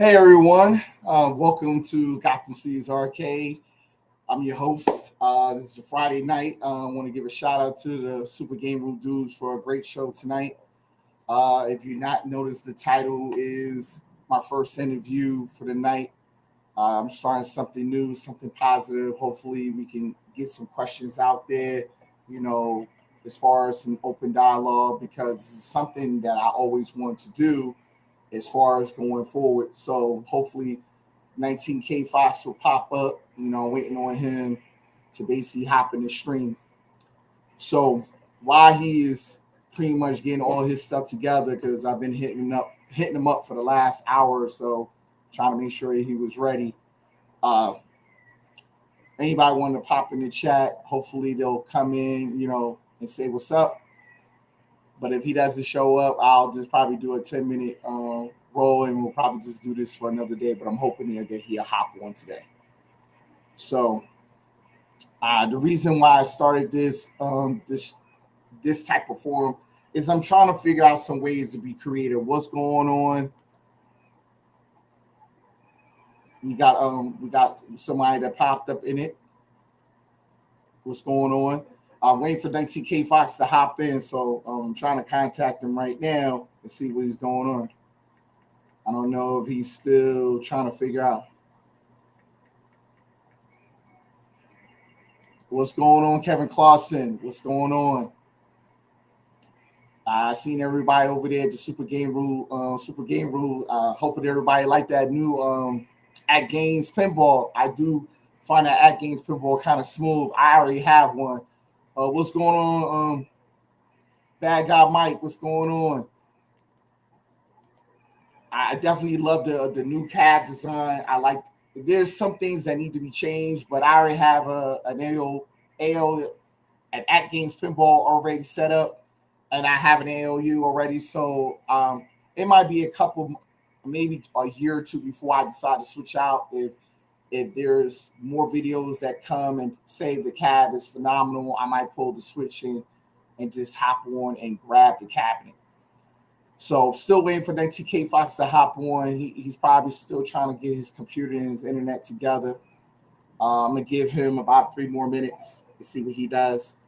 Hey everyone, welcome to Gotham City's Arcade. I'm your host. This is a Friday night. I want to give a shout out to the Super Game Room dudes for a great show tonight. If you not noticed, the title is my first interview for the night. I'm starting something new, something positive. Hopefully, we can get some questions out there. You know, as far as some open dialogue, because it's something that I always want to do as far as going forward. So hopefully 19K Fox will pop up, waiting on him to basically hop in the stream. So while he is pretty much getting all his stuff together, because I've been hitting him up for the last hour or so, trying to make sure he was ready. Uh, Anybody want to pop in the chat, hopefully they'll come in, and say what's up. But if he doesn't show up, I'll just probably do a 10-minute roll, and we'll probably just do this for another day. But I'm hoping that he'll hop on today. So the reason why I started this type of forum is I'm trying to figure out some ways to be creative. What's going on? We got somebody that popped up in it. What's going on? I'm waiting for 19K Fox to hop in, so I'm trying to contact him right now and see what he's going on. I don't know if he's still trying to figure out what's going on. Kevin Clausen, what's going on? I seen everybody over there at the Super Game Rule. Hoping everybody liked that new at Games pinball. I do find that at Games pinball kind of smooth. I already have one. What's going on? Bad guy Mike, what's going on? I definitely love the new cab design. I like. There's some things that need to be changed, but I already have an AO at Games pinball already set up, and I have an AOU already. So it might be a couple, maybe a year or two before I decide to switch out. If there's more videos that come and say the cab is phenomenal, I might pull the switch in and just hop on and grab the cabinet. So still waiting for 19K Fox to hop on. He's probably still trying to get his computer and his internet together. I'm gonna give him about 3 more minutes to see what he does.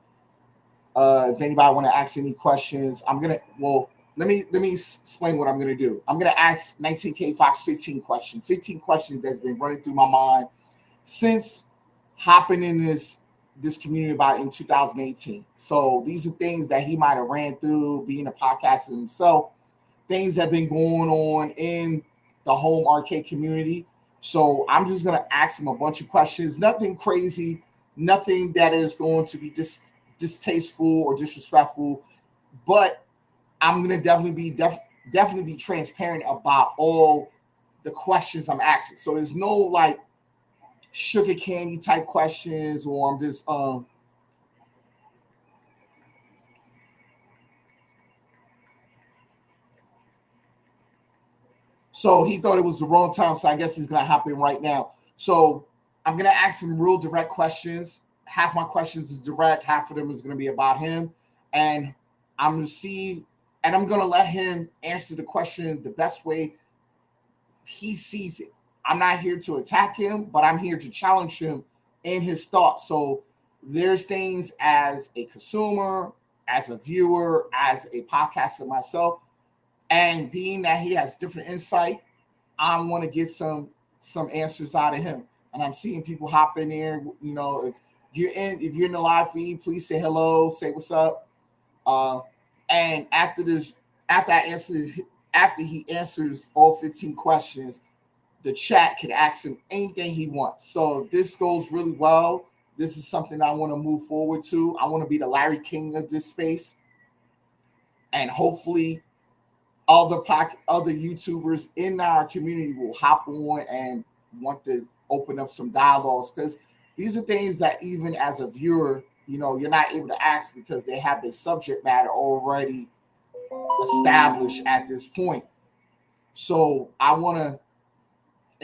If anybody want to ask any questions, let me explain what I'm gonna do. I'm gonna ask 19K Fox 15 questions. 15 questions that's been running through my mind since hopping in this community about in 2018. So these are things that he might have ran through being a podcaster himself, things that have been going on in the home arcade community. So I'm just gonna ask him a bunch of questions, nothing crazy, nothing that is going to be distasteful or disrespectful, but I'm gonna definitely be transparent about all the questions I'm asking. So there's no like sugar candy type questions, or I'm just So he thought it was the wrong time, so I guess he's gonna hop in right now. So I'm gonna ask him real direct questions. Half my questions is direct, half of them is gonna be about him, and I'm gonna see, and I'm gonna let him answer the question the best way he sees it. I'm not here to attack him, but I'm here to challenge him in his thoughts. So there's things as a consumer, as a viewer, as a podcaster myself, and being that he has different insight, I want to get some answers out of him. And I'm seeing people hop in there. If you're in the live feed, please say hello, say what's up. Uh, and after he answers all 15 questions, the chat can ask him anything he wants. So if this goes really well, this is something I want to move forward to. I want to be the Larry King of this space, and hopefully other YouTubers in our community will hop on and want to open up some dialogues, because these are things that even as a viewer, you're not able to ask because they have their subject matter already established at this point. So I want to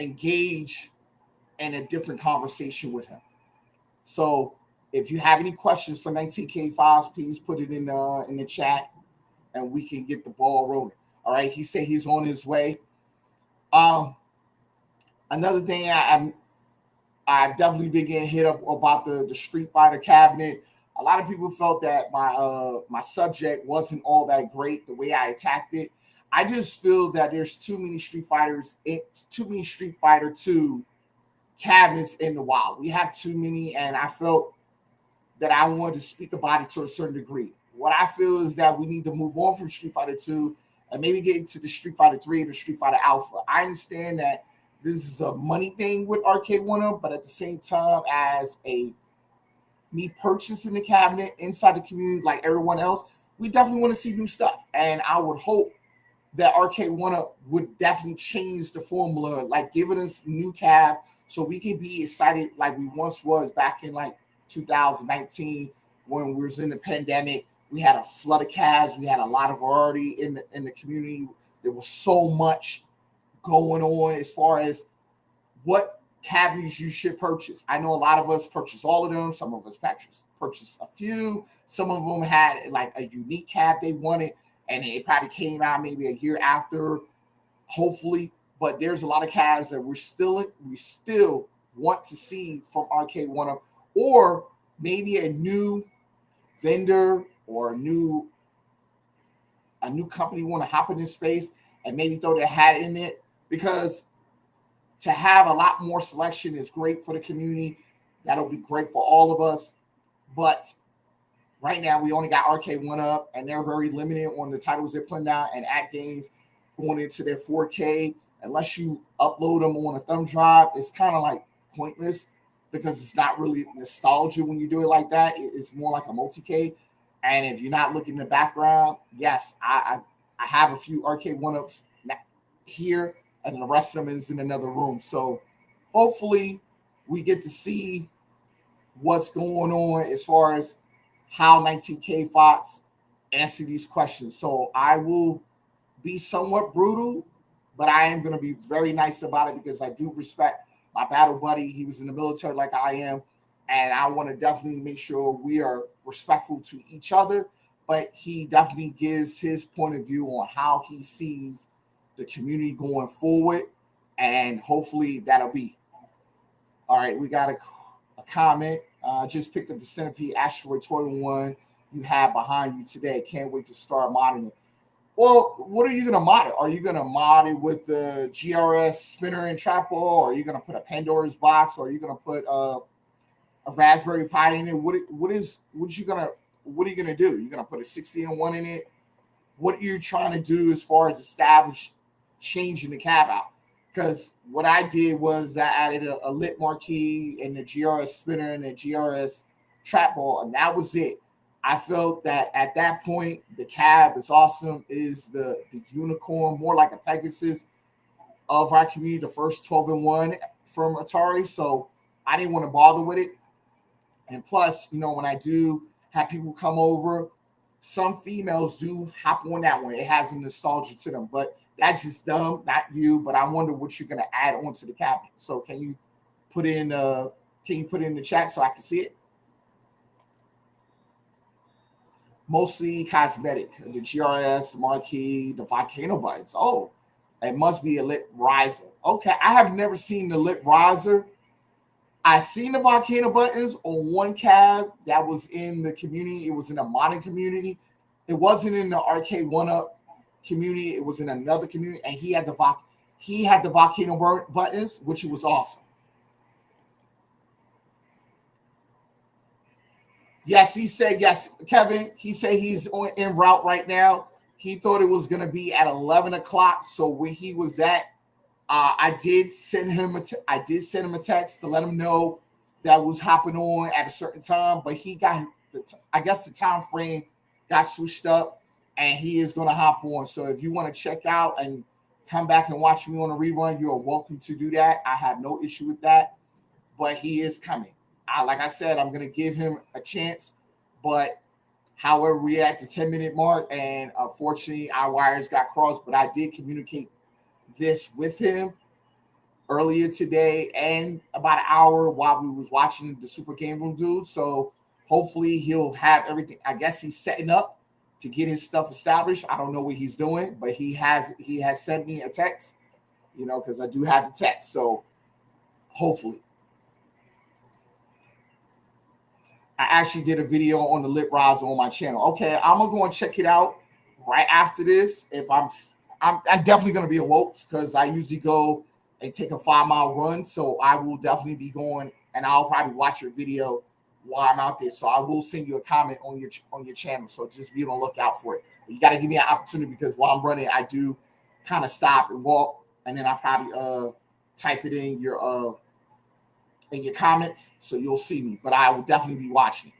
engage in a different conversation with him. So if you have any questions for 19K Files, please put it in the chat, and we can get the ball rolling. All right. He said he's on his way. Um, Another thing I've definitely been getting hit up about the Street Fighter cabinet. A lot of people felt that my subject wasn't all that great the way I attacked it. I just feel that there's too many Street Fighter 2 cabinets in the wild. We have too many, and I felt that I wanted to speak about it to a certain degree. What I feel is that we need to move on from Street Fighter 2 and maybe get into the Street Fighter 3 and the Street Fighter Alpha. I understand that this is a money thing with Arcade One Up, but at the same time, as a me purchasing the cabinet inside the community like everyone else, we definitely want to see new stuff. And I would hope that Arcade One Up would definitely change the formula, like giving us new cab so we can be excited like we once was back in like 2019 when we was in the pandemic. We had a flood of cabs. We had a lot of variety in the community. There was so much going on as far as what cabinets you should purchase. I know a lot of us purchase all of them. Some of us purchase a few. Some of them had like a unique cab they wanted, and it probably came out maybe a year after, hopefully. But there's a lot of cabs that we still want to see from Arcade One Up, or maybe a new vendor or a new company want to hop in this space and maybe throw their hat in it, because to have a lot more selection is great for the community. That'll be great for all of us. But right now, we only got Arcade One Up, and they're very limited on the titles they're putting out, and At Games going into their 4K. Unless you upload them on a thumb drive, it's kind of like pointless because it's not really nostalgia when you do it like that. It's more like a multi-K. And if you're not looking in the background, yes, I have a few Arcade One Ups here, and the rest of them is in another room. So hopefully we get to see what's going on as far as how 19K Fox answer these questions. So I will be somewhat brutal, but I am going to be very nice about it because I do respect my battle buddy. He was in the military like I am, and I want to definitely make sure we are respectful to each other. But he definitely gives his point of view on how he sees the community going forward, and hopefully that'll be all right. We got a comment. Just picked up the Centipede Asteroid Toy One you have behind you today. Can't wait to start modding it. Well, what are you going to mod it? Are you going to mod it with the GRS spinner and trap ball? Or are you going to put a Pandora's box? Or are you going to put a Raspberry Pi in it? What are you going to do? You're going to put a 60-in-1 in it? What are you trying to do as far as establish changing the cab out? Because what I did was I added a lit marquee and the GRS spinner and the GRS trap ball, and that was it. I felt that at that point, the cab is awesome. It is the unicorn, more like a Pegasus of our community, the first 12-in-1 from Atari. So I didn't want to bother with it. And plus, when I do have people come over, some females do hop on that one. It has a nostalgia to them, but that's just dumb, not you. But I wonder what you're going to add onto the cabinet. So can you put in the chat so I can see it? Mostly cosmetic. The GRS marquee, the volcano buttons. Oh, it must be a lit riser. Okay, I have never seen the lit riser. I seen the volcano buttons on one cab that was in the community. It was in a modding community. It wasn't in the Arcade One Up community. It was in another community, and he had the volcano buttons, which was awesome. Yes, he said yes, Kevin. He said he's en route right now. He thought it was going to be at 11 o'clock. So where he was at, I did send him a text to let him know that was hopping on at a certain time. But he got, I guess the time frame got switched up, and he is going to hop on. So if you want to check out and come back and watch me on a rerun, you are welcome to do that. I have no issue with that. But he is coming. Like I said, I'm going to give him a chance. But however, we're at the 10-minute mark, and unfortunately, our wires got crossed. But I did communicate this with him earlier today and about an hour while we was watching the Super Game Room dude. So hopefully he'll have everything. I guess he's setting up to get his stuff established. I don't know what he's doing, but he has sent me a text, because I do have the text. So Hopefully. I actually did a video on the lip rods on my channel. Okay, I'm gonna go and check it out right after this. If I'm definitely gonna be awoke because I usually go and take a 5-mile run. So I will definitely be going, and I'll probably watch your video while I'm out there. So I will send you a comment on your channel. So just be on the lookout for it. But you got to give me an opportunity because while I'm running, I do kind of stop and walk, and then I probably type it in your comments, so you'll see me. But I will definitely be watching.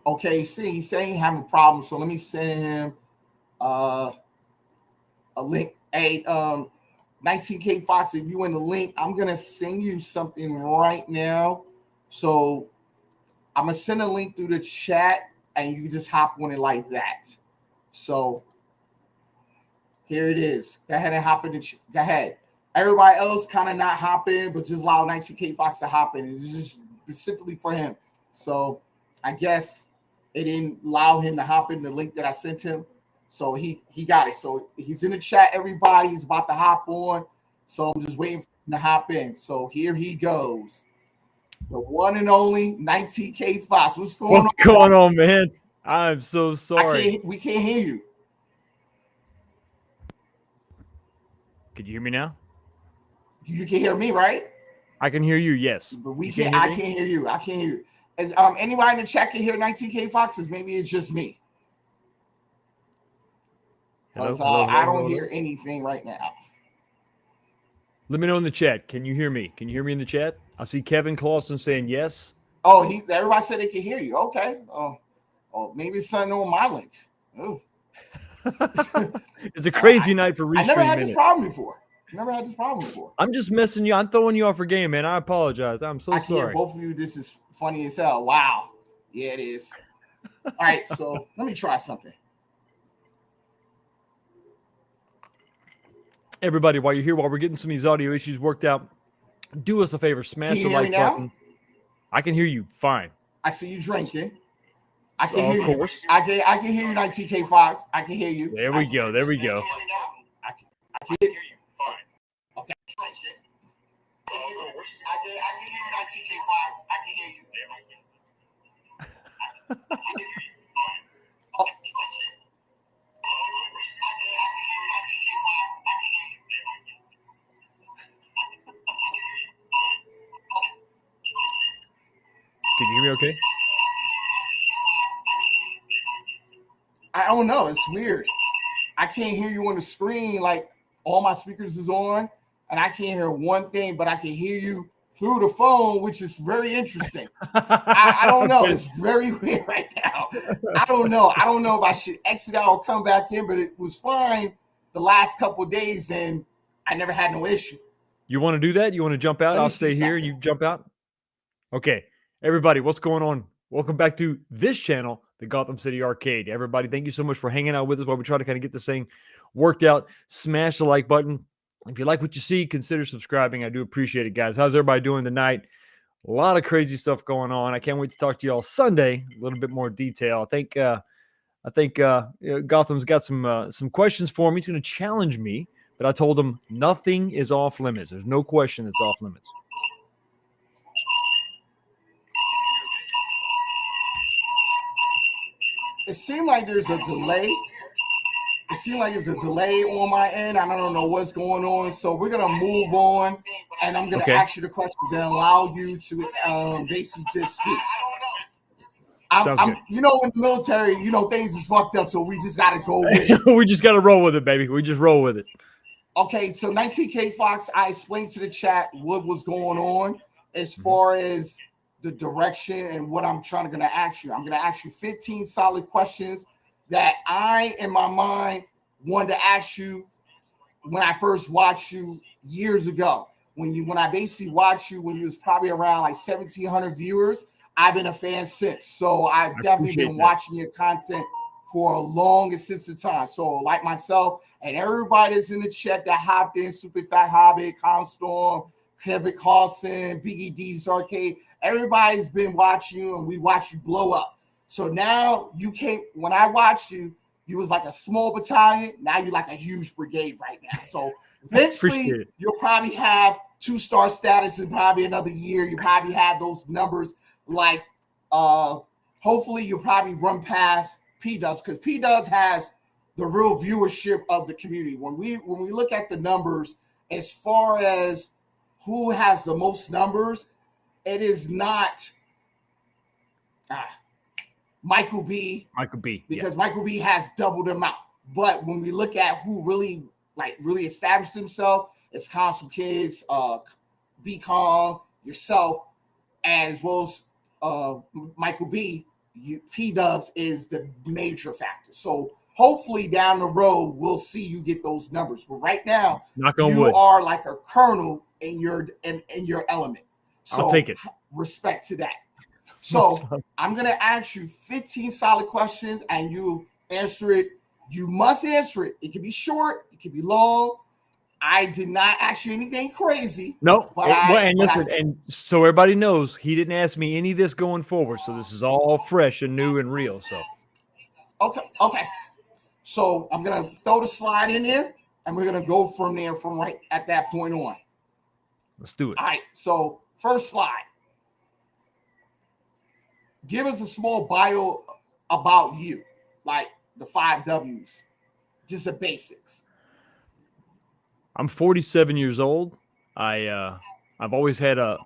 Okay, see, he's saying having problems. So let me send him a link. Hey, 19K Fox, if you in the link, I'm gonna send you something right now. So I'm gonna send a link through the chat, and you can just hop on it like that. So here it is. Go ahead and hop in. Go ahead. Everybody else kind of not hopping, but just allow 19K Fox to hop in. It's just specifically for him. So I guess it didn't allow him to hop in the link that I sent him. So he got it. So he's in the chat, everybody. He's about to hop on. So I'm just waiting for him to hop in. So here he goes. The one and only 19K Fox. What's going on, man? I'm so sorry. We can't hear you. Can you hear me now? You can hear me, right? I can hear you, yes. But I can't hear you. I can't hear you. As anybody in the chat can hear 19K Foxes, maybe it's just me. Because I don't hear anything right now. Let me know in the chat. Can you hear me? Can you hear me in the chat? I see Kevin Clausen saying yes. Oh, everybody said they can hear you. Okay. Oh, maybe it's something on my link. Oh. It's a crazy night for Restream. I never had this problem before. I'm just messing you. I'm throwing you off your game, man. I apologize. I'm so sorry. Both of you, this is funny as hell. Wow. Yeah, it is. All right, so let me try something. Everybody, while you're here, while we're getting some of these audio issues worked out, do us a favor. Smash the like button. I can hear you fine. I see you drinking. I can hear you. I can hear you, 19K Fox. I can hear you. There we go. I can hear you fine. Okay. I can hear you, 19K Fox. I can hear you. I can hear you fine. Okay. Can you hear me okay? I don't know. It's weird. I can't hear you on the screen. Like all my speakers is on, and I can't hear one thing, but I can hear you through the phone, which is very interesting. I don't know. It's very weird right now. I don't know. I don't know if I should exit out or come back in, but it was fine the last couple of days, and I never had no issue. You want to do that? You want to jump out? I'll stay here. You jump out? Okay. Everybody, what's going on? Welcome back to this channel, the Gotham City Arcade. Everybody, thank you so much for hanging out with us while we try to kind of get this thing worked out. Smash the like button. If you like what you see, consider subscribing. I do appreciate it, guys. How's everybody doing tonight? A lot of crazy stuff going on. I can't wait to talk to you all Sunday. A little bit more detail. I think Gotham's got some questions for me. He's going to challenge me, but I told him nothing is off limits. There's no question that's off limits. It seemed like there's a delay. It seems like there's a delay on my end. I don't know what's going on. So we're going to move on, and I'm going to ask you the questions and allow you to basically just speak. You know, in the military, you know, things is fucked up, so we just got to go with it. We just got to roll with it, baby. We just roll with it. Okay, so 19K Fox, I explained to the chat what was going on as far as the direction and what I'm going to ask you. I'm going to ask you 15 solid questions that I, in my mind, wanted to ask you when I first watched you years ago. When I basically watched you when you was probably around like 1,700 viewers. I've been a fan since. So I've definitely been watching your content for a long and since the time. So like myself and everybody that's in the chat that hopped in, Super Fat Hobbit, Constorm, Kevin Carlson, Biggie D's Arcade, everybody's been watching you and we watch you blow up. So now you came, when I watched you, You was like a small battalion. Now you're like a huge brigade right now. So eventually you'll probably have 2-star status in probably another year. You probably have those numbers like hopefully you'll probably run past P-Dubs, because P-Dubs has the real viewership of the community. When we look at the numbers as far as who has the most numbers, it is not Michael B. Because Michael B has doubled them out. But when we look at who really established himself, it's Console Kids, B-Con, yourself, as well as Michael B. P-Dubs is the major factor. So hopefully down the road we'll see you get those numbers. But right now you are like a colonel in your element. So I'll take it. Respect to that. So I'm going to ask you 15 solid questions and you answer it. You must answer it. It can be short. It can be long. I did not ask you anything crazy. No. And so everybody knows he didn't ask me any of this going forward. So this is all fresh and new and real. So. Okay. So I'm going to throw the slide in there and we're going to go from there from right at that point on. Let's do it. All right. So first slide. Give us a small bio about you, like the 5 W's, just the basics. I'm 47 years old. I've always had a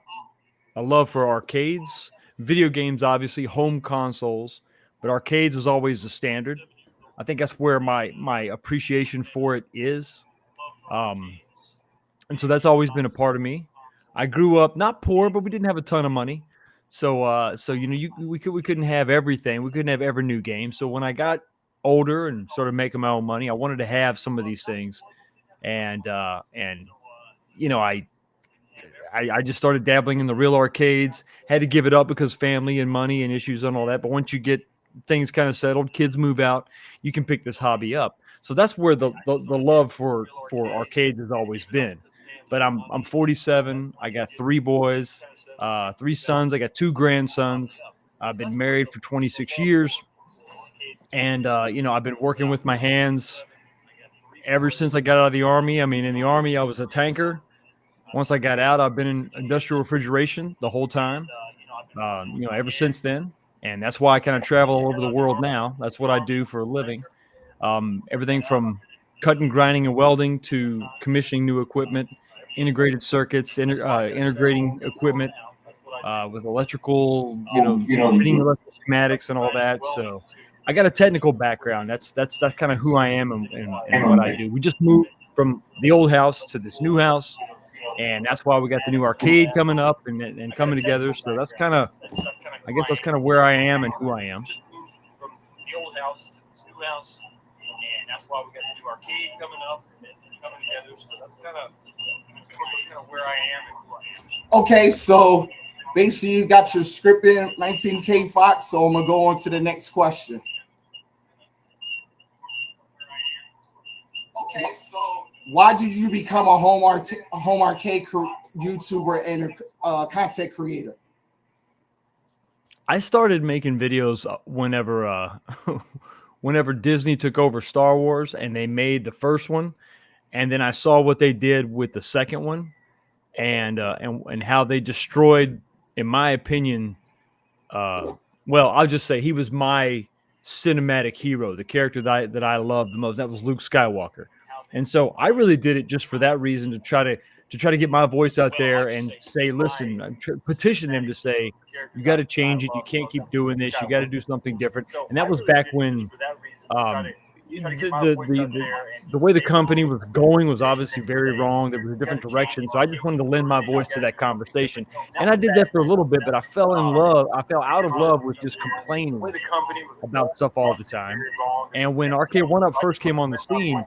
love for arcades, video games, obviously, home consoles, but arcades was always the standard. I think that's where my appreciation for it is. And so that's always been a part of me. I grew up not poor, but we didn't have a ton of money. So we couldn't have everything. We couldn't have every new game. So when I got older and started making my own money, I wanted to have some of these things. And I just started dabbling in the real arcades. Had to give it up because family and money and issues and all that. But once you get things kind of settled, kids move out, you can pick this hobby up. So that's where the love for arcades has always been. But I'm 47. I got 3 boys, 3 sons. I got 2 grandsons. I've been married for 26 years. And, I've been working with my hands ever since I got out of the Army. I mean, in the Army, I was a tanker. Once I got out, I've been in industrial refrigeration the whole time, ever since then. And that's why I kind of travel all over the world now. That's what I do for a living. Everything from cutting, grinding, and welding to commissioning new equipment, integrated circuits, integrating equipment with electrical, reading electrical schematics and all that. So I got a technical background. That's kind of who I am and what I do. We just moved from the old house to this new house, and that's why we got the new arcade coming up and coming together. So that's kind of, I guess that's kind of where I am and who I am. From the old house to this new house, and that's why we got the new arcade coming up and coming together. So that's kind of where I am and who I am. Okay, so basically you got your script in 19K Fox, so I'm gonna go on to the next question. Okay, so why did you become a home arcade YouTuber and content creator? I started making videos whenever Disney took over Star Wars and they made the first one, and then I saw what they did with the second one, and how they destroyed, in my opinion, I'll just say he was my cinematic hero, the character that I loved the most. That was Luke Skywalker. And so I really did it just for that reason, to try to get my voice out there and say, listen, petition them to say, you got to change it. You can't keep doing this. You got to do something different. And that was back when the way the company was going was obviously very wrong. There was a different direction. So I just wanted to lend my voice to that conversation. And I did that for a little bit, but I fell out of love with just complaining about stuff all the time. And when Arcade 1-Up first came on the scene,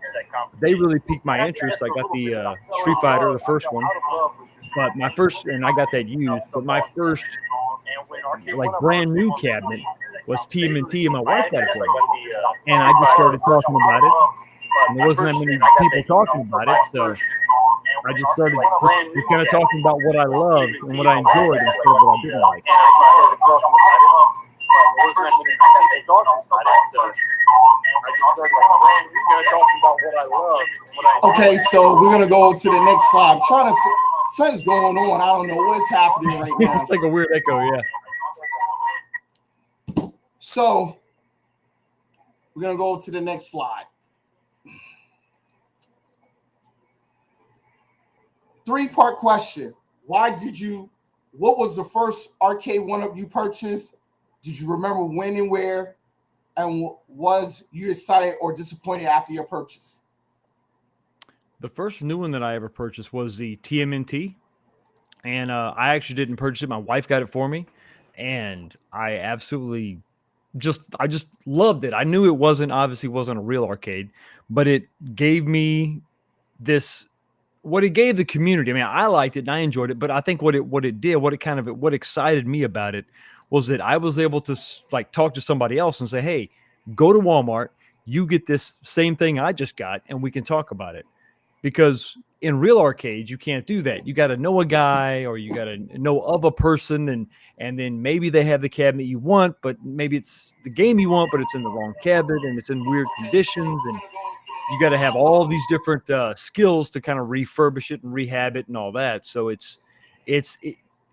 they really piqued my interest. I got the Street Fighter, the first one, and I got that used, but my first brand new cabinet was TMNT, and my wife got it for me. And I just started talking about it, and there wasn't that many people talking about it, so I just started just kind of talking about what I loved and what I enjoyed instead of what I didn't like. Okay, so we're gonna go to the next slide. I'm trying to. Something's going on. I don't know what's happening right now. It's like a weird echo. Yeah. So we're gonna go to the next slide. 3-part question. What was the first arcade one-up you purchased? Did you remember when and where? And was you excited or disappointed after your purchase? The first new one that I ever purchased was the TMNT. And I actually didn't purchase it. My wife got it for me. And I absolutely just loved it. I knew it obviously wasn't a real arcade, but it gave me what it gave the community. I mean, I liked it and I enjoyed it, but I think what excited me about it was that I was able to like talk to somebody else and say, hey, go to Walmart, you get this same thing I just got, and we can talk about it. Because in real arcades, you can't do that. You got to know a guy, or you got to know of a person, and then maybe they have the cabinet you want, but maybe it's the game you want, but it's in the wrong cabinet and it's in weird conditions, and you got to have all these different skills to kind of refurbish it and rehab it and all that. So it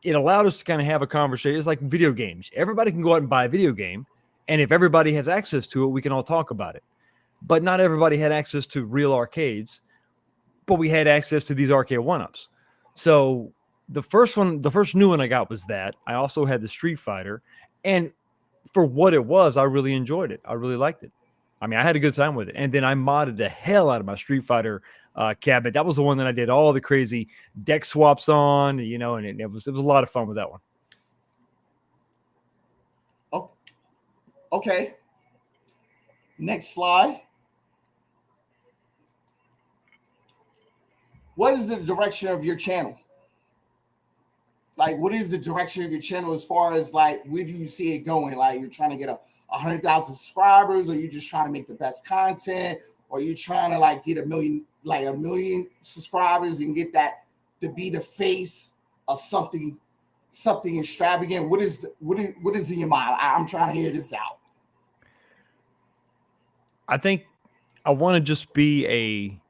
allowed us to kind of have a conversation. It's like video games. Everybody can go out and buy a video game, and if everybody has access to it, we can all talk about it. But not everybody had access to real arcades, but we had access to these arcade one-ups. So the first new one I got was that. I also had the Street Fighter, and for what it was, I really enjoyed it. I really liked it. I mean, I had a good time with it. And then I modded the hell out of my Street Fighter cabinet. That was the one that I did all the crazy deck swaps on, and it was a lot of fun with that one. Oh, okay. Next slide. What is the direction of your channel? Like, what is the direction of your channel as far as like, where do you see it going? Like, you're trying to get 100,000 subscribers, or you just trying to make the best content, or you trying to like get a million subscribers and get that to be the face of something extravagant? What is in your mind? I'm trying to hear this out. I think I want to just be a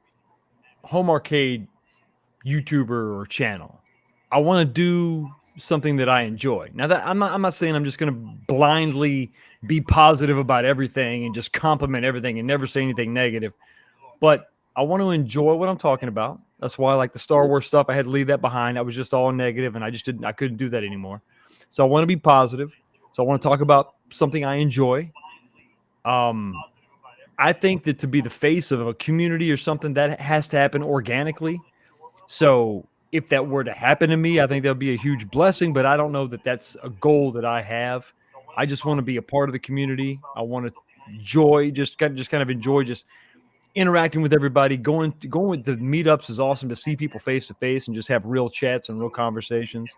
home arcade YouTuber or channel. I want to do something that I enjoy. Now, that I'm not saying I'm just going to blindly be positive about everything and just compliment everything and never say anything negative, but I want to enjoy what I'm talking about. That's why I like the Star Wars stuff. I had to leave that behind. I was just all negative, and I couldn't do that anymore. So I want to be positive. So I want to talk about something I enjoy. I think that to be the face of a community or something, that has to happen organically. So if that were to happen to me, I think that'll be a huge blessing, but I don't know that that's a goal that I have. I just want to be a part of the community. I want to enjoy, just kind of enjoy just interacting with everybody. Going with the meetups is awesome, to see people face to face and just have real chats and real conversations.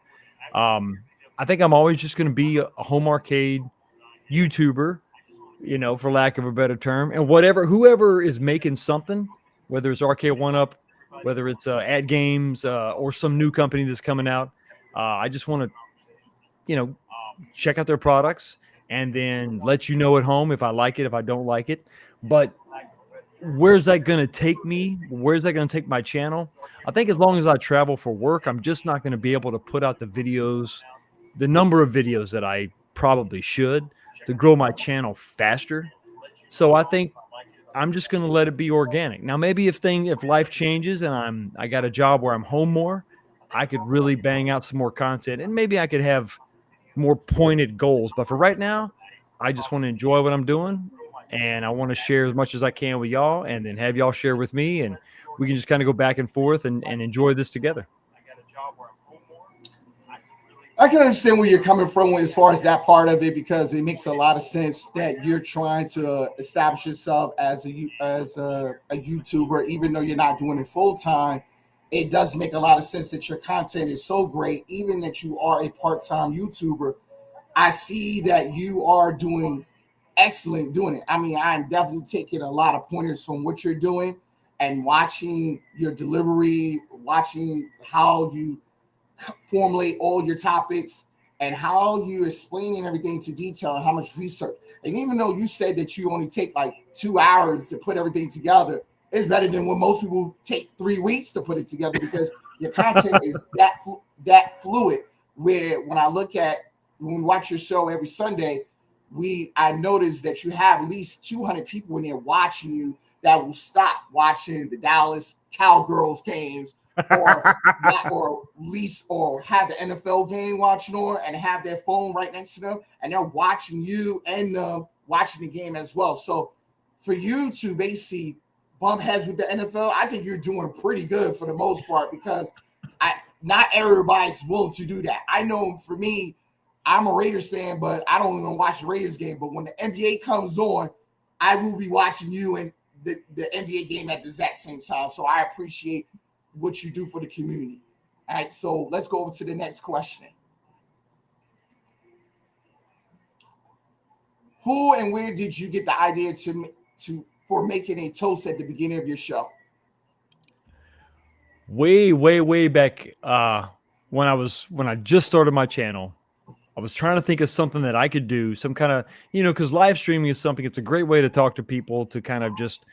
I think I'm always just going to be a home arcade YouTuber, for lack of a better term, and whoever is making something, whether it's Arcade One-Up, whether it's Ad Games or some new company that's coming out, I just want to, check out their products and then let you know at home if I like it, if I don't like it. But where's that going to take me? Where's that going to take my channel? I think as long as I travel for work, I'm just not going to be able to put out the number of videos that I probably should to grow my channel faster. So I think I'm just going to let it be organic. Now, maybe if life changes and I got a job where I'm home more, I could really bang out some more content, and maybe I could have more pointed goals. But for right now, I just want to enjoy what I'm doing, and I want to share as much as I can with y'all, and then have y'all share with me, and we can just kind of go back and forth and enjoy this together. I can understand where you're coming from as far as that part of it, because it makes a lot of sense that you're trying to establish yourself as a YouTuber, even though you're not doing it full time. It does make a lot of sense that your content is so great, even that you are a part-time YouTuber. I see that you are doing excellent doing it. I mean, I'm definitely taking a lot of pointers from what you're doing and watching your delivery, watching how you formulate all your topics and how you explaining everything to detail and how much research. And even though you said that you only take like 2 hours to put everything together, it's better than what most people take 3 weeks to put it together, because your content is that fluid. Where when we watch your show every Sunday, I noticed that you have at least 200 people in there watching you that will stop watching the Dallas Cowgirls games or have the NFL game watching on and have their phone right next to them, and they're watching you and watching the game as well. So for you to basically bump heads with the NFL, I think you're doing pretty good for the most part, because not everybody's willing to do that. I know for me, I'm a Raiders fan, but I don't even watch the Raiders game. But when the NBA comes on, I will be watching you and the NBA game at the exact same time. So I appreciate what you do for the community. All right, so let's go over to the next question. Who and where did you get the idea for making a toast at the beginning of your show? Way back when I just started my channel. I was trying to think of something that I could do, some kind of, because live streaming is something, it's a great way to talk to people, to kind of just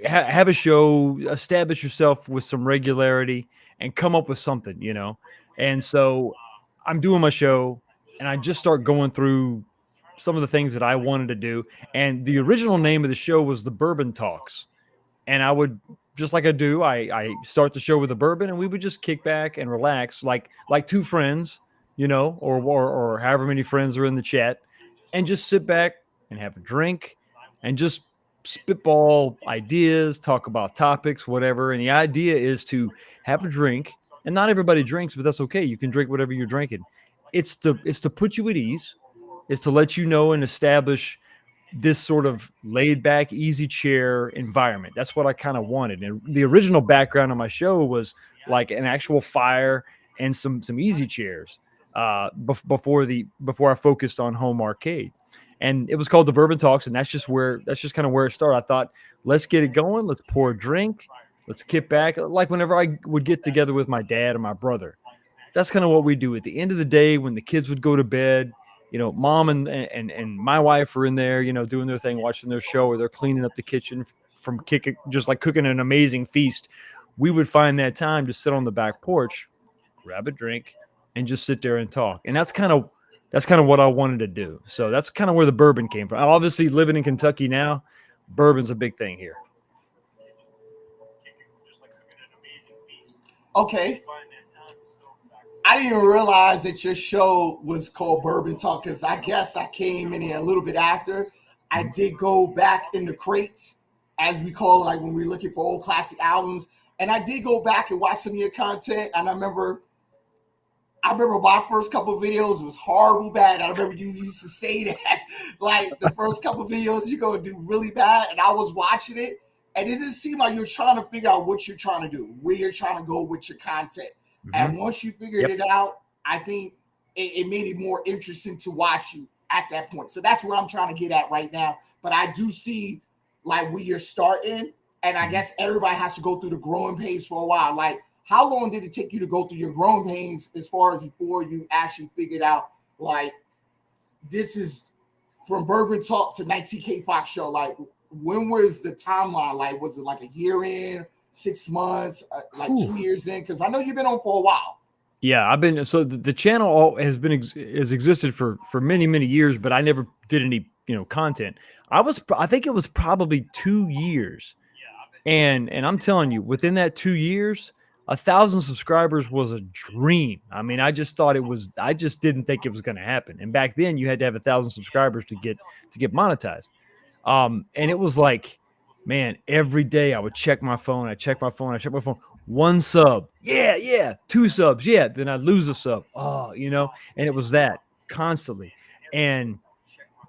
have a show, establish yourself with some regularity and come up with something, And so I'm doing my show and I just start going through some of the things that I wanted to do. And the original name of the show was The Bourbon Talks. And I would, just like I do, I start the show with a bourbon and we would just kick back and relax like two friends, or however many friends are in the chat, and just sit back and have a drink and just spitball ideas, talk about topics, whatever. And the idea is to have a drink, and not everybody drinks, but that's okay. You can drink whatever you're drinking. It's to put you at ease. It's to let you know and establish this sort of laid back, easy chair environment. That's what I kind of wanted. And the original background of my show was like an actual fire and some easy chairs before I focused on home arcade. And it was called The Bourbon Talks, and that's just kind of where it started. I thought, let's get it going. Let's pour a drink. Let's kick back. Like whenever I would get together with my dad and my brother, that's kind of what we do. At the end of the day, when the kids would go to bed, mom and my wife are in there, doing their thing, watching their show, or they're cleaning up the kitchen from cooking an amazing feast. We would find that time to sit on the back porch, grab a drink, and just sit there and talk. And that's kind of what I wanted to do. So that's kind of where the bourbon came from. Obviously, living in Kentucky now, bourbon's a big thing here. Okay. I didn't realize that your show was called Bourbon Talk, because I guess I came in here a little bit after. I did go back in the crates, as we call it, like when we're looking for old classic albums. And I did go back and watch some of your content. And I remember my first couple of videos was horrible bad. I remember you used to say that, like the first couple of videos you're going to do really bad. And I was watching it, and it just seemed like you're trying to figure out what you're trying to do, where you're trying to go with your content. Mm-hmm. And once you figured it out, I think it made it more interesting to watch you at that point. So that's where I'm trying to get at right now. But I do see like where you're starting, and I guess everybody has to go through the growing pains for a while. Like, how long did it take you to go through your growing pains as far as before you actually figured out, like, this is from Bourbon Talk to 19K Fox Show? Like, when was the timeline? Like, was it like a year in, 6 months, like 2 years in? Because I know you've been on for a while. Yeah, the channel has existed for many years, but I never did any content. I think it was probably 2 years, and I'm telling you, within that 2 years, 1,000 subscribers was a dream. I mean, I just didn't think it was going to happen. And back then, you had to have 1,000 subscribers to get monetized. And it was like, man, every day I would check my phone. One sub. Yeah. 2 subs. Yeah. Then I'd lose a sub. And it was that constantly. And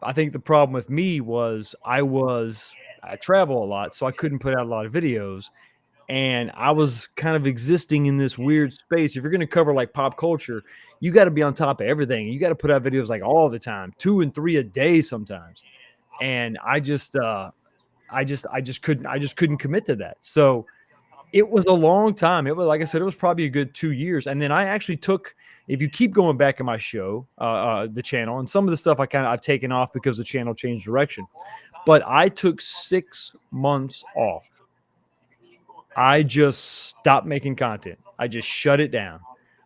I think the problem with me was I travel a lot, so I couldn't put out a lot of videos. And I was kind of existing in this weird space. If you're going to cover like pop culture, you got to be on top of everything. You got to put out videos like all the time, 2 and 3 a day sometimes. And I just couldn't commit to that. So it was a long time. It was, like I said, it was probably a good 2 years. And then I actually took if you keep going back in my show, the channel, and some of the stuff I've taken off because the channel changed direction, but I took 6 months off. I just stopped making content. I just shut it down.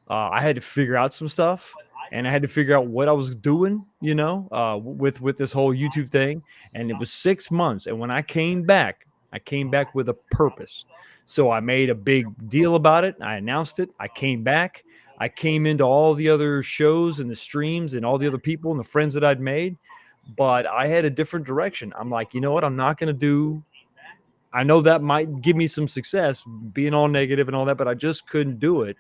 I had to figure out some stuff, and I had to figure out what I was doing, with this whole YouTube thing. And it was 6 months. And when I came back with a purpose. So I made a big deal about it. I announced it. I came back. I came into all the other shows and the streams and all the other people and the friends that I'd made. But I had a different direction. I'm like, you know what? I'm not going to do. I know that might give me some success, being all negative and all that, but I just couldn't do it.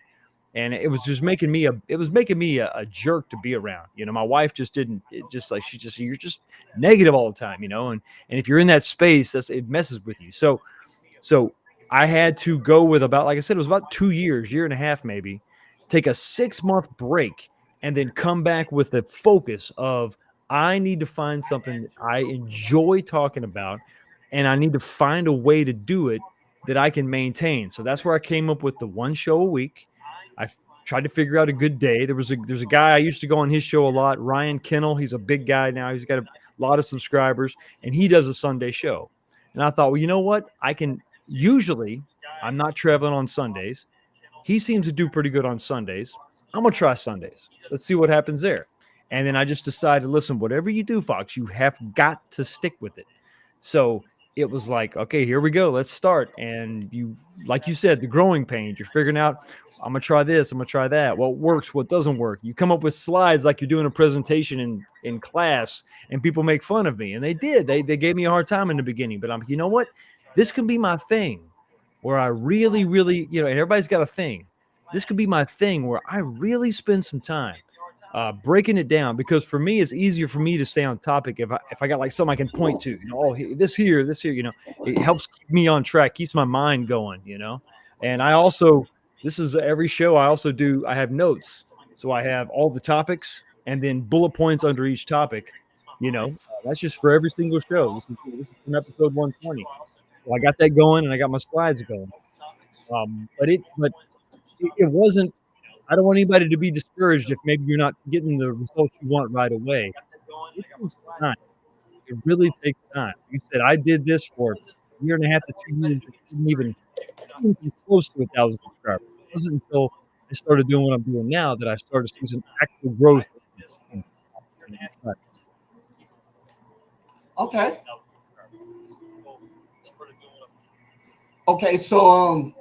And it was just making me a jerk to be around. My wife just didn't, you're just negative all the time, and if you're in that space, it messes with you. So I had to go with about, like I said, it was about 2 years, year and a half, maybe, take a 6-month break and then come back with the focus of, I need to find something that I enjoy talking about, and I need to find a way to do it that I can maintain. So that's where I came up with the 1 show a week. I tried to figure out a good day. There's a guy I used to go on his show a lot, Ryan Kennel. He's a big guy now. He's got a lot of subscribers, and he does a Sunday show. And I thought, well, you know what? I'm not traveling on Sundays. He seems to do pretty good on Sundays. I'm going to try Sundays. Let's see what happens there. And then I just decided, listen, whatever you do, Fox, you have got to stick with it. So it was like, okay, here we go. Let's start. And like you said, the growing pains, you're figuring out, I'm going to try this, I'm going to try that. What works, what doesn't work. You come up with slides like you're doing a presentation in class, and people make fun of me. And they did. They gave me a hard time in the beginning. But I'm, you know what? This can be my thing where I really, really, and everybody's got a thing. This could be my thing where I really spend some time breaking it down, because for me, it's easier for me to stay on topic if I got like something I can point to, this here, it helps keep me on track, keeps my mind going, And I also, this is every show I have notes. So I have all the topics and then bullet points under each topic, that's just for every single show. This is from episode 120. So I got that going, and I got my slides going. But it wasn't, I don't want anybody to be discouraged if maybe you're not getting the results you want right away. It takes time. It really takes time. You said I did this for a year and a half to 2 years. Didn't even close to 1,000 subscribers. It wasn't until I started doing what I'm doing now that I started seeing some actual growth. Okay. Okay, so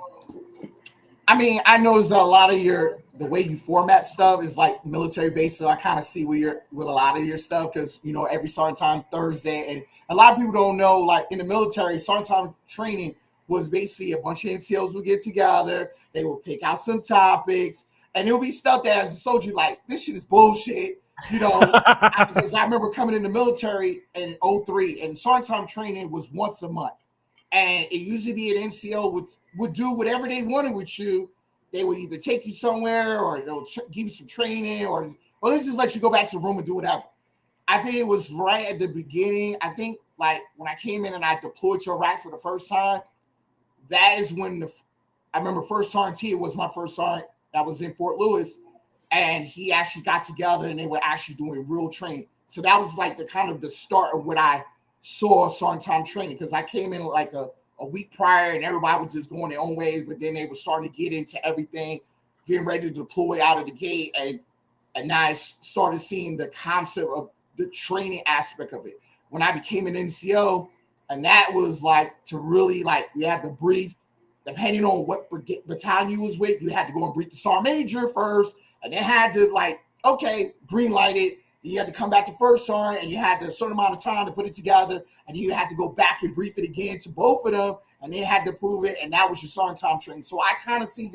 I mean, I noticed a lot of the way you format stuff is like military based, so I kind of see where you're with a lot of your stuff, because every Sergeant Time Thursday, and a lot of people don't know, like in the military, Sergeant Time training was basically a bunch of NCOs would get together, they would pick out some topics, and it would be stuff that as a soldier, like, this shit is bullshit, because I remember coming in the military in 2003, and Sergeant Time training was once a month. And it used to be an NCO would do whatever they wanted with you. They would either take you somewhere, or they'll give you some training, or they just let you go back to the room and do whatever. I think it was right at the beginning. I think like when I came in and I deployed to Iraq for the first time, that is when I remember First Sergeant T was my first sergeant that was in Fort Lewis, and he actually got together and they were actually doing real training. So that was like the kind of the start of what I saw Sergeant Time training, because I came in like a week prior and everybody was just going their own ways, but then they were starting to get into everything, getting ready to deploy out of the gate, and now I started seeing the concept of the training aspect of it. When I became an NCO, and that was like to really like, you had to brief, depending on what battalion you was with, you had to go and brief the sergeant major first, and then had to like, okay, green light it. You had to come back to first sergeant, and you had a certain amount of time to put it together, and you had to go back and brief it again to both of them, and they had to prove it, and that was your Sergeant Time training. So I kind of see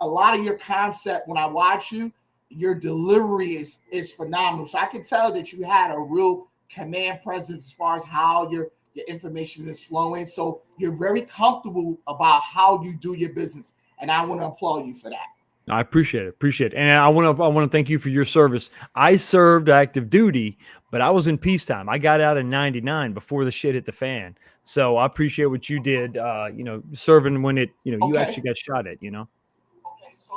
a lot of your concept when I watch you. Your delivery is phenomenal. So I can tell that you had a real command presence as far as how your information is flowing. So you're very comfortable about how you do your business, and I want to applaud you for that. I appreciate it. And I want to thank you for your service. I served active duty, but I was in peacetime. I got out in 99 before the shit hit the fan. So I appreciate what you did, serving when it, you actually got shot at, Okay, so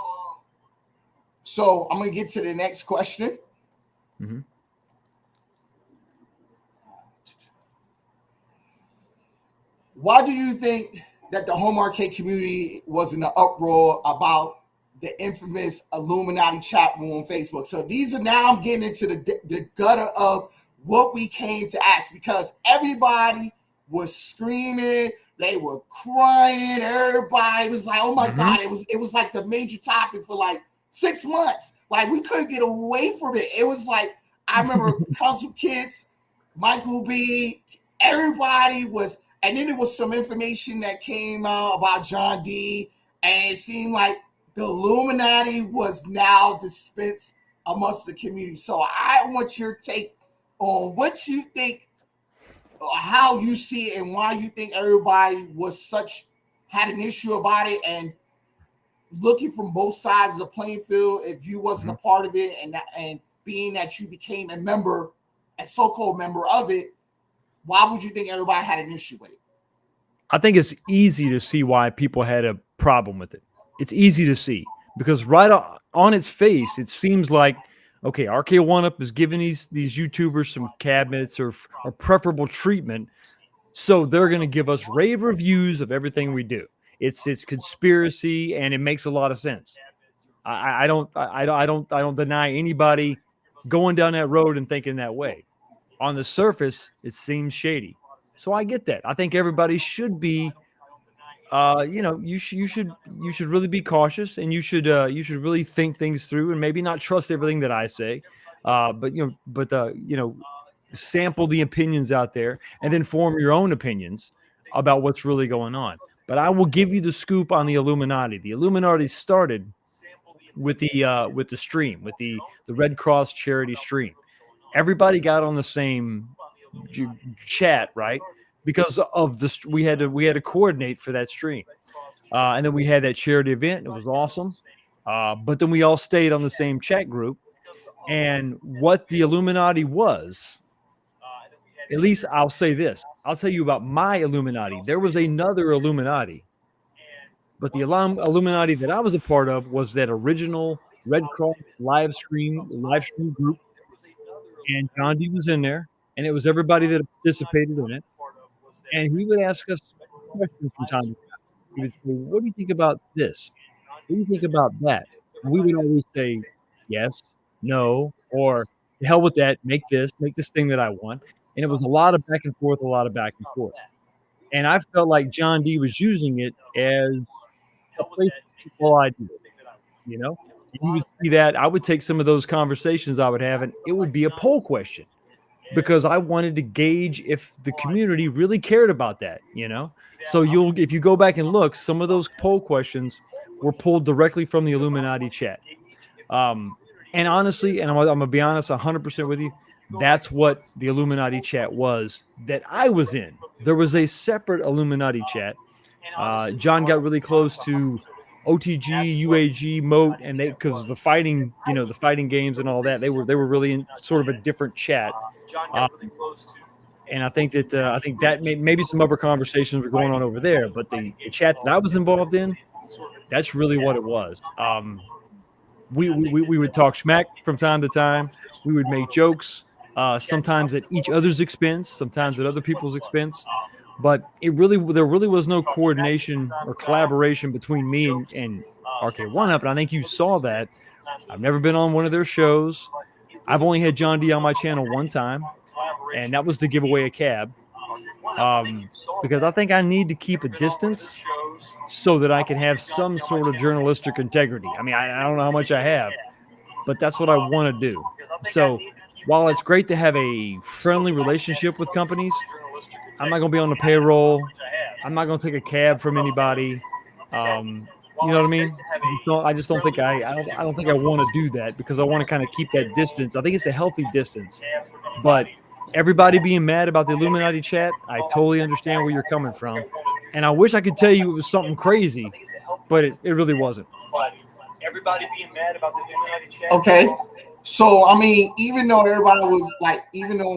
So I'm gonna get to the next question. Mm-hmm. Why do you think that the home arcade community was in an uproar about the infamous Illuminati chat room on Facebook? So these are now I'm getting into the gutter of what we came to ask, because everybody was screaming, they were crying, everybody was like, oh my God, it was like the major topic for like 6 months. Like we couldn't get away from it. It was like, I remember Council Kids, Michael B, everybody was. And then there was some information that came out about John D. And it seemed like the Illuminati was now dispensed amongst the community. So I want your take on what you think, how you see it, and why you think everybody had an issue about it, and looking from both sides of the playing field. If you wasn't a part of it, and being that you became a so-called member of it, why would you think everybody had an issue with it? I think it's easy to see why people had a problem with it. It's easy to see because right on its face, it seems like, okay, RK1UP is giving these YouTubers some cabinets or preferable treatment, so they're going to give us rave reviews of everything we do. It's conspiracy, and it makes a lot of sense. I don't deny anybody going down that road and thinking that way. On the surface, it seems shady. So I get that. I think everybody should be, you should really be cautious, and you should really think things through, and maybe not trust everything that I say, but sample the opinions out there, and then form your own opinions about what's really going on. But I will give you the scoop on the Illuminati. The Illuminati started with the stream, with the Red Cross charity stream. Everybody got on the same chat, right? Because of we had to coordinate for that stream, and then we had that charity event. It was awesome, but then we all stayed on the same chat group. And what the Illuminati was, at least I'll say this: I'll tell you about my Illuminati. There was another Illuminati, but the Illuminati that I was a part of was that original Red Cross live stream group. And John D was in there, and it was everybody that participated in it. And he would ask us questions from time to time. He would say, what do you think about this? What do you think about that? And we would always say, yes, no, or the hell with that, make this thing that I want. And it was a lot of back and forth, And I felt like John D was using it as a place to speak all ideas, you know? You would see that. I would take some of those conversations I would have, and it would be a poll question because I wanted to gauge if the community really cared about that, you know? So if you go back and look, some of those poll questions were pulled directly from the Illuminati chat. And honestly, and I'm going to be honest 100% with you, that's what the Illuminati chat was that I was in. There was a separate Illuminati chat. John got really close to OTG, UAG, Moat, and because the fighting games and all that, they were really in sort of a different chat. And I think that maybe some other conversations were going on over there, but the chat that I was involved in, that's really what it was. We would talk smack from time to time. We would make jokes, sometimes at each other's expense, sometimes at other people's expense. But there really was no coordination or collaboration between me and RK1UP, and I think you saw that. I've never been on one of their shows. I've only had John D on my channel one time, and that was to give away a cab. Because I think I need to keep a distance so that I can have some sort of journalistic integrity. I mean, I don't know how much I have, but that's what I want to do. So while it's great to have a friendly relationship with companies, I'm not going to be on the payroll. I'm not going to take a cab from anybody. You know what I mean? I just don't think I don't think I want to do that because I want to kind of keep that distance. I think it's a healthy distance. But everybody being mad about the Illuminati chat, I totally understand where you're coming from. And I wish I could tell you it was something crazy, but it really wasn't. Everybody being mad about the Illuminati chat. Okay. So, I mean, even though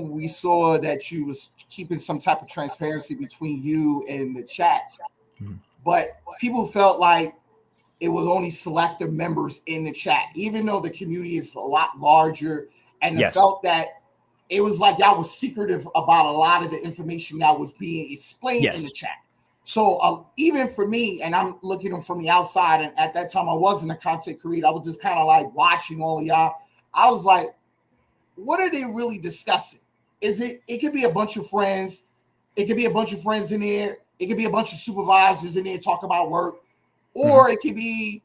we saw that you was keeping some type of transparency between you and the chat, but people felt like it was only selective members in the chat, even though the community is a lot larger, and it felt that it was like y'all was secretive about a lot of the information that was being explained in the chat. So even for me, and I'm looking from the outside, and at that time I wasn't a content creator, I was just kind of like watching all of y'all. I was like, what are they really discussing? It could be a bunch of friends. It could be a bunch of friends in there. It could be a bunch of supervisors in there talk about work. Or it could be,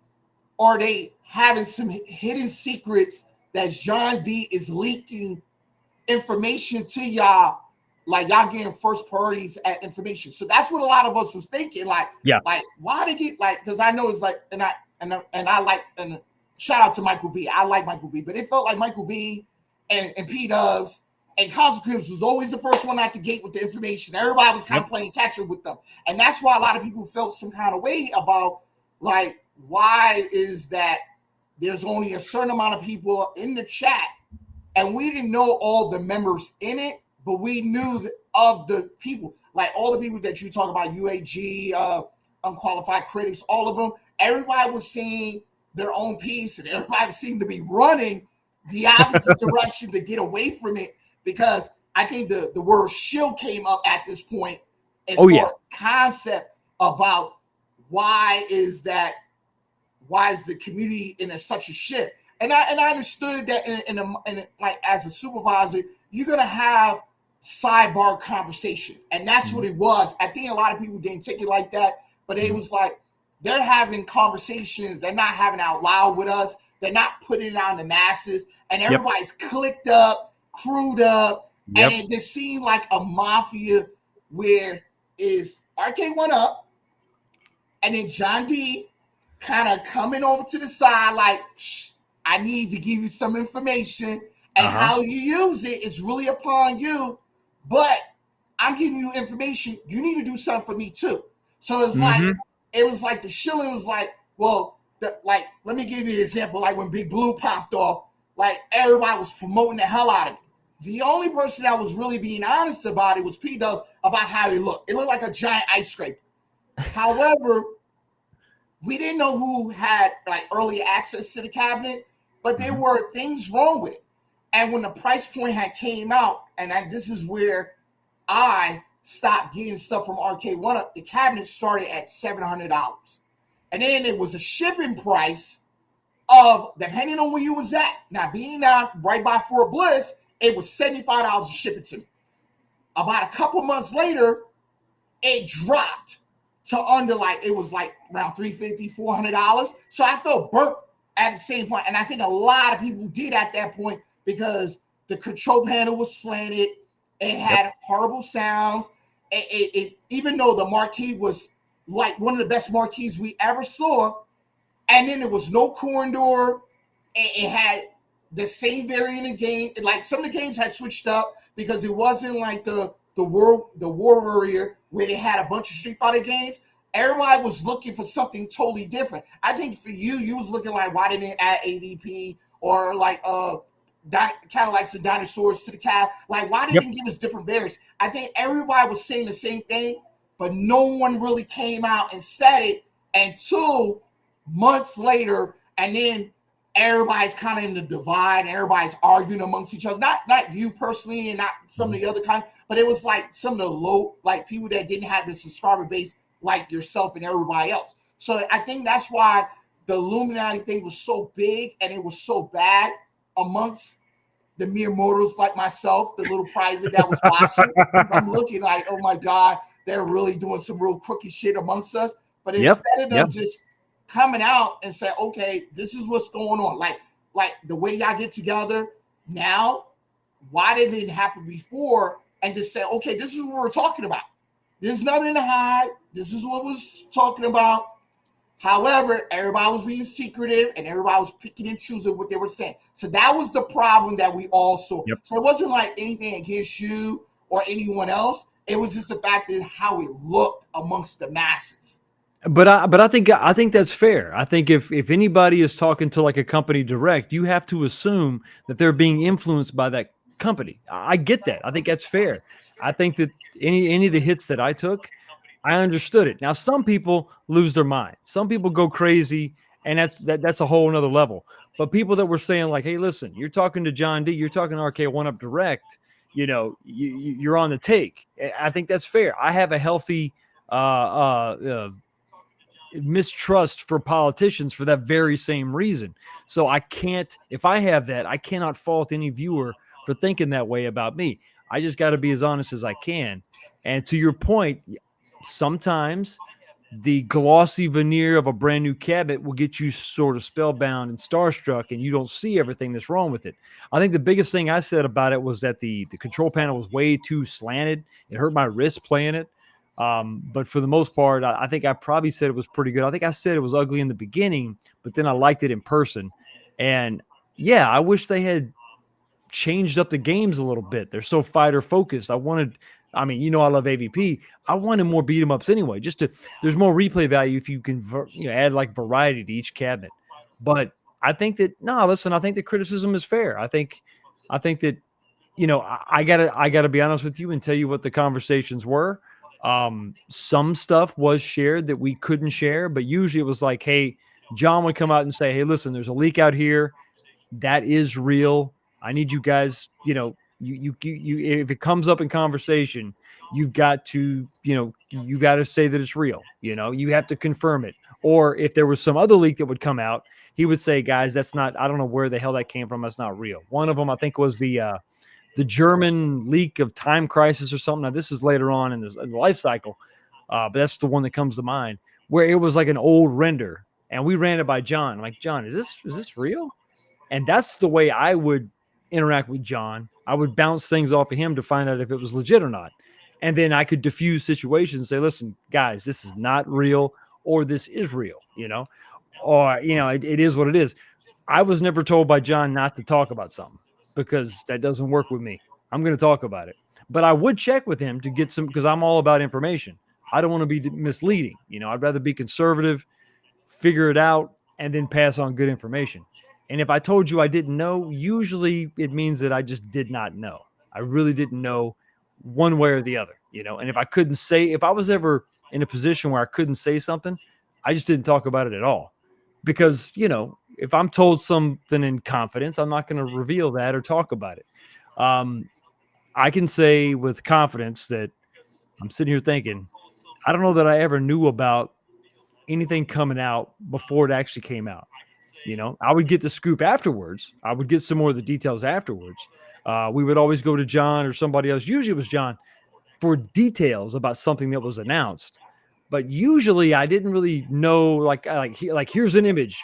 are they having some hidden secrets that John D is leaking information to y'all, like y'all getting first priorities at information. So that's what a lot of us was thinking, like why they get like, because I know it's like, and I like, and shout out to Michael B. I like Michael B, but it felt like Michael B and P Dubs and Consequence was always the first one out the gate with the information. Everybody was kind of playing catch up with them, and that's why a lot of people felt some kind of way about like, why is that there's only a certain amount of people in the chat. And we didn't know all the members in it, but we knew of the people, like all the people that you talk about, UAG, unqualified critics, all of them. Everybody was saying their own piece, and everybody seemed to be running the opposite direction to get away from it, because I think the word shill came up at this point as far as concept about why is the community in such a shift. And I understood that in like as a supervisor, you're gonna have sidebar conversations, and that's what it was. I think a lot of people didn't take it like that, but it was like they're having conversations. They're not having it out loud with us. They're not putting it out in the masses, and everybody's clicked up, crewed up, and it just seemed like a mafia where is RK1 up, and then John D kind of coming over to the side like, I need to give you some information, and how you use it is really upon you, but I'm giving you information. You need to do something for me too. So it's like, it was like the shilling was like, well, like, let me give you an example. Like when Big Blue popped off, like everybody was promoting the hell out of it. The only person that was really being honest about it was P Dubs about how he looked. It looked like a giant ice scraper. However, we didn't know who had like early access to the cabinet, but there were things wrong with it. And when the price point had came out, and this is where I stopped getting stuff from RK1 up, the cabinet started at $700. And then it was a shipping price of, depending on where you was at, now being right by Fort Bliss, it was $75 to ship it to me. About a couple months later, it dropped to under like, it was like around $350, $400. So I felt burnt at the same point. And I think a lot of people did at that point because the control panel was slanted. It had horrible sounds. It even though the marquee was like one of the best marquees we ever saw, and then there was no corridor. It had the same variant of game. Like some of the games had switched up because it wasn't like the War Warrior where they had a bunch of Street Fighter games. Everybody was looking for something totally different. I think for you was looking like, why didn't they add ADP or like Cadillacs and dinosaurs to the cab? Like, why didn't they give us different variants? I think everybody was saying the same thing, but no one really came out and said it until months later, and then everybody's kind of in the divide and everybody's arguing amongst each other. Not you personally and not some of the other kind, but it was like some of the low, like people that didn't have the subscriber base like yourself and everybody else. So I think that's why the Illuminati thing was so big and it was so bad amongst the mere mortals like myself, the little private that was watching. I'm looking like, oh my God, they're really doing some real crooked shit amongst us. But instead of them just coming out and say, okay, this is what's going on. Like the way y'all get together now, why didn't it happen before? And just say, okay, this is what we're talking about. There's nothing to hide. This is what we're talking about. However, everybody was being secretive and everybody was picking and choosing what they were saying. So that was the problem that we all saw. So it wasn't like anything against you or anyone else. It was just the fact that how it looked amongst the masses. But I think that's fair. I think if anybody is talking to like a company direct, you have to assume that they're being influenced by that company. I get that. I think that's fair. I think that any of the hits that I took, I understood it. Now, some people lose their mind. Some people go crazy, and that's a whole nother level. But people that were saying like, "Hey, listen, you're talking to John D, you're talking to RK1 Up Direct. You're on the take." I think that's fair. I have a healthy mistrust for politicians for that very same reason. So I can't, if I have that, I cannot fault any viewer for thinking that way about me. I just got to be as honest as I can. And to your point, sometimes the glossy veneer of a brand new cabinet will get you sort of spellbound and starstruck, and you don't see everything that's wrong with it. I think the biggest thing I said about it was that the control panel was way too slanted. It hurt my wrist playing it. But for the most part, I think I probably said it was pretty good. I think I said it was ugly in the beginning, but then I liked it in person. And yeah, I wish they had changed up the games a little bit. They're so fighter focused. I love AVP. I wanted more beat 'em ups anyway. There's more replay value if you can add like variety to each cabinet. But I think that I think the criticism is fair. I think that I gotta be honest with you and tell you what the conversations were. Some stuff was shared that we couldn't share, but usually it was like, hey, John would come out and say, hey, listen, there's a leak out here that is real. I need you guys, you if it comes up in conversation, you've got to say that it's real. You have to confirm it. Or if there was some other leak that would come out, he would say, guys, I don't know where the hell that came from. That's not real. One of them, I think, was the German leak of Time Crisis or something. Now, this is later on in the life cycle, but that's the one that comes to mind, where it was like an old render, and we ran it by John. I'm like, John, is this real? And that's the way I would interact with John. I would bounce things off of him to find out if it was legit or not. And then I could diffuse situations and say, listen, guys, this is not real, or this is real, or, it is what it is. I was never told by John not to talk about something, because that doesn't work with me. I'm going to talk about it. But I would check with him to get some, because I'm all about information. I don't want to be misleading. I'd rather be conservative, figure it out, and then pass on good information. And if I told you I didn't know, usually it means that I just did not know. I really didn't know one way or the other, And if I was ever in a position where I couldn't say something, I just didn't talk about it at all. Because, if I'm told something in confidence, I'm not going to reveal that or talk about it. I can say with confidence that I'm sitting here thinking, I don't know that I ever knew about anything coming out before it actually came out. I would get the scoop afterwards. I would get some more of the details afterwards. We would always go to John or somebody else. Usually it was John for details about something that was announced. But usually I didn't really know, like here's an image.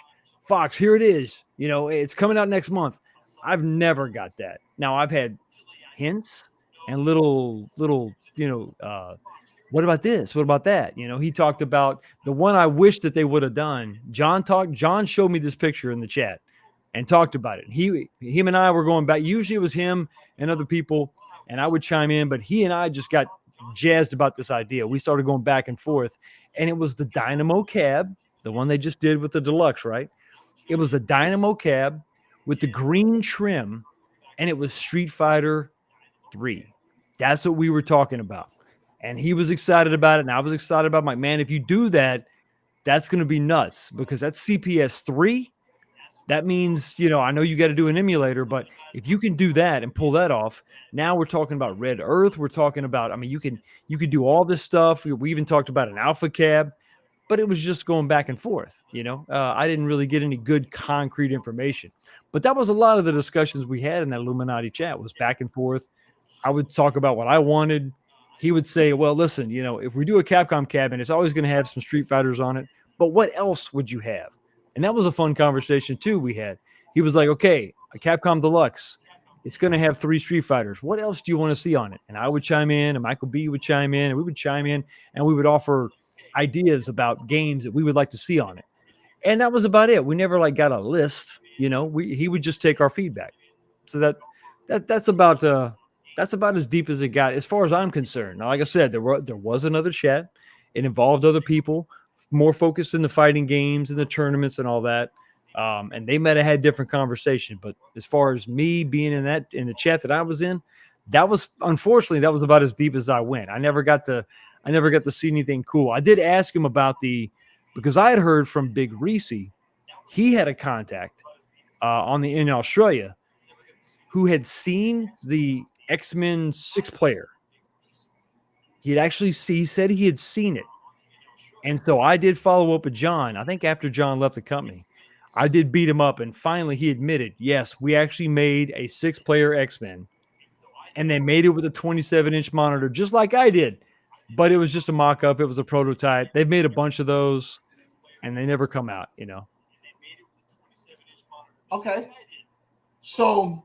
Fox, here it is. It's coming out next month. I've never got that. Now I've had hints and little, what about this? What about that? He talked about the one I wish that they would have done. John showed me this picture in the chat and talked about it. Him and I were going back. Usually it was him and other people, and I would chime in, but he and I just got jazzed about this idea. We started going back and forth, and it was the Dynamo cab, the one they just did with the Deluxe, right? It was a Dynamo cab with the green trim, and it was Street Fighter 3. That's what we were talking about. And he was excited about it, and I was excited about it. I'm like, man, if you do that, that's going to be nuts, because that's CPS 3. That means, I know you got to do an emulator, but if you can do that and pull that off, now we're talking about Red Earth. We're talking about, you can do all this stuff. We even talked about an Alpha cab, but it was just going back and forth. I didn't really get any good concrete information, but that was a lot of the discussions we had in that Illuminati chat, was back and forth. I would talk about what I wanted. He would say, well, listen, if we do a Capcom cabinet, it's always going to have some Street Fighters on it, but what else would you have? And that was a fun conversation too we had. He was like, okay, a Capcom Deluxe, it's going to have 3 Street Fighters. What else do you want to see on it? And I would chime in, and Michael B would chime in, and we would chime in, and we would offer ideas about games that we would like to see on it. And that was about it. We never got a list, he would just take our feedback. So that's about as deep as it got, as far as I'm concerned. Now, like I said, there was another chat. It involved other people, more focused in the fighting games and the tournaments and all that. And they might have had different conversation. But as far as me being in the chat that I was in, unfortunately, that was about as deep as I went. I never got to I never got to see anything cool. I did ask him about because I had heard from Big Reese, he had a contact in Australia who had seen the X-Men 6-player. He said he had seen it. And so I did follow up with John. I think after John left the company, I did beat him up, and finally he admitted, yes, we actually made a 6-player X-Men, and they made it with a 27-inch monitor, just like I did. But it was just a mock-up. It was a prototype. They've made a bunch of those, and they never come out, Okay. So,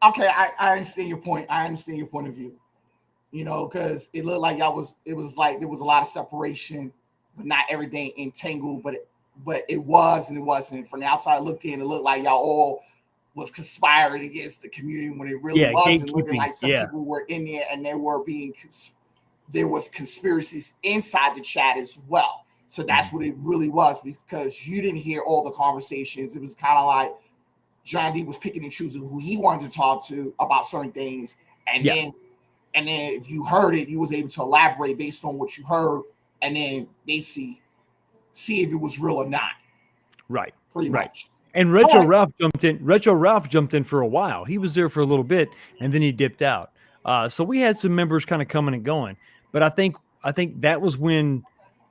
okay, I understand your point. I understand your point of view. Because it looked like it was like there was a lot of separation, but not everything entangled, but it was and it wasn't. From the outside looking, it looked like y'all all was conspiring against the community when it really wasn't. Looking like some people were in there and there was conspiracies inside the chat as well. So that's what it really was, because you didn't hear all the conversations. It was kind of like John D was picking and choosing who he wanted to talk to about certain things, and then if you heard it, you was able to elaborate based on what you heard, and then basically see if it was real or not. Right. Pretty much. And Retro Ralph jumped in. Retro Ralph jumped in for a while. He was there for a little bit, and then he dipped out. So we had some members kind of coming and going. But I think that was when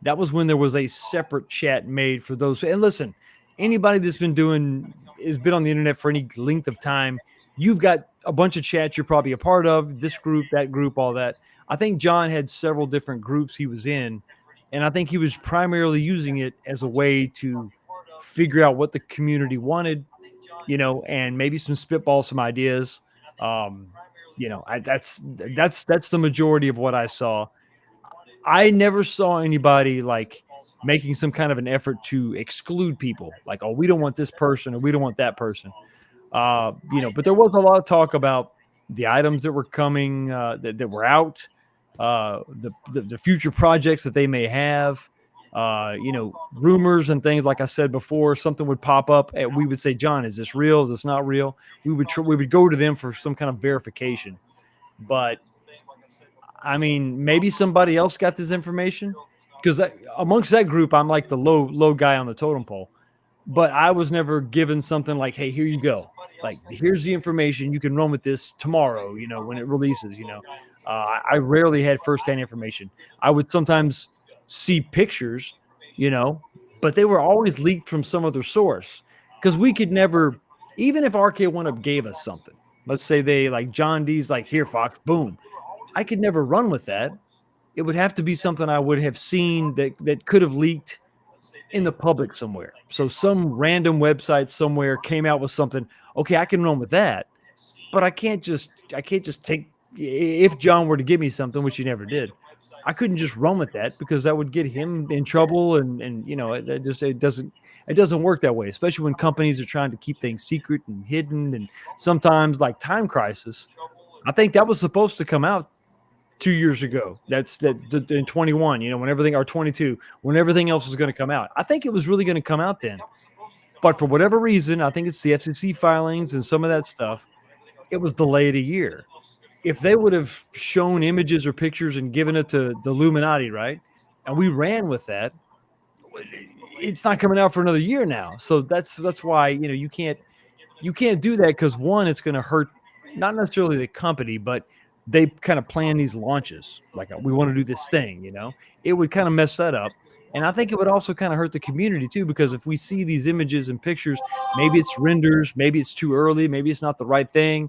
there was a separate chat made for those. And listen, anybody that's been on the internet for any length of time, you've got a bunch of chats you're probably a part of, this group, that group, all that. I think John had several different groups he was in, and I think he was primarily using it as a way to figure out what the community wanted, and maybe spitball some ideas. That's the majority of what I saw. I never saw anybody like making some kind of an effort to exclude people, like, oh, we don't want this person or we don't want that person. But there was a lot of talk about the items that were coming, that were out, the future projects that they may have, rumors and things. Like I said before, something would pop up and we would say, John, is this real? Is this not real? We would go to them for some kind of verification. But I mean, maybe somebody else got this information, because amongst that group, I'm like the low guy on the totem pole. But I was never given something like, hey, here you go. Like, here's the information. You can run with this tomorrow, when it releases, I rarely had firsthand information. I would sometimes see pictures, but they were always leaked from some other source, because we could never, even if RK1UP gave us something, let's say they like John D's like, here, Fox, boom. I could never run with that. It would have to be something I would have seen that could have leaked in the public somewhere. So some random website somewhere came out with something. Okay, I can run with that, but I can't just take. If John were to give me something, which he never did, I couldn't just run with that, because that would get him in trouble, and it doesn't work that way. Especially when companies are trying to keep things secret and hidden, and sometimes like Time Crisis. I think that was supposed to come out 2 years ago. That's in 21, when everything, or 22, when everything else was going to come out. I think it was really going to come out then. But for whatever reason, I think it's the FCC filings and some of that stuff, it was delayed a year. If they would have shown images or pictures and given it to the Illuminati, right, and we ran with that, it's not coming out for another year now. So that's why, you can't do that, because one, it's going to hurt not necessarily the company, but they kind of plan these launches like, we want to do this thing, it would kind of mess that up. And I think it would also kind of hurt the community too, because if we see these images and pictures, maybe it's renders, maybe it's too early, maybe it's not the right thing,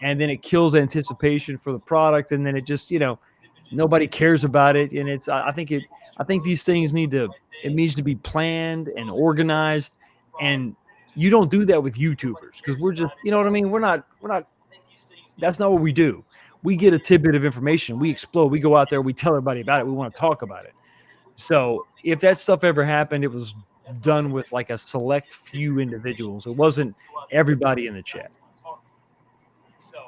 and then it kills anticipation for the product, and then it just, nobody cares about it. And I think these things needs to be planned and organized, and you don't do that with YouTubers, because we're just, what I mean? We're not, that's not what we do. We get a tidbit of information, we explode, we go out there, we tell everybody about it, we want to talk about it. So if that stuff ever happened, it was done with like a select few individuals. It wasn't everybody in the chat. So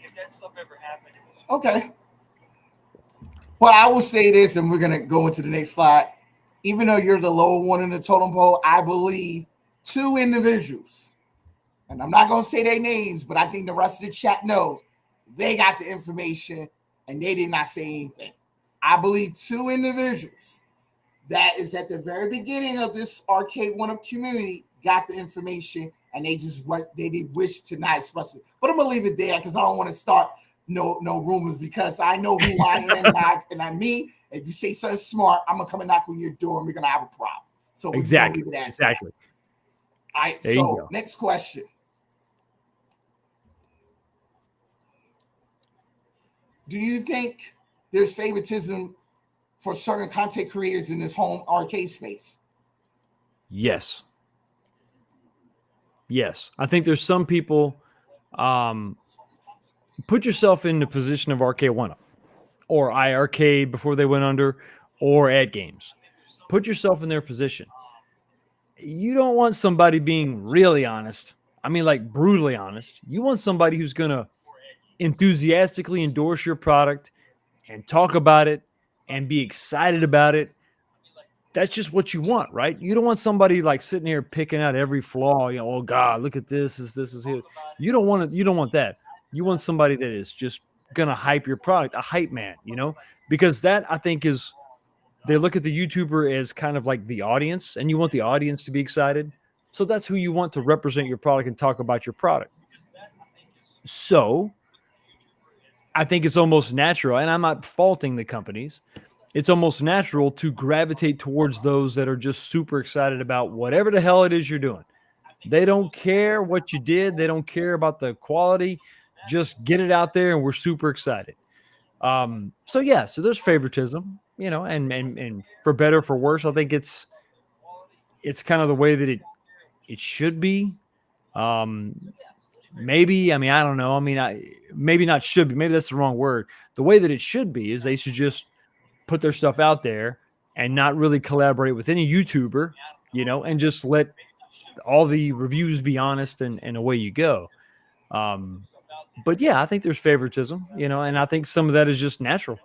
if that stuff ever happened, okay. Well, I will say this, and we're gonna go into the next slide. Even though you're the lower one in the totem pole, I believe 2 individuals, and I'm not gonna say their names, but I think the rest of the chat knows, they got the information and they did not say anything. I believe two individuals that is at the very beginning of this Arcade 1-Up community got the information, and they did wish to not express it. But I'm gonna leave it there because I don't want to start no rumors, because I know who I am and I'm me. If you say something smart, I'm gonna come and knock on your door and we're gonna have a problem. So we're exactly. gonna leave it at Exactly. All right. There you So go. next question. Do you think there's favoritism for certain content creators in this home arcade space? Yes. Yes. I think there's some people, put yourself in the position of Arcade 1-Up or iArcade before they went under, or Ad Games. Put yourself in their position. You don't want somebody being really honest. I mean, like brutally honest. You want somebody who's going to enthusiastically endorse your product and talk about it and be excited about it. That's just what you want, right? You don't want somebody like sitting here picking out every flaw. You know, oh God, look at this. This is here. You don't want it. You don't want that. You want somebody that is just gonna hype your product, a hype man, you know, because that, I think, is, they look at the YouTuber as kind of like the audience, and you want the audience to be excited. So that's who you want to represent your product and talk about your product. So I think it's almost natural, and I'm not faulting the companies. It's almost natural to gravitate towards those that are just super excited about whatever the hell it is you're doing. They don't care what you did. They don't care about the quality. Just get it out there, and we're super excited. So yeah, so there's favoritism, you know, and for better or for worse, I think it's kind of the way that it should be. Maybe, I mean, I don't know. I mean, maybe not should be. Maybe that's the wrong word. The way that it should be is they should just put their stuff out there and not really collaborate with any YouTuber, you know, and just let all the reviews be honest, and away you go. But yeah, I think there's favoritism, you know, and I think some of that is just natural.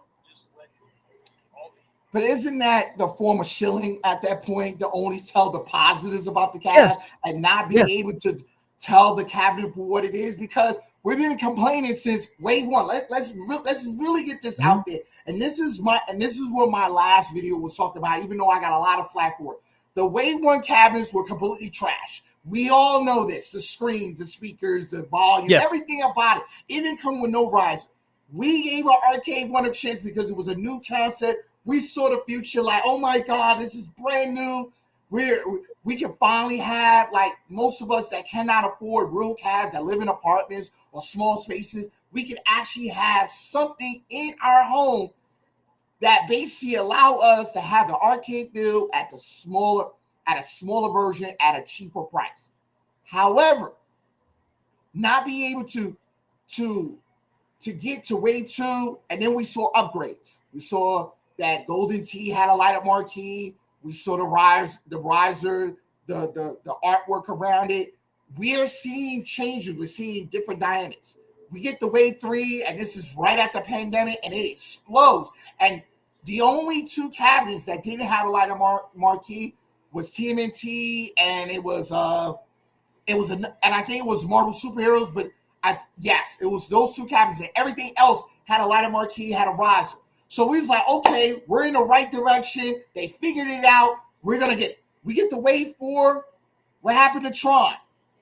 But isn't that the form of shilling at that point, to only tell the positives about the cab, Yes. and not be Yes. able to tell the cabinet for what it is? Because we've been complaining since wave one. Let's really get this out there. And this is what my last video was talking about, even though I got a lot of flack for it. The wave one cabinets were completely trash. We all know this. The screens, the speakers, the volume, Yes. everything about it. It didn't come with no riser. We gave our Arcade 1 a chance because it was a new concept. We saw the future, like, oh my God, this is brand new. We can finally have, like, most of us that cannot afford real cabs, that live in apartments or small spaces, we can actually have something in our home that basically allow us to have the arcade feel at a smaller version at a cheaper price. However, not be able to get to wave two, and then we saw upgrades. We saw that Golden Tee had a light up marquee. We saw the riser, the artwork around it. We are seeing changes. We're seeing different dynamics. We get the wave three, and this is right at the pandemic, and it explodes. And the only two cabinets that didn't have a light up marquee was TMNT, and it was I think it was Marvel Superheroes, but yes, it was those two cabinets, and everything else had a light up marquee, had a riser. So we was like, okay, we're in the right direction. They figured it out. We get the wave four. What happened to Tron?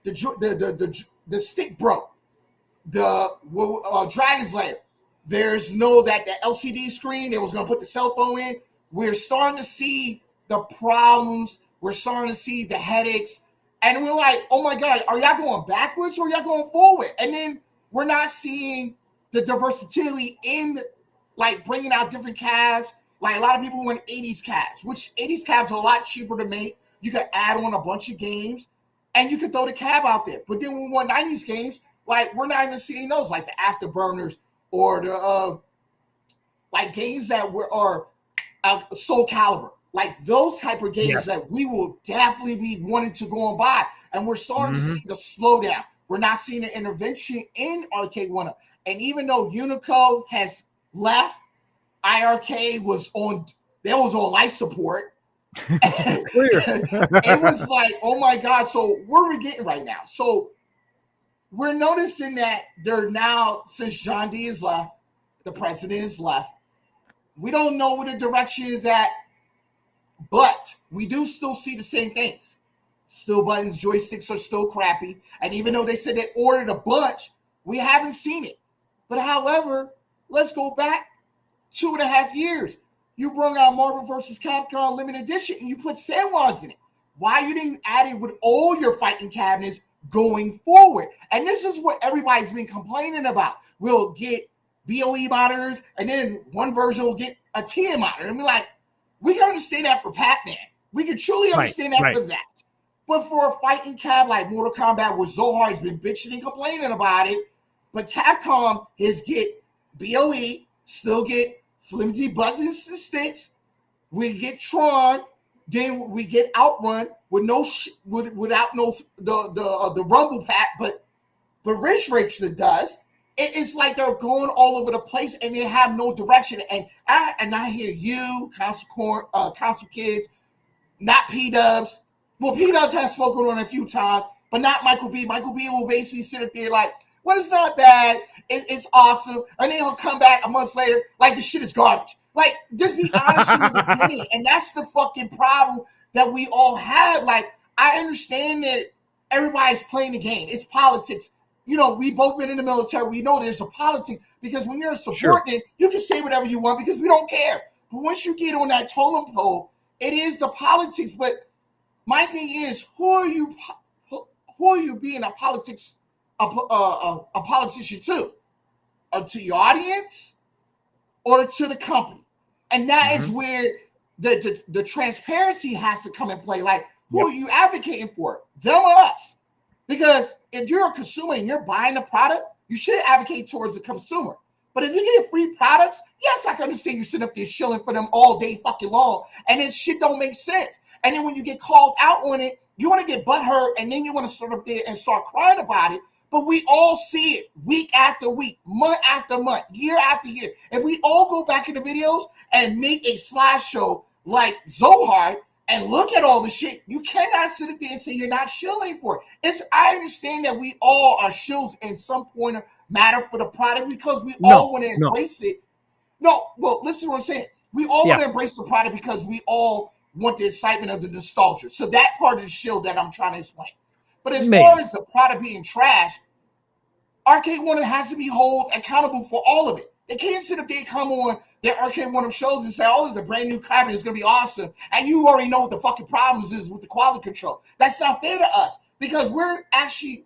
The stick broke. The Dragon's Lair. There's the LCD screen. They was gonna put the cell phone in. We're starting to see the problems. We're starting to see the headaches, and we're like, oh my God, are y'all going backwards or y'all going forward? And then we're not seeing the diversity in, like, bringing out different cabs. Like, a lot of people want 80s cabs, which 80s cabs are a lot cheaper to make. You could add on a bunch of games, and you could throw the cab out there. But then when we want 90s games, like, we're not even seeing those, like the Afterburners or the like games that are Soul Calibur. Like those type of games that we will definitely be wanting to go and buy. And we're starting to see the slowdown. We're not seeing an intervention in Arcade 1-Up. And even though Unico has left, iArcade was on life support. It was like, oh my God. So what are we getting right now? So we're noticing that they're now, since John D has left, The president is left. We don't know where the direction is at, but we do still see the same things. Still buttons, joysticks are still crappy. And even though they said they ordered a bunch, we haven't seen it. But however, let's go back 2.5 years. You brought out Marvel vs. Capcom Limited Edition and you put Sandwars in it. Why you didn't add it with all your fighting cabinets going forward? And this is what everybody's been complaining about. We'll get BOE monitors, and then one version will get a TN monitor. And we're like, we can understand that for Pac-Man. We can truly understand that for that. But for a fighting cab like Mortal Kombat, where Zohar has been bitching and complaining about it, but Capcom is get BOE, still get flimsy buttons and sticks. We get Tron, then we get Outrun with without the Rumble Pack, but Ridge Racer does. It's like they're going all over the place and they have no direction. And I hear you, Council Kids, not P-Dubs. Well, P-Dubs has spoken on a few times, but not Michael B. Michael B will basically sit up there like, well, it's not bad. It's awesome. And then he'll come back a month later like the shit is garbage. Like, just be honest from the beginning. And that's the fucking problem that we all have. Like, I understand that everybody's playing the game. It's politics. You know, we both been in the military. We know there's a politics because when you're a subordinate, you can say whatever you want because we don't care. But once you get on that totem pole, it is the politics. But my thing is, who are you being a politician to? To your audience or to the company? And that is where the transparency has to come in play. Like, who are you advocating for? Them or us? Because if you're a consumer and you're buying a product, you should advocate towards the consumer. But if you get free products, yes, I can understand you sitting up there shilling for them all day fucking long, and this shit don't make sense. And then when you get called out on it, you want to get butthurt, and then you want to sit up there and start crying about it. But we all see it week after week, month after month, year after year. If we all go back in the videos and make a slideshow like Zohar and look at all the shit, you cannot sit up there and say you're not shilling for it. I understand that we all are shills in some point of matter for the product because we all want to embrace it. No, well, listen to what I'm saying. We all want to embrace the product because we all want the excitement of the nostalgia. So that part of the shield that I'm trying to explain. But as far as the product being trash, Arcade One has to be held accountable for all of it. They can't sit up there and come on their Arcade One shows and say, oh, it's a brand new cabinet, it's going to be awesome. And you already know what the fucking problems is with the quality control. That's not fair to us because we're actually,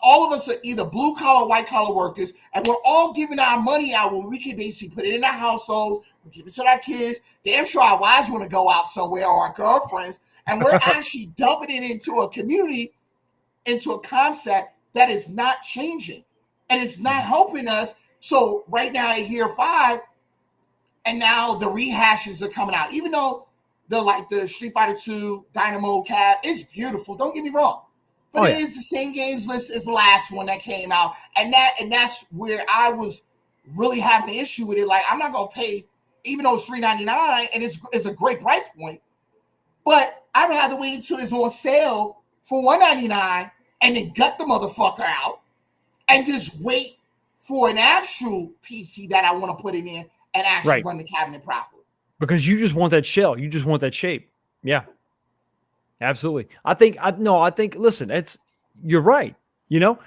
all of us are either blue collar, white collar workers, and we're all giving our money out when we can basically put it in our households, we give it to our kids. Damn sure our wives want to go out somewhere or our girlfriends. And we're actually dumping it into a community, into a concept that is not changing and it's not helping us. So right now at year 5, and now the rehashes are coming out, even though the Street Fighter 2 Dynamo cab is beautiful. Don't get me wrong, but it is the same games list as the last one that came out, and that's where I was really having an issue with it. Like, I'm not gonna pay, even though it's $3.99 and it's a great price point, but I'd rather wait until it's on sale for $1.99 and then gut the motherfucker out and just wait for an actual PC that I want to put it in and actually run the cabinet properly. Because you just want that shell. You just want that shape. Yeah. Absolutely. I think, listen, you're right, you know,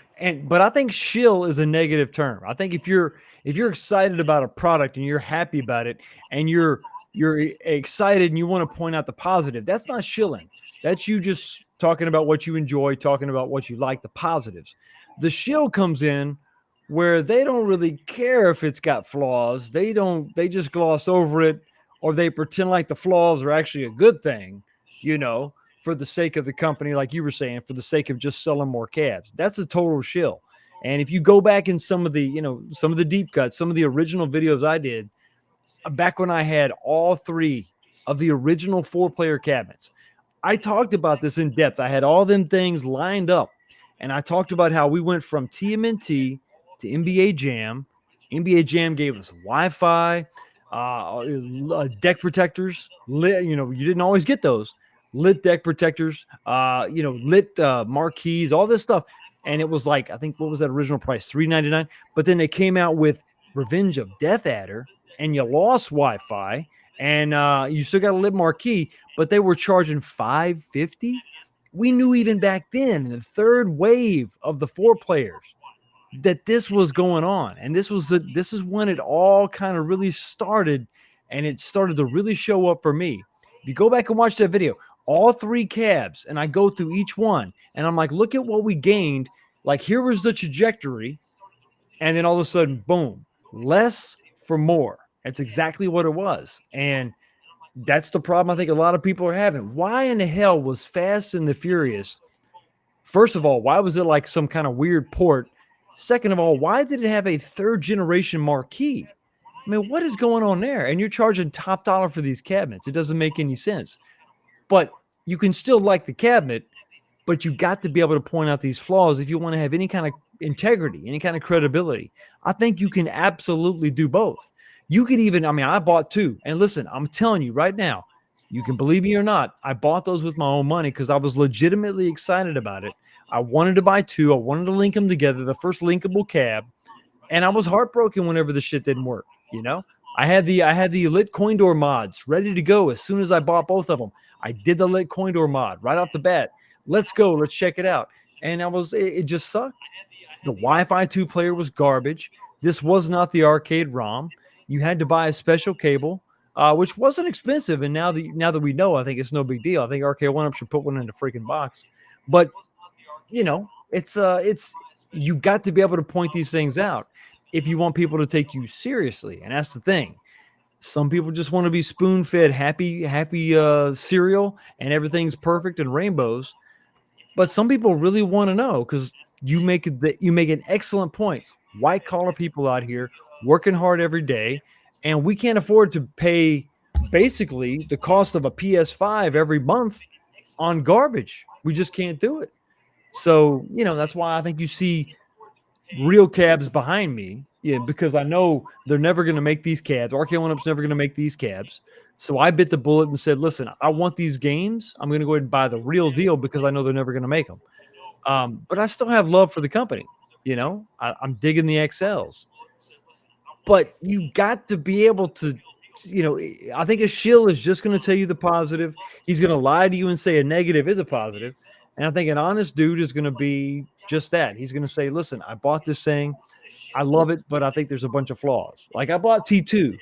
but I think shill is a negative term. I think if you're excited about a product and you're happy about it and you're excited and you want to point out the positive, that's not shilling. That's you just talking about what you enjoy, talking about what you like, the positives. The shill comes in where they don't really care if it's got flaws. They just gloss over it, or they pretend like the flaws are actually a good thing, you know, for the sake of the company, like you were saying, for the sake of just selling more cabs. That's a total shill. And if you go back in some of the deep cuts, some of the original videos I did, back when I had all 3 of the original 4-player cabinets, I talked about this in depth. I had all them things lined up, and I talked about how we went from TMNT to NBA Jam. NBA Jam gave us Wi-Fi, deck protectors. Lit, you didn't always get those. Lit deck protectors, lit marquees, all this stuff. And it was like, I think, what was that original price? $3.99. But then they came out with Revenge of Death Adder, and you lost Wi-Fi, and you still got a lit marquee, but they were charging $550. We knew even back then, in the third wave of the 4 players, that this was going on, and this is when it all kind of really started, and it started to really show up for me. If you go back and watch that video, all 3 cabs, and I go through each one, and I'm like, look at what we gained. Like, here was the trajectory, and then all of a sudden, boom, less for more. That's exactly what it was, and that's the problem I think a lot of people are having. Why in the hell was Fast and the Furious? First of all, why was it like some kind of weird port? Second of all, why did it have a 3rd generation marquee? I mean, what is going on there? And you're charging top dollar for these cabinets. It doesn't make any sense. But you can still like the cabinet, but you got to be able to point out these flaws if you want to have any kind of integrity, any kind of credibility. I think you can absolutely do both. You could even, I mean, I bought 2. And listen, I'm telling you right now, you can believe me or not, I bought those with my own money because I was legitimately excited about it. I wanted to buy 2. I wanted to link them together, the first linkable cab. And I was heartbroken whenever the shit didn't work. You know, I had the lit coin door mods ready to go as soon as I bought both of them. I did the lit coin door mod right off the bat. Let's go. Let's check it out. And it just sucked. The Wi-Fi 2 player was garbage. This was not the arcade ROM. You had to buy a special cable, which wasn't expensive. And now that we know, I think it's no big deal. I think Arcade 1-Up should put one in the freaking box. But, you know, it's you got to be able to point these things out if you want people to take you seriously. And that's the thing. Some people just want to be spoon-fed happy cereal and everything's perfect and rainbows. But some people really want to know, because you make an excellent point. White collar people out here working hard every day, and we can't afford to pay basically the cost of a PS5 every month on garbage. We just can't do it. So, you know, that's why I think you see real cabs behind me. Yeah, because I know they're never going to make these cabs. Arcade 1-Up's never going to make these cabs. So I bit the bullet and said, listen, I want these games. I'm going to go ahead and buy the real deal because I know they're never going to make them. But I still have love for the company. You know, I'm digging the XLs. But you got to be able to, you know, I think a shill is just going to tell you the positive. He's going to lie to you and say a negative is a positive. And I think an honest dude is going to be just that. He's going to say, listen, I bought this thing. I love it, but I think there's a bunch of flaws. Like, I bought T2,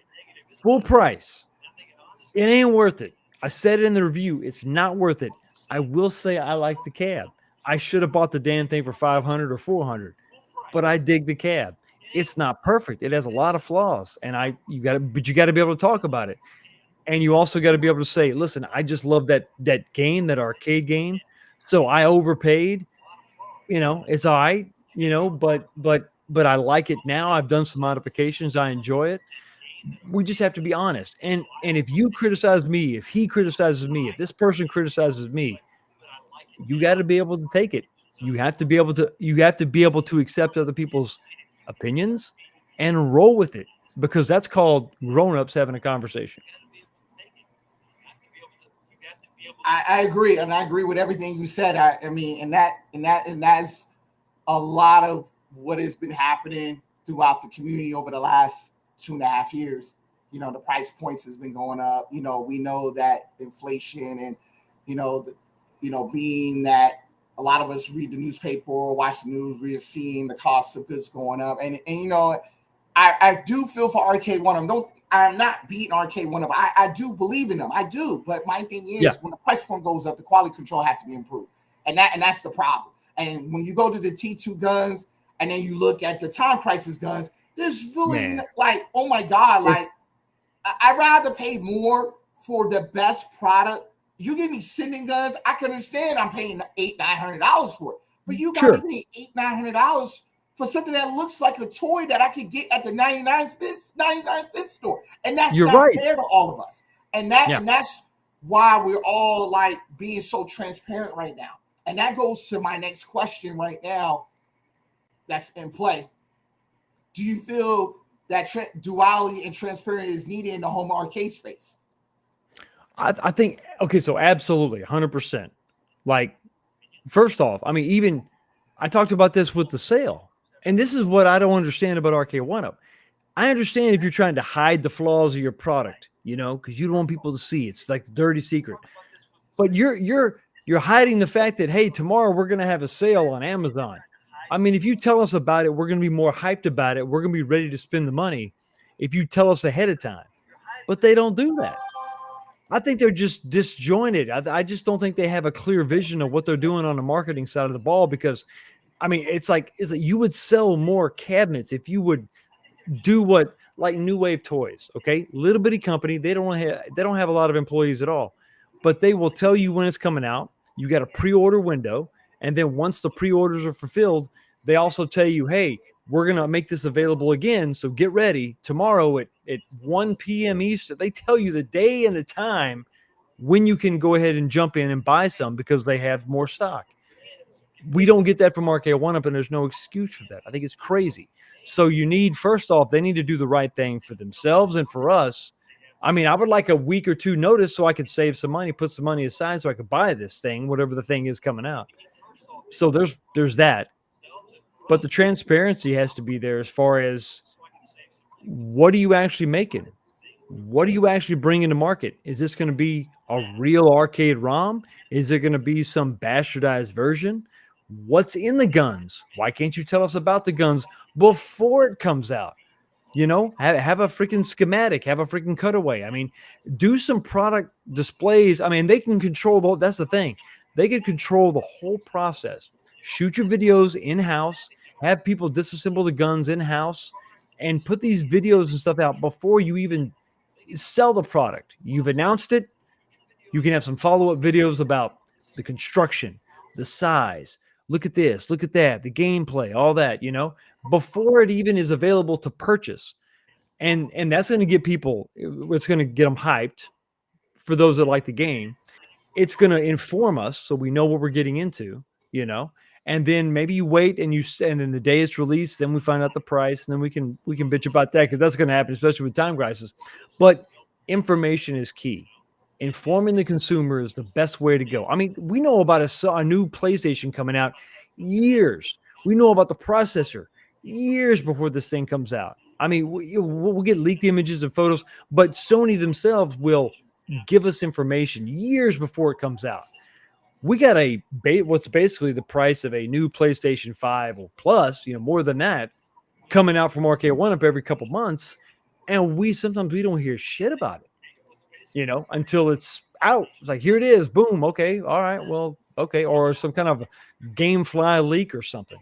full price. It ain't worth it. I said it in the review. It's not worth it. I will say I like the cab. I should have bought the damn thing for $500 or $400, but I dig the cab. It's not perfect. It has a lot of flaws, and you got to be able to talk about it. And you also got to be able to say, listen, I just love that game, that arcade game. So I overpaid. You know, it's all right, you know, but I like it now. I've done some modifications. I enjoy it. We just have to be honest. And if you criticize me, if he criticizes me, if this person criticizes me, you got to be able to take it. You have to be able to accept other people's opinions and roll with it, because that's called grown-ups having a conversation. I agree, and I agree with everything you said. I mean, and that's a lot of what has been happening throughout the community over the last 2.5 years. You know, the price points has been going up. You know, we know that inflation and, being that a lot of us read the newspaper or watch the news, we're seeing the cost of goods going up. And you know, I do feel for Arcade 1-Up. I'm not beating Arcade 1-Up. I do believe in them. I do. But my thing is, when the price point goes up, the quality control has to be improved. And that's the problem. And when you go to the T2 guns and then you look at the Time Crisis guns, there's really like, oh my God, like I'd rather pay more for the best product. You give me sending guns, I can understand I'm paying $800-900 for it. But you got me paying $800-900 for something that looks like a toy that I could get at the 99-cent store. And that's not fair to all of us. And that's why we're all like being so transparent right now. And that goes to my next question right now that's in play. Do you feel that duality and transparency is needed in the home arcade space? I think, okay, so absolutely, 100%. Like, first off, I mean, even I talked about this with the sale. And this is what I don't understand about Arcade 1-Up. I understand if you're trying to hide the flaws of your product, because you don't want people to see. It's like the dirty secret. But you're hiding the fact that, hey, tomorrow we're going to have a sale on Amazon. I mean, if you tell us about it, we're going to be more hyped about it. We're going to be ready to spend the money if you tell us ahead of time. But they don't do that. I think they're just disjointed. I just don't think they have a clear vision of what they're doing on the marketing side of the ball, because, I mean, it's like you would sell more cabinets if you would do what, like New Wave Toys, okay? Little bitty company. They don't have a lot of employees at all, but they will tell you when it's coming out. You got a pre-order window, and then once the pre-orders are fulfilled, they also tell you, hey, we're going to make this available again, so get ready tomorrow at 1 p.m. Eastern. They tell you the day and the time when you can go ahead and jump in and buy some because they have more stock. We don't get that from RK1UP, and there's no excuse for that. I think it's crazy. So first off, they need to do the right thing for themselves and for us. I mean, I would like a week or two notice so I could save some money, put some money aside so I could buy this thing, whatever the thing is coming out. So there's that. But the transparency has to be there as far as, what are you actually making? What are you actually bringing to market? Is this going to be a real arcade ROM? Is it going to be some bastardized version? What's in the guns? Why can't you tell us about the guns before it comes out? Have a freaking schematic, have a freaking cutaway. I mean, do some product displays. I mean, they can control that's the thing. They can control the whole process. Shoot your videos in-house, have people disassemble the guns in-house, and put these videos and stuff out before you even sell the product. You've announced it. You can have some follow-up videos about the construction, the size. Look at this, look at that, the gameplay, all that, before it even is available to purchase. And that's going to get people, it's going to get them hyped for those that like the game. It's going to inform us so we know what we're getting into, and then maybe you wait and then the day it's released, then we find out the price, and then we can bitch about that, because that's going to happen, especially with time crisis. But information is key. Informing the consumer is the best way to go. I mean, we know about a new PlayStation coming out years. We know about the processor years before this thing comes out. I mean, we'll get leaked images and photos, but Sony themselves will give us information years before it comes out. We got what's basically the price of a new PlayStation 5 or Plus, more than that, coming out from RK1UP every couple months, and sometimes we don't hear shit about it. Until it's out. It's like, here it is. Boom. Okay. All right. Well, okay. Or some kind of GameFly leak or something,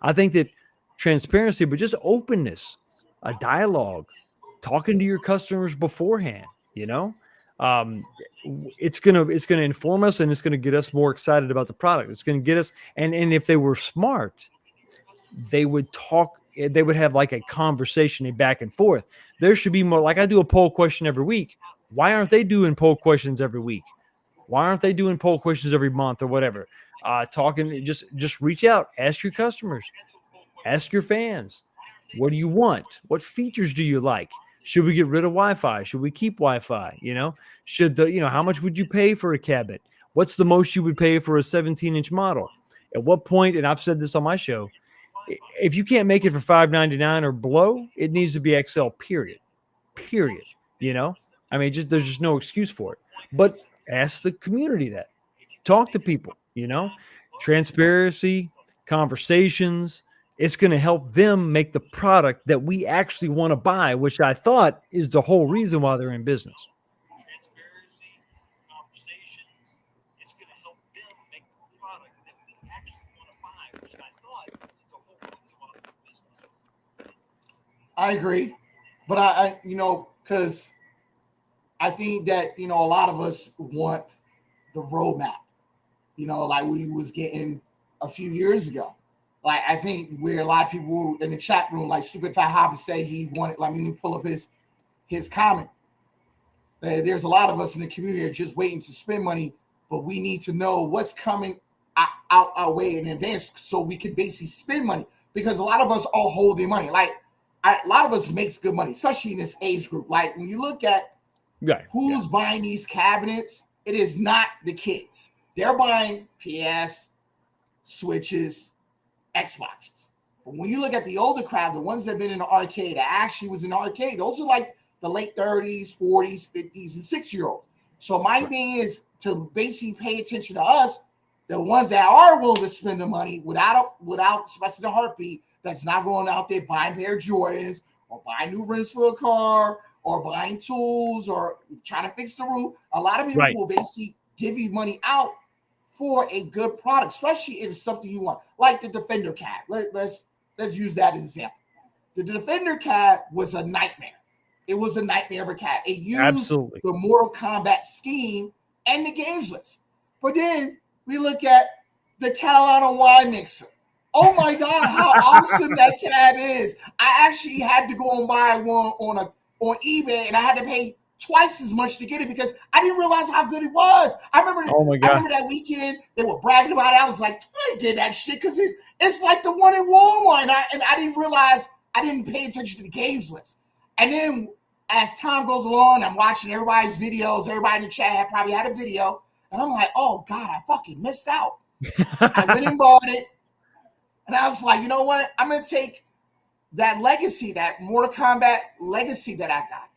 I think that transparency, but just openness, a dialogue, talking to your customers beforehand, it's going to inform us, and it's going to get us more excited about the product. It's going to get us. And if they were smart, they would have like a conversation, a back and forth. There should be more, like I do a poll question every week. Why aren't they doing poll questions every week? Why aren't they doing poll questions every month or whatever? Just reach out, ask your customers, ask your fans, what do you want? What features do you like? Should we get rid of Wi-Fi? Should we keep Wi-Fi? How much would you pay for a cabinet? What's the most you would pay for a 17-inch model? At what point, and I've said this on my show, if you can't make it for $599 or below, it needs to be XL, period. I mean, there's just no excuse for it. But ask the community that. Talk to people, Transparency, conversations. It's going to help them make the product that we actually want to buy, which I thought is the whole reason why they're in business. Transparency, conversations. It's going to help them make the product that we actually want to buy, which I thought is the whole reason why they're in business. I agree, but I because I think that, a lot of us want the roadmap, like we was getting a few years ago. Like, I think where a lot of people in the chat room, like Stupid Fat Hobbit, say he wanted, let me pull up his comment. There's a lot of us in the community that are just waiting to spend money, but we need to know what's coming out our way in advance so we can basically spend money, because a lot of us are holding money. Like, a lot of us makes good money, especially in this age group. Like, when you look at who's buying these cabinets, it is not the kids. They're buying PS, Switches, Xboxes. But when you look at the older crowd, the ones that have been in the arcade, that actually was in the arcade, those are like the late 30s, 40s, 50s, and 6-year-olds. So my thing is to basically pay attention to us, the ones that are willing to spend the money without especially the heartbeat, that's not going out there buying a pair of Jordans or buying new rims for a car or buying tools or trying to fix the roof. A lot of people will basically divvy money out for a good product, especially if it's something you want, like the Defender cab. Let's use that as an example. The Defender cab was a nightmare. It was a nightmare of a cab. It used the Mortal Kombat scheme and the games list. But then we look at the Carolina wine mixer. Oh my God, how awesome that cab is. I actually had to go and buy one on eBay, and I had to pay twice as much to get it because I didn't realize how good it was. I remember that weekend they were bragging about it. I was like, I did that shit because it's like the one in Walmart. And I didn't realize I didn't pay attention to the games list. And then as time goes along, I'm watching everybody's videos. Everybody in the chat probably had a video. And I'm like, oh God, I fucking missed out. I went and bought it. And I was like, you know what? I'm going to take that legacy, that Mortal Kombat legacy that I got,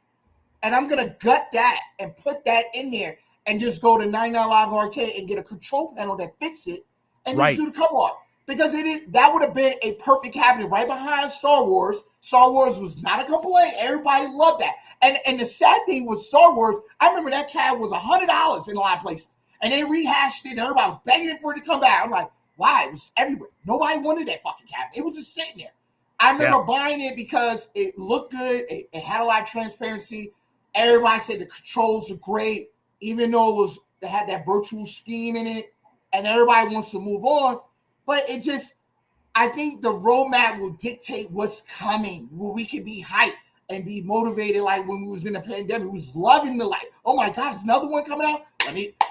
and I'm going to gut that and put that in there and just go to 99 Live Arcade and get a control panel that fits it and just do the cover art. Because that would have been a perfect cabinet right behind Star Wars. Star Wars was not a complaint. Everybody loved that. And the sad thing with Star Wars, I remember that cab was $100 in a lot of places. And they rehashed it and everybody was begging for it to come back. I'm like, why? It was everywhere. Nobody wanted that fucking cabinet. It was just sitting there. I remember buying it because it looked good. It had a lot of transparency. Everybody said the controls are great, even though they had that virtual scheme in it, and everybody wants to move on. But I think the roadmap will dictate what's coming, where we can be hyped and be motivated like when we was in the pandemic. We was loving the light. Oh my God, there's another one coming out.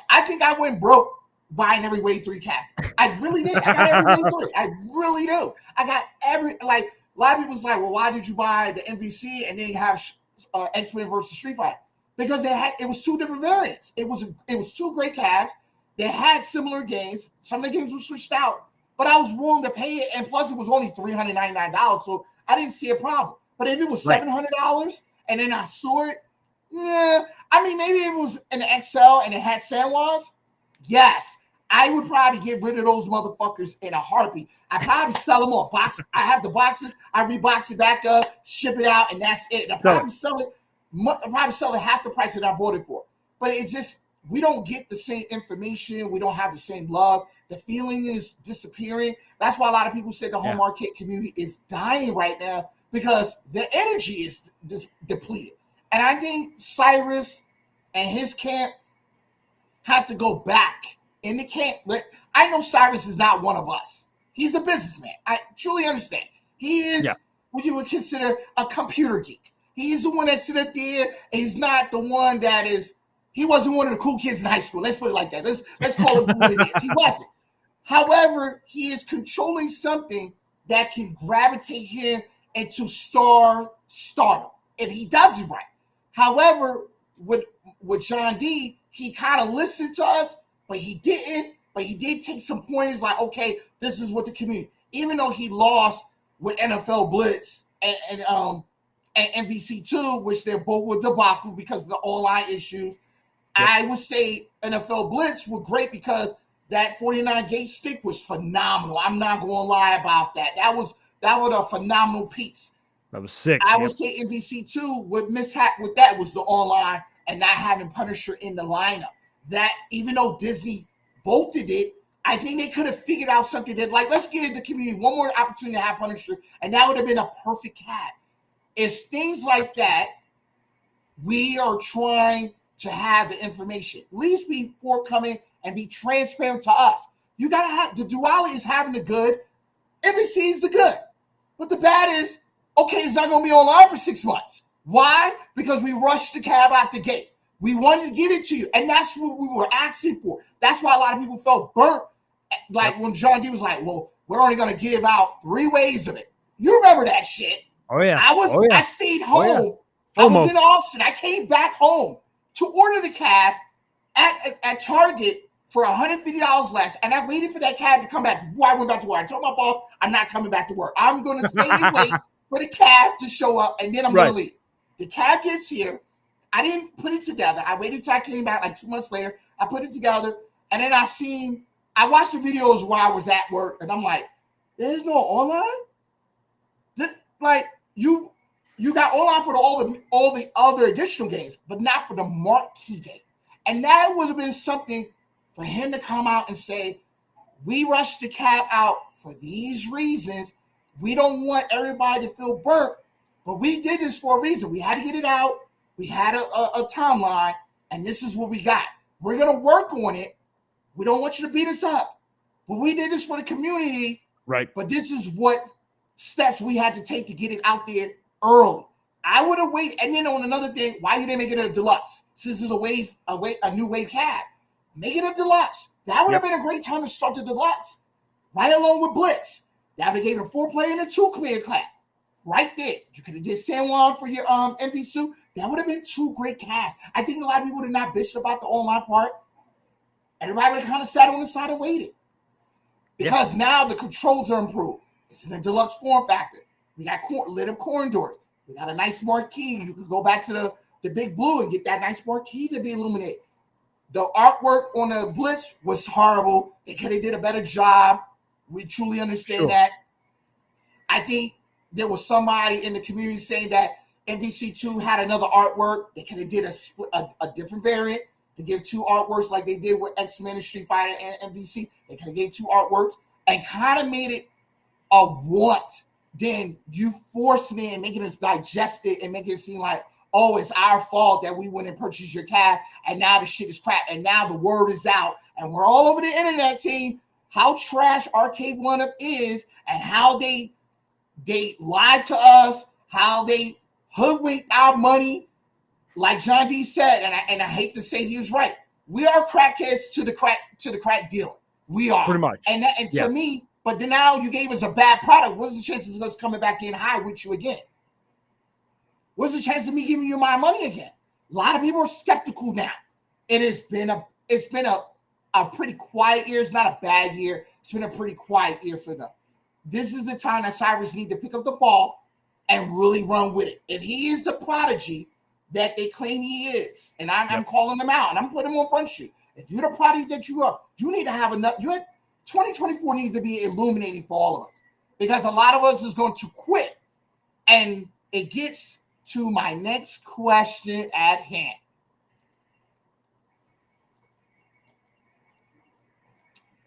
I think I went broke buying every Wave 3 cabinet. I really did. I got every Wave 3. I really do. I got a lot of people was like, well, why did you buy the MVC and then have X-Men versus Street Fighter? Because it was two different variants. It was two great cabs. They had similar games. Some of the games were switched out, but I was willing to pay it. And plus it was only $399. So I didn't see a problem. But if it was $700 and then I saw it, I mean, maybe it was an XL and it had Sandwars. Yes, I would probably get rid of those motherfuckers in a heartbeat. I probably sell them on box. I have the boxes. I rebox it back up, ship it out, and that's it. And I probably sell it half the price that I bought it for. But it's just we don't get the same information. We don't have the same love. The feeling is disappearing. That's why a lot of people say the home arcade community is dying right now because the energy is depleted. And I think Cyrus and his camp have to go back in the camp. I know Cyrus is not one of us. He's a businessman. I truly understand. He is what you would consider a computer geek. He's the one that sit up there, and he's not the one that is. He wasn't one of the cool kids in high school. Let's put it like that. Let's call it what it is. He wasn't. However, he is controlling something that can gravitate him into stardom if he does it right. However, with John D, he kind of listened to us, but he didn't. But he did take some pointers like, okay, this is what the community, even though he lost with NFL Blitz and MVC2, which they're both with debacle because of the online issues. Yep. I would say NFL Blitz were great because that 49 gate stick was phenomenal. I'm not going to lie about that. That was a phenomenal piece. That was sick. I would say MVC2 with mishap with that was the online and not having Punisher in the lineup. That even though Disney voted it, I think they could have figured out something that let's give the community one more opportunity to have Punisher, and that would have been a perfect cat. It's things like that. We are trying to have the information, at least be forthcoming and be transparent to us. You gotta have the duality is having the good, MVC is the good, but the bad is okay. It's not gonna be online for 6 months. Why? Because we rushed the cab out the gate. We wanted to give it to you, and that's what we were asking for. That's why a lot of people felt burnt. Like when John D was like, "Well, we're only gonna give out 3 waves of it." You remember that shit? Oh yeah. I stayed home. I was in Austin. I came back home to order the cab at Target for $150 less, and I waited for that cab to come back before I went back to work. I told my boss, I'm not coming back to work. I'm going to stay and wait for the cab to show up, and then I'm going to leave. The cab gets here. I didn't put it together. I waited till I came back like 2 months later. I put it together, and then I watched the videos while I was at work, and I'm like, there's no online? Just like you got online for all the other additional games, but not for the marquee game. And that would have been something for him to come out and say, we rushed the cab out for these reasons. We don't want everybody to feel burnt, but we did this for a reason. We had to get it out. We had a timeline, and this is what we got. We're going to work on it. We don't want you to beat us up, but we did this for the community. Right. But this is what steps we had to take to get it out there early. I would have waited. And then on another thing, why you didn't make it a deluxe? Since it's a new wave cab, make it a deluxe. That would have been a great time to start the deluxe, right along with Blitz. That would have gave it a 4-player and a 2-player clap, right there. You could have did San Juan for your NPC. That would have been 2 great cabs. I think a lot of people would have not bitched about the online part. Everybody would have kind of sat on the side and waited, because now the controls are improved. It's in a deluxe form factor. We got lit up corn doors. We got a nice marquee. You could go back to the big blue and get that nice marquee to be illuminated. The artwork on the Blitz was horrible. They could have did a better job. We truly understand that. I think there was somebody in the community saying that MVC2 had another artwork. They could have did a different variant to give 2 artworks like they did with X-Men and Street Fighter and MVC. They could have gave 2 artworks and kind of made it a want. Then you forcing it and making us digest it and making it seem like, oh, it's our fault that we went and purchased your cab, and now the shit is crap, and now the word is out, and we're all over the internet saying how trash Arcade 1-Up is, and how they lied to us, how they hoodwinked our money, like John D said, and I hate to say he was right. We are crackheads to the crack dealer. We are pretty much, and to me. But then now you gave us a bad product. What's the chances of us coming back in high with you again? What's the chance of me giving you my money again? A lot of people are skeptical now. It's been a pretty quiet year. It's not a bad year. It's been a pretty quiet year for them. This is the time that Cyrus need to pick up the ball and really run with it. If he is the prodigy that they claim he is, and I'm calling him out, and I'm putting him on Front Street. If you're the prodigy that you are, you need to have enough. 2024 needs to be illuminating for all of us, because a lot of us is going to quit. And it gets to my next question at hand.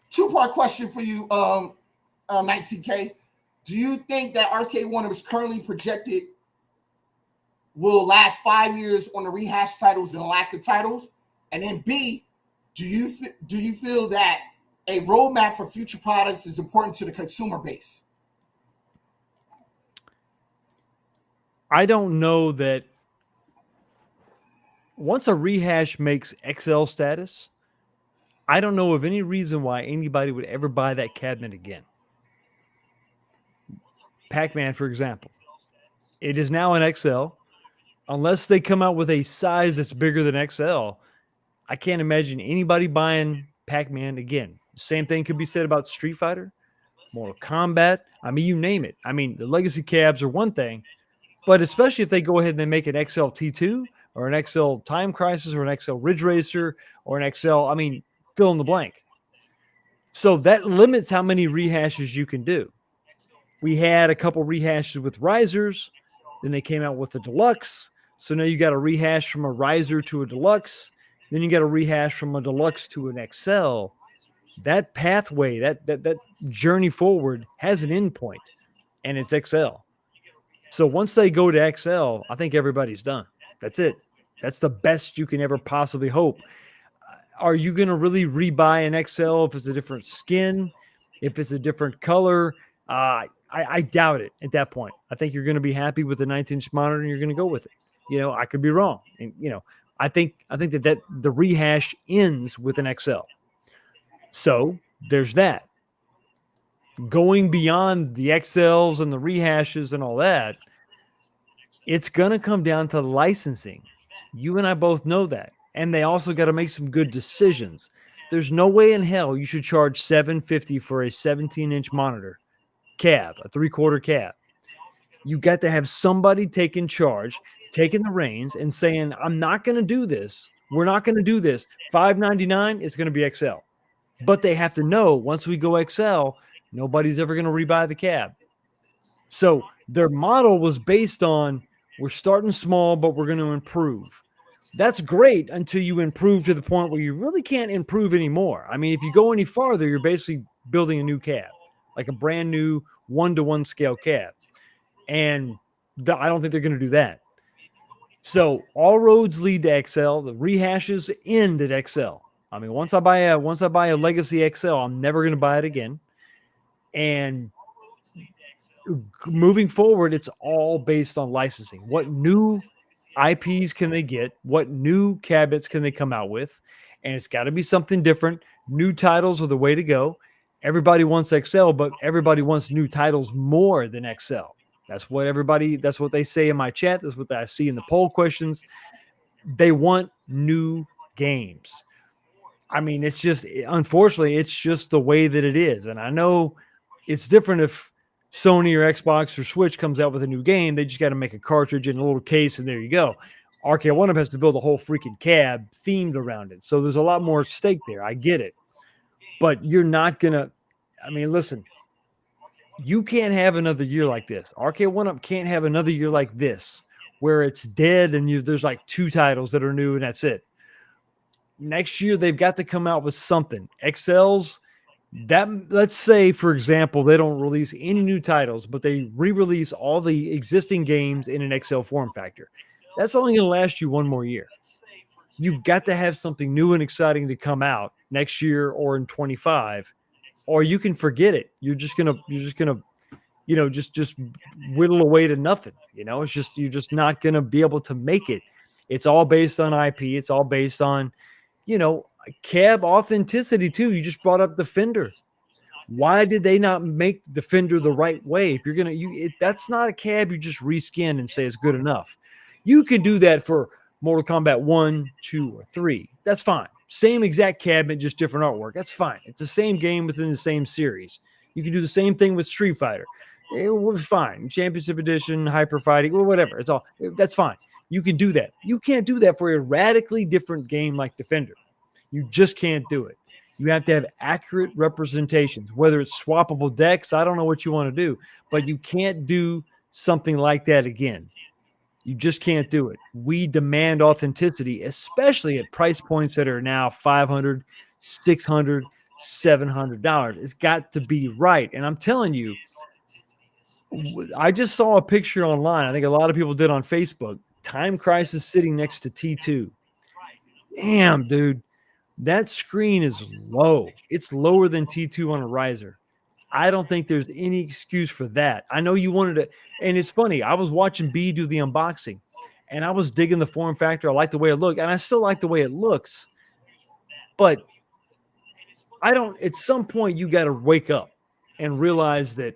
Two-part question for you, 19K. Do you think that Arcade 1-Up is currently projected will last 5 years on the rehash titles and lack of titles? And then B, do you feel that a roadmap for future products is important to the consumer base? I don't know that once a rehash makes XL status, I don't know of any reason why anybody would ever buy that cabinet again. Pac-Man, for example, it is now an XL. Unless they come out with a size that's bigger than XL, I can't imagine anybody buying Pac-Man again. Same thing could be said about Street Fighter, Mortal Kombat. I mean, you name it. I mean, the legacy cabs are one thing, but especially if they go ahead and they make an XL T2 or an XL Time Crisis or an XL Ridge Racer or an XL, I mean, fill in the blank. So that limits how many rehashes you can do. We had a couple rehashes with risers. Then they came out with a deluxe. So now you got a rehash from a riser to a deluxe. Then you got a rehash from a deluxe to an XL. That pathway, that journey forward has an end point, and it's XL. So once they go to XL, I think everybody's done. That's it. That's the best you can ever possibly hope. Are you going to really rebuy an XL if it's a different skin, if it's a different color? I doubt it at that point. I think you're going to be happy with the 19-inch monitor and you're going to go with it. You know, I could be wrong. And, you know, I think that the rehash ends with an XL. So there's that. Going beyond the XLs and the rehashes and all that, it's going to come down to licensing. You and I both know that. And they also got to make some good decisions. There's no way in hell you should charge $750 for a 17-inch monitor cab, a 3/4 cab. You got to have somebody taking charge, taking the reins, and saying, "I'm not going to do this. We're not going to do this. $599 is going to be XL." But they have to know once we go XL, nobody's ever going to rebuy the cab. So their model was based on, we're starting small, but we're going to improve. That's great until you improve to the point where you really can't improve anymore. I mean, if you go any farther, you're basically building a new cab, like a brand new 1-to-1 scale cab. And I don't think they're going to do that. So all roads lead to XL. The rehashes end at XL. I mean, once I buy a Legacy XL, I'm never going to buy it again. And moving forward, it's all based on licensing. What new IPs can they get? What new cabinets can they come out with? And it's got to be something different. New titles are the way to go. Everybody wants XL, but everybody wants new titles more than XL. That's what they say in my chat. That's what I see in the poll questions. They want new games. I mean, it's just, unfortunately, it's just the way that it is. And I know it's different if Sony or Xbox or Switch comes out with a new game. They just got to make a cartridge and a little case, and there you go. RK One Up has to build a whole freaking cab themed around it. So there's a lot more at stake there. I get it. But you're not going to, I mean, listen, you can't have another year like this. RK One Up can't have another year like this where it's dead and there's like 2 titles that are new and that's it. Next year, they've got to come out with something. XLs, let's say, for example, they don't release any new titles, but they re-release all the existing games in an XL form factor. That's only going to last you one more year. You've got to have something new and exciting to come out next year or in 25, or you can forget it. You're just gonna, just whittle away to nothing. It's just, you're just not gonna be able to make it. It's all based on IP. It's all based on, cab authenticity too. You just brought up the Fender. Why did they not make the Fender the right way? If you're gonna, that's not a cab you just reskin and say it's good enough. You could do that for Mortal Kombat 1, 2, or 3. That's fine. Same exact cabinet, just different artwork. That's fine. It's the same game within the same series. You can do the same thing with Street Fighter. It was fine. Championship Edition, Hyper Fighting, or whatever. That's fine. You can do that. You can't do that for a radically different game like Defender. You just can't do it. You have to have accurate representations, whether it's swappable decks. I don't know what you want to do, but you can't do something like that again. You just can't do it. We demand authenticity, especially at price points that are now $500, $600, $700. It's got to be right. And I'm telling you, I just saw a picture online. I think a lot of people did on Facebook. Time Crisis sitting next to T2. Damn, dude. That screen is low. It's lower than T2 on a riser. I don't think there's any excuse for that. I know you wanted to, and it's funny. I was watching B do the unboxing, and I was digging the form factor. I like the way it looked, and I still like the way it looks. But at some point, you got to wake up and realize that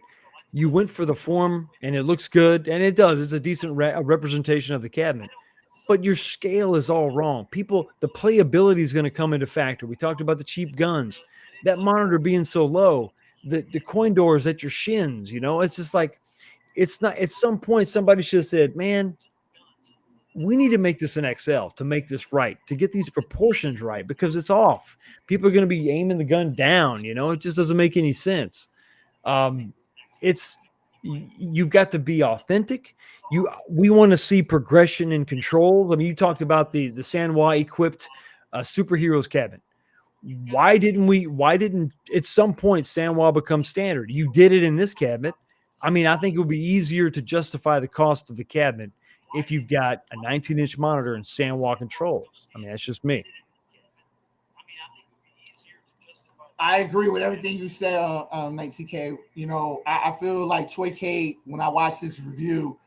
you went for the form, and it looks good, and it does. It's a decent representation of the cabinet. But your scale is all wrong. The playability is going to come into factor. We talked about the cheap guns. That monitor being so low. The coin doors at your shins, it's just like, it's not, at some point somebody should have said, man, we need to make this an XL to make this right, to get these proportions right, because it's off. People are going to be aiming the gun down, it just doesn't make any sense. You've got to be authentic. We want to see progression and control. I mean, you talked about the Sanwa equipped superheroes cabinet. Why didn't at some point Sanwa become standard? You did it in this cabinet. I mean, I think it would be easier to justify the cost of the cabinet if you've got a 19-inch monitor and Sanwa controls. I mean, that's just me. I agree with everything you said, Mike CK. I feel like Troy K, when I watched this review,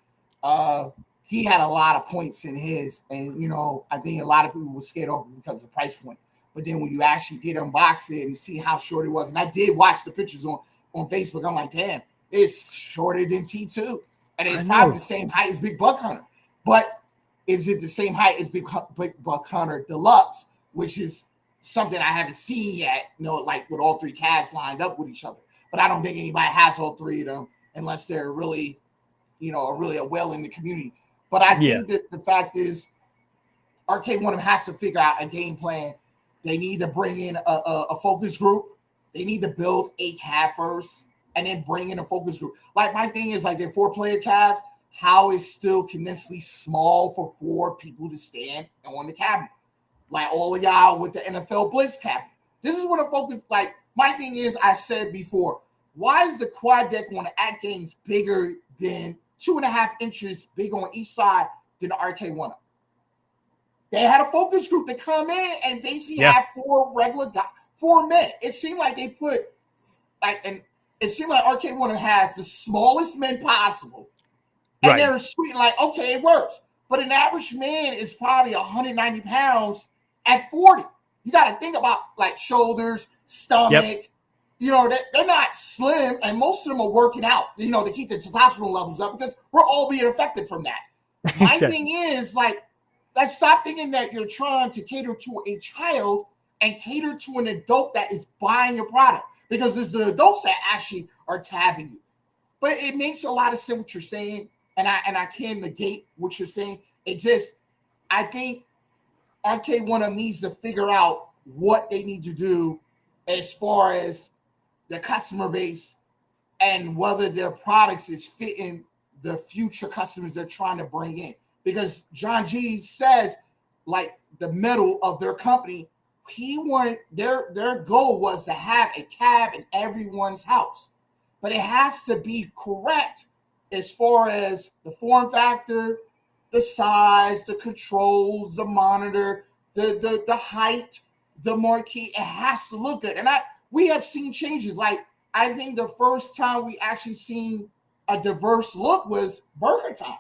he had a lot of points in his, and I think a lot of people were scared off because of the price point. But then when you actually did unbox it and see how short it was, and I did watch the pictures on Facebook, I'm like, damn, it's shorter than T2. And it's probably the same height as Big Buck Hunter. But is it the same height as Big Buck Hunter Deluxe, which is something I haven't seen yet, like with all three Cavs lined up with each other. But I don't think anybody has all three of them unless they're really, really well in the community. But I think that the fact is, Arcade One has to figure out a game plan. They need to bring in a focus group. They need to build a Cav first and then bring in a focus group. Like, my thing is, like, their 4-player Cavs, how is still convincingly small for 4 people to stand on the cabinet? Like all of y'all with the NFL Blitz cabinet. This is what a focus, like, my thing is, I said before, why is the quad deck on the At Games bigger than 2.5 inches big on each side than the Arcade One? They had a focus group to come in and basically have 4 regular guys, 4 men. It seemed like they put, and it seemed like Arcade One has the smallest men possible. And they're sweet, like, okay, it works. But an average man is probably 190 pounds at 40. You got to think about, like, shoulders, stomach. They're not slim, and most of them are working out, to keep the testosterone levels up because we're all being affected from that. My thing is, like, let's stop thinking that you're trying to cater to a child and cater to an adult that is buying your product, because it's the adults that actually are tabbing you. But it makes a lot of sense what you're saying. And I can't negate what you're saying. It just, I think Arcade One needs to figure out what they need to do as far as the customer base and whether their products is fitting the future customers they're trying to bring in. Because John G says, like, the middle of their company, he wanted their goal was to have a cab in everyone's house, but it has to be correct as far as the form factor, the size, the controls, the monitor, the height, the marquee. It has to look good. And we have seen changes. Like, I think the first time we actually seen a diverse look was Burger Time.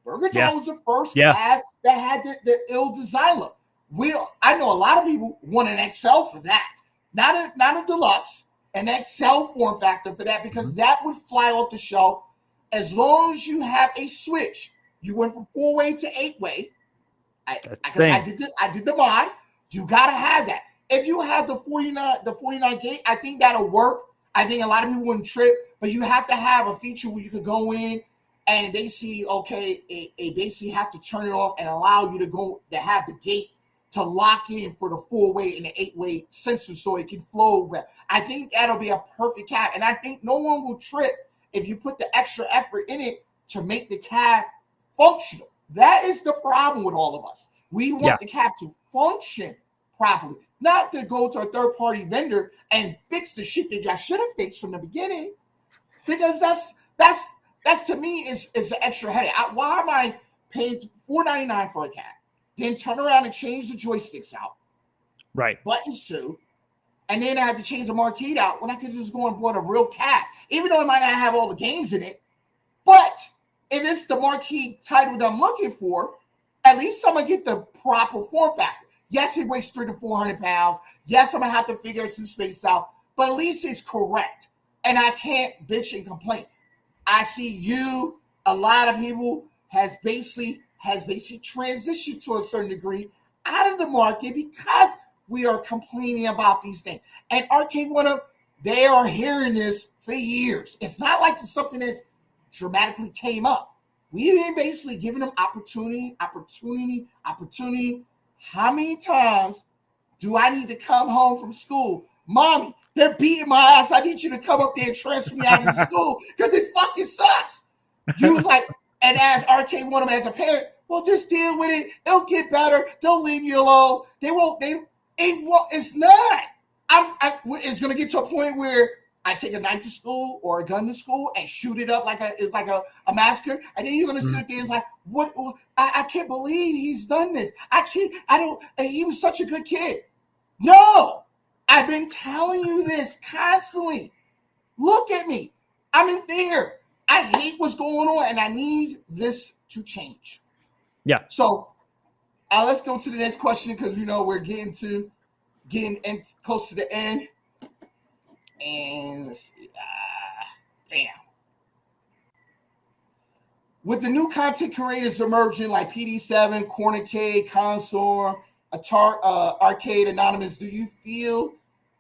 Burger Time was the first cab that had the ill design look. I know a lot of people want an XL for that. Not a deluxe, an XL form factor for that, because that would fly off the shelf. As long as you have a switch, you went from 4-way to 8-way. I did the mod. You gotta have that. If you have the 49 gate, I think that'll work. I think a lot of people wouldn't trip, but you have to have a feature where you could go in and they see, okay, they basically have to turn it off and allow you to have the gate to lock in for the 4-way and the 8-way sensor so it can flow well. I think that'll be a perfect cab, and I think no one will trip if you put the extra effort in it to make the cab functional. That is the problem with all of us. We want the cab to function properly, not to go to a third-party vendor and fix the shit that y'all should have fixed from the beginning, because that's to me is an extra headache. Why am I paying $4.99 for a cab, then turn around and change the joysticks out, buttons too, and then I have to change the marquee out when I could just go and bought a real cab, even though it might not have all the games in it. But if it's the marquee title that I'm looking for, at least I'm gonna get the proper form factor. Yes, it weighs 300 to 400 pounds. Yes, I'm gonna have to figure some space out, but at least it's correct. And I can't bitch and complain. I see a lot of people has basically transitioned to a certain degree out of the market because we are complaining about these things. And Arcade One, they are hearing this for years. It's not like it's something that dramatically came up. We've been basically giving them opportunity. How many times do I need to come home from school? Mommy, they're beating my ass. I need you to come up there and transfer me out of school because it fucking sucks. You was like, and as Arcade One, as a parent, well, just deal with it. It'll get better. They'll leave you alone. It's not. It's gonna get to a point where I take a knife to school or a gun to school and shoot it up like a massacre, and then you're gonna sit there and like, what? I can't believe he's done this. He was such a good kid. No, I've been telling you this constantly. Look at me. I'm in fear. I hate what's going on, and I need this to change. Yeah. So let's go to the next question because we're getting close to the end. And let's see. Bam. With the new content creators emerging like PD7, Corner K, Consor, Arcade Anonymous, do you feel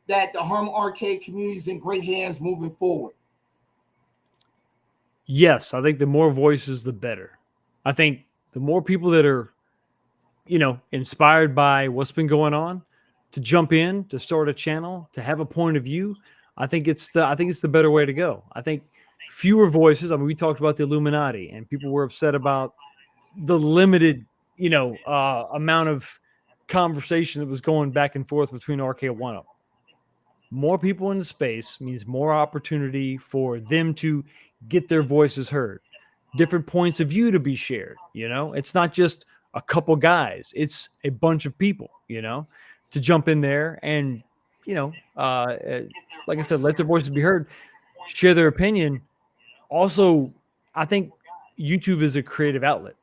that the home arcade community is in great hands moving forward? Yes, I think the more voices, the better. I think the more people that are, inspired by what's been going on, to jump in, to start a channel, to have a point of view, I think it's the better way to go. I think fewer voices. I mean, we talked about the Illuminati, and people were upset about the limited, amount of conversation that was going back and forth between Arcade1Up. More people in the space means more opportunity for them to get their voices heard, different points of view to be shared. It's not just a couple guys, it's a bunch of people, to jump in there and, like I said, let their voices be heard, share their opinion. Also, I think YouTube is a creative outlet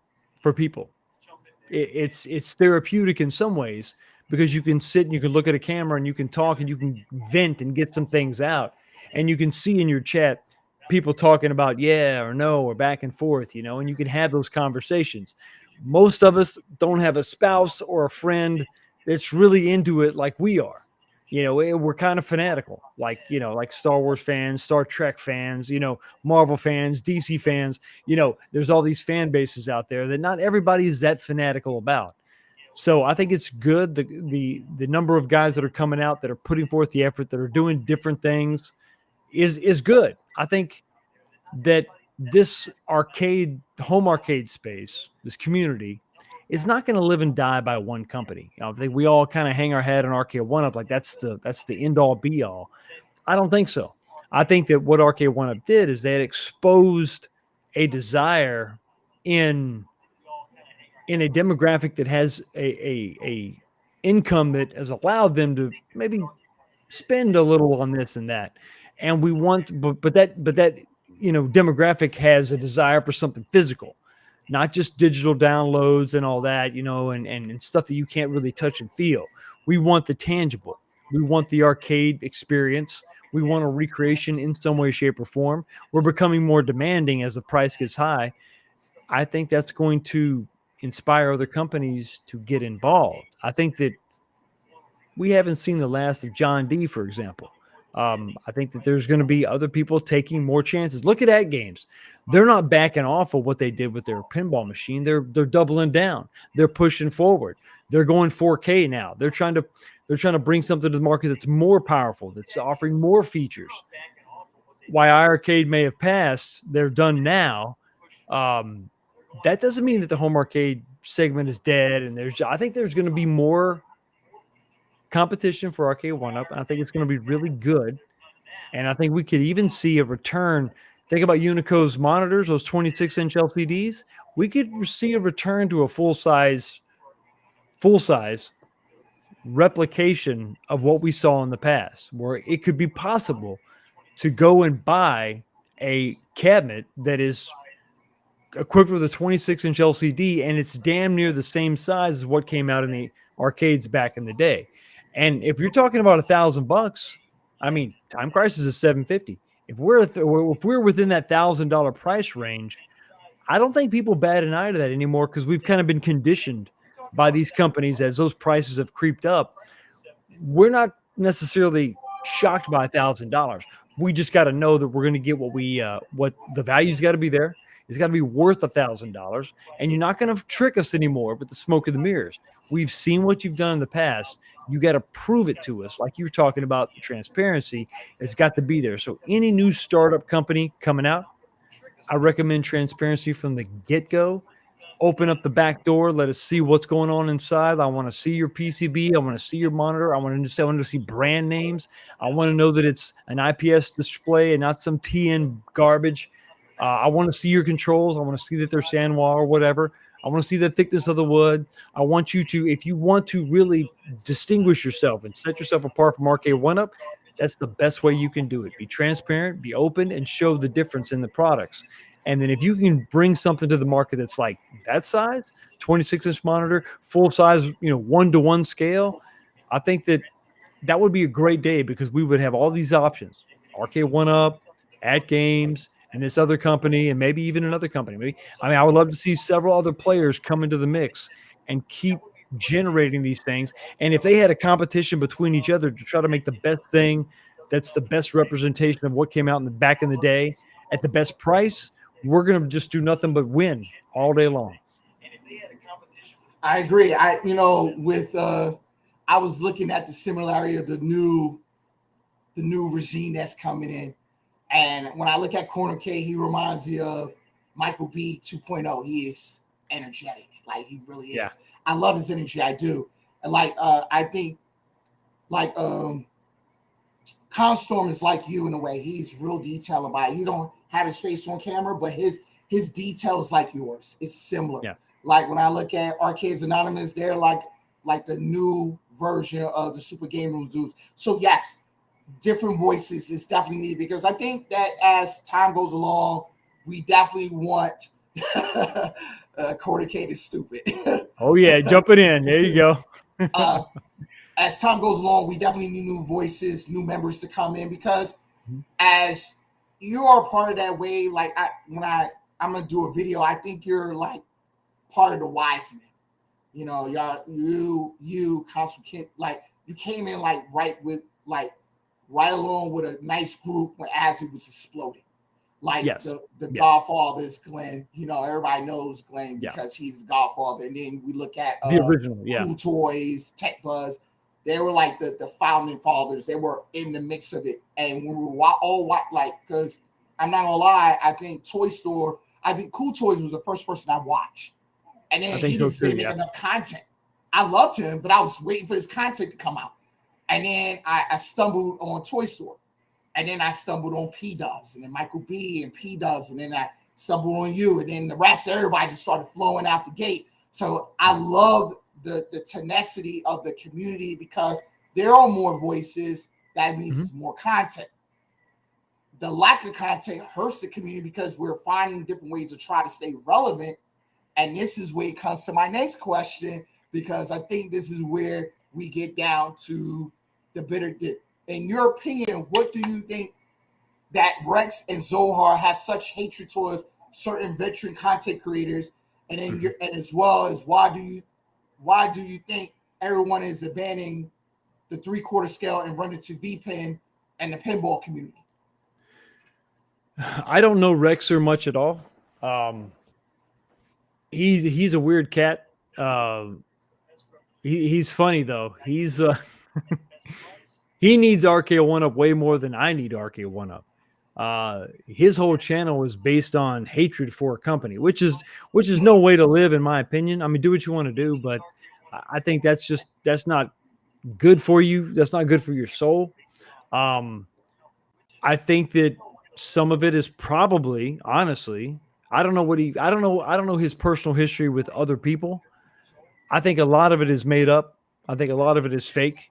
for people. It's therapeutic in some ways, because you can sit and you can look at a camera and you can talk and you can vent and get some things out. And you can see in your chat people talking about yeah or no or back and forth, and you can have those conversations. Most of us don't have a spouse or a friend that's really into it like we are. We're kind of fanatical, like Star Wars fans, Star Trek fans, Marvel fans, DC fans. There's all these fan bases out there that not everybody is that fanatical about. So I think it's good. The number of guys that are coming out, that are putting forth the effort, that are doing different things is good. I think that this home arcade space, this community, is not going to live and die by one company. I think we all kind of hang our head on Arcade1Up like that's the end all be all. I don't think so. I think that what Arcade1Up did is they had exposed a desire in a demographic that has a income that has allowed them to maybe spend a little on this and that. And we want, but that demographic has a desire for something physical, not just digital downloads and all that, and stuff that you can't really touch and feel. We want the tangible. We want the arcade experience. We want a recreation in some way, shape, or form. We're becoming more demanding as the price gets high. I think that's going to inspire other companies to get involved. I think that we haven't seen the last of John D, for example. I think that there's going to be other people taking more chances. Look at AtGames. They're not backing off of what they did with their pinball machine. They're doubling down. They're pushing forward. They're going 4K now. They're trying to bring something to the market that's more powerful, that's offering more features. Why iArcade may have passed, they're done now. That doesn't mean that the home arcade segment is dead. And I think there's going to be more competition for Arcade1Up, and I think it's going to be really good. And I think we could even see a return. Think about Unico's monitors, those 26-inch LCDs. We could see a return to a full-size replication of what we saw in the past, where it could be possible to go and buy a cabinet that is equipped with a 26-inch LCD, and it's damn near the same size as what came out in the arcades back in the day. And if you're talking about $1,000, I mean, Time Crisis is $750. If we're within that $1,000 price range, I don't think people bat an eye to that anymore, because we've kind of been conditioned by these companies as those prices have creeped up. We're not necessarily shocked by $1,000. We just got to know that we're going to get what the value's got to be there. It's got to be worth $1,000, and you're not going to trick us anymore with the smoke and the mirrors. We've seen what you've done in the past. You got to prove it to us. Like you were talking about, the transparency has got to be there. So any new startup company coming out, I recommend transparency from the get-go. Open up the back door. Let us see what's going on inside. I want to see your PCB. I want to see your monitor. I want to see brand names. I want to know that it's an IPS display and not some TN garbage. I want to see your controls. I want to see that they're Sanwa or whatever. I want to see the thickness of the wood. I want you to, if you want to really distinguish yourself and set yourself apart from Arcade1Up, that's the best way you can do it. Be transparent, be open, and show the difference in the products. And then if you can bring something to the market that's like that size, 26-inch monitor, full size, 1-to-1 scale, I think that would be a great day, because we would have all these options. Arcade1Up, AtGames, and this other company, and maybe even another company. I would love to see several other players come into the mix and keep generating these things. And if they had a competition between each other to try to make the best thing that's the best representation of what came out in the back in the day at the best price, we're going to just do nothing but win all day long. I agree. I was looking at the similarity of the new regime that's coming in. And when I look at Corner K, he reminds me of Michael B 2.0. He is energetic. Like, he really is. Yeah. I love his energy. I do. And I think Constorm is like you in a way. He's real detailed about it. He don't have his face on camera, but his details like yours. It's similar. Yeah. Like when I look at Arcades Anonymous, they're like the new version of the Super Game Rules dudes. So yes, different voices is definitely needed, because I think that as time goes along, we definitely want Corner K is stupid. Oh yeah, jumping in. There you go. As time goes along, we definitely need new voices, new members to come in, because as you are part of that wave, like I'm gonna do a video, I think you're like part of the wise men. You know, you Council Kid, like you came in like right along with a nice group when as it was exploding. Like yes. the Godfather is Glenn. You know, everybody knows Glenn because he's the Godfather. And then we look at the original, Cool Toys, Tech Buzz. They were like the founding fathers. They were in the mix of it. And when we were because I'm not gonna lie, I think Cool Toys was the first person I watched. And then he didn't make enough content. I loved him, but I was waiting for his content to come out. And then I stumbled on Toy Store. And then I stumbled on P-Dubs, and then Michael B and P-Dubs, and then I stumbled on you, and then the rest of everybody just started flowing out the gate. So I love the tenacity of the community, because there are more voices. That means more content. The lack of content hurts the community, because we're finding different ways to try to stay relevant. And this is where it comes to my next question, because I think this is where we get down to the bitter dip. In your opinion, what do you think that Rex and Zohar have such hatred towards certain veteran content creators, and then and as well as why do you think everyone is abandoning the 3/4 scale and running to VPN and the pinball community? I don't know Rexer much at all. He's a weird cat. He's funny though. He's he needs RKO 1-Up way more than I need RKO 1-Up. His whole channel is based on hatred for a company, which is no way to live, in my opinion. I mean, do what you want to do, but I think that's not good for you. That's not good for your soul. I think that some of it is probably, honestly, I don't know his personal history with other people. I think a lot of it is made up. I think a lot of it is fake.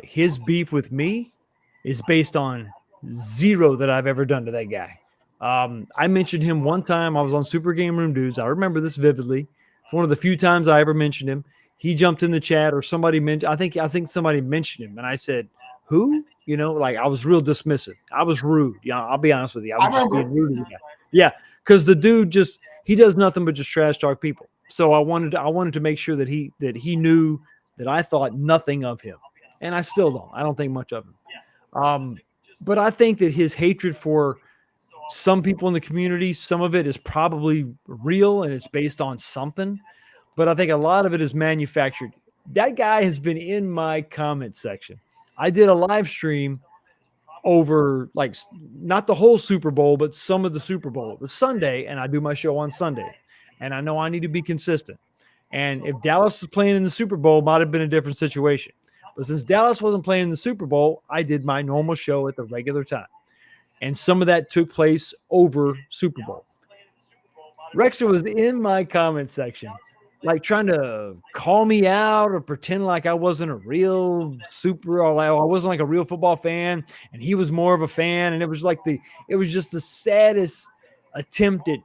His beef with me is based on zero that I've ever done to that guy. I mentioned him one time. I was on Super Game Room Dudes. I remember this vividly. It's one of the few times I ever mentioned him. He jumped in the chat, or somebody mentioned. I think somebody mentioned him, and I said, "Who?" You know, like I was real dismissive. I was rude. Yeah, I'll be honest with you. I was just being rude to the guy. Yeah, because the dude he does nothing but just trash talk people. So I wanted to make sure that he knew that I thought nothing of him. And I still don't. I don't think much of him. But I think that his hatred for some people in the community, some of it is probably real and it's based on something. But I think a lot of it is manufactured. That guy has been in my comment section. I did a live stream over, like, not the whole Super Bowl, but some of the Super Bowl. It was Sunday, and I do my show on Sunday. And I know I need to be consistent. And if Dallas was playing in the Super Bowl, it might have been a different situation. But since Dallas wasn't playing in the Super Bowl, I did my normal show at the regular time. And some of that took place over Super Bowl. Rexer was in my comment section, like trying to call me out or pretend like I wasn't a real I wasn't like a real football fan, and he was more of a fan. And it was just the saddest attempt at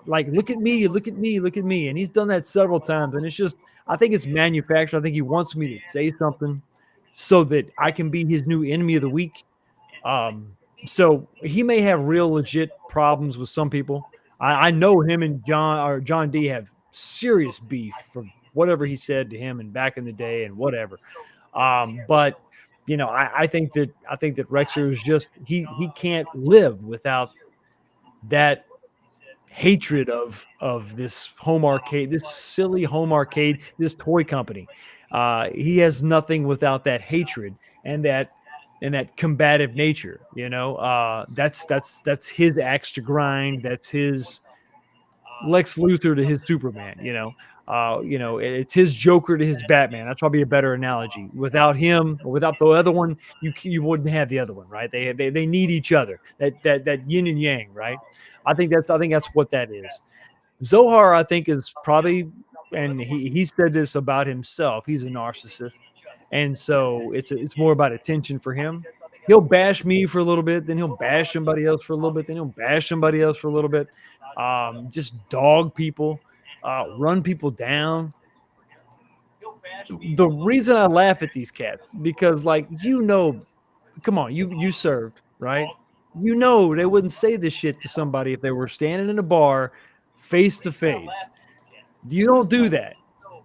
like, look at me. And he's done that several times. And it's just, I think it's manufactured. I think he wants me to say something so that I can be his new enemy of the week. So he may have real legit problems with some people. I know him and John D have serious beef whatever he said to him and back in the day and whatever. But you know, I think that Rexer is just he can't live without that hatred of this home arcade, this silly home arcade, this toy company. He has nothing without that hatred and that combative nature. You know, that's his axe to grind. That's his Lex Luthor to his Superman. You know, it's his Joker to his Batman. That's probably a better analogy. Without him, or without the other one, you wouldn't have the other one, right? They need each other. That yin and yang, right? I think that's what that is. Zohar, I think, is probably, and he said this about himself. He's a narcissist, and so it's more about attention for him. He'll bash me for a little bit, then he'll bash somebody else for a little bit, then he'll bash somebody else for a little bit. Just dog people, run people down. The reason I laugh at these cats, because like, come on, you served, right? You know they wouldn't say this shit to somebody if they were standing in a bar face to face. You don't do that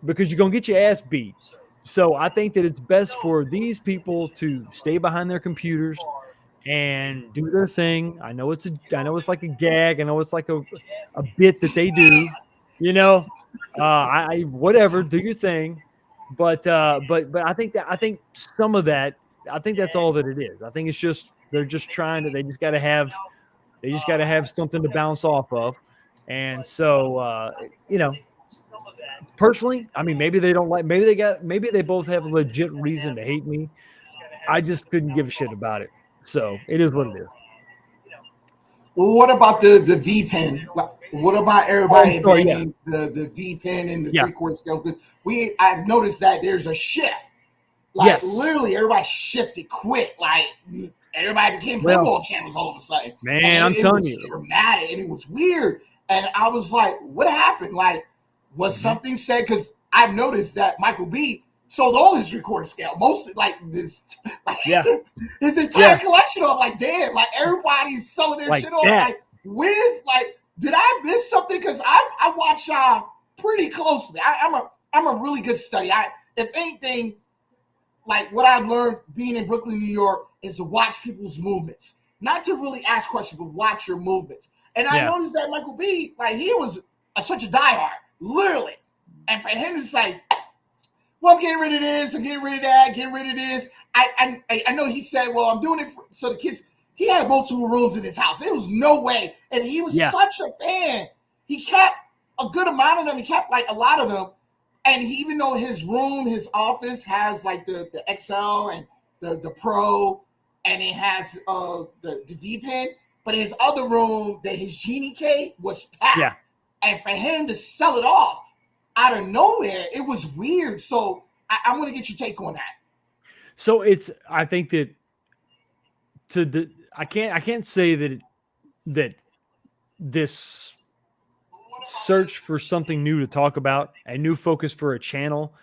because you're going to get your ass beat. So I think that it's best for these people to stay behind their computers and do their thing. I know it's like a gag. I know it's like a bit that they do, you know, whatever, do your thing. But I think some of that, I think that's all that it is. I think it's just, they're just trying to, they just got to have something to bounce off of. And so, you know, personally, I mean, maybe they don't like, maybe they both have a legit reason to hate me. I just couldn't give a shit about it. So it is what it is. Well, what about the V pen? What about everybody banning the V pen and the 3/4 scale? Because I've noticed that there's a shift. Like literally, everybody shifted quick. Like everybody became pinball channels all of a sudden. Man, I'm telling you, dramatic and it was weird. And I was like, what happened? Like, was something said? Because I've noticed that Michael B sold all his recorded scale, mostly like this, his entire collection off. Like, damn, like everybody's selling their shit off. Like, did I miss something? Because I watch pretty closely. I'm a really good study. If anything, like what I've learned being in Brooklyn, New York, is to watch people's movements. Not to really ask questions, but watch your movements. And I noticed that Michael B, like, he was such a diehard, literally. And for him, it's like, well, I'm getting rid of this, I'm getting rid of that, getting rid of this. I know he said, well, I'm doing it so the kids. He had multiple rooms in his house. There was no way. And he was such a fan. He kept a good amount of them. He kept like a lot of them. And even though his room, his office has like the XL and the Pro, and it has the V pen, but his other room, his Genie K was packed. Yeah. And for him to sell it off out of nowhere, it was weird. So I'm going to get your take on that. So I think that I can't say that this search for something new to talk about, a new focus for a channel,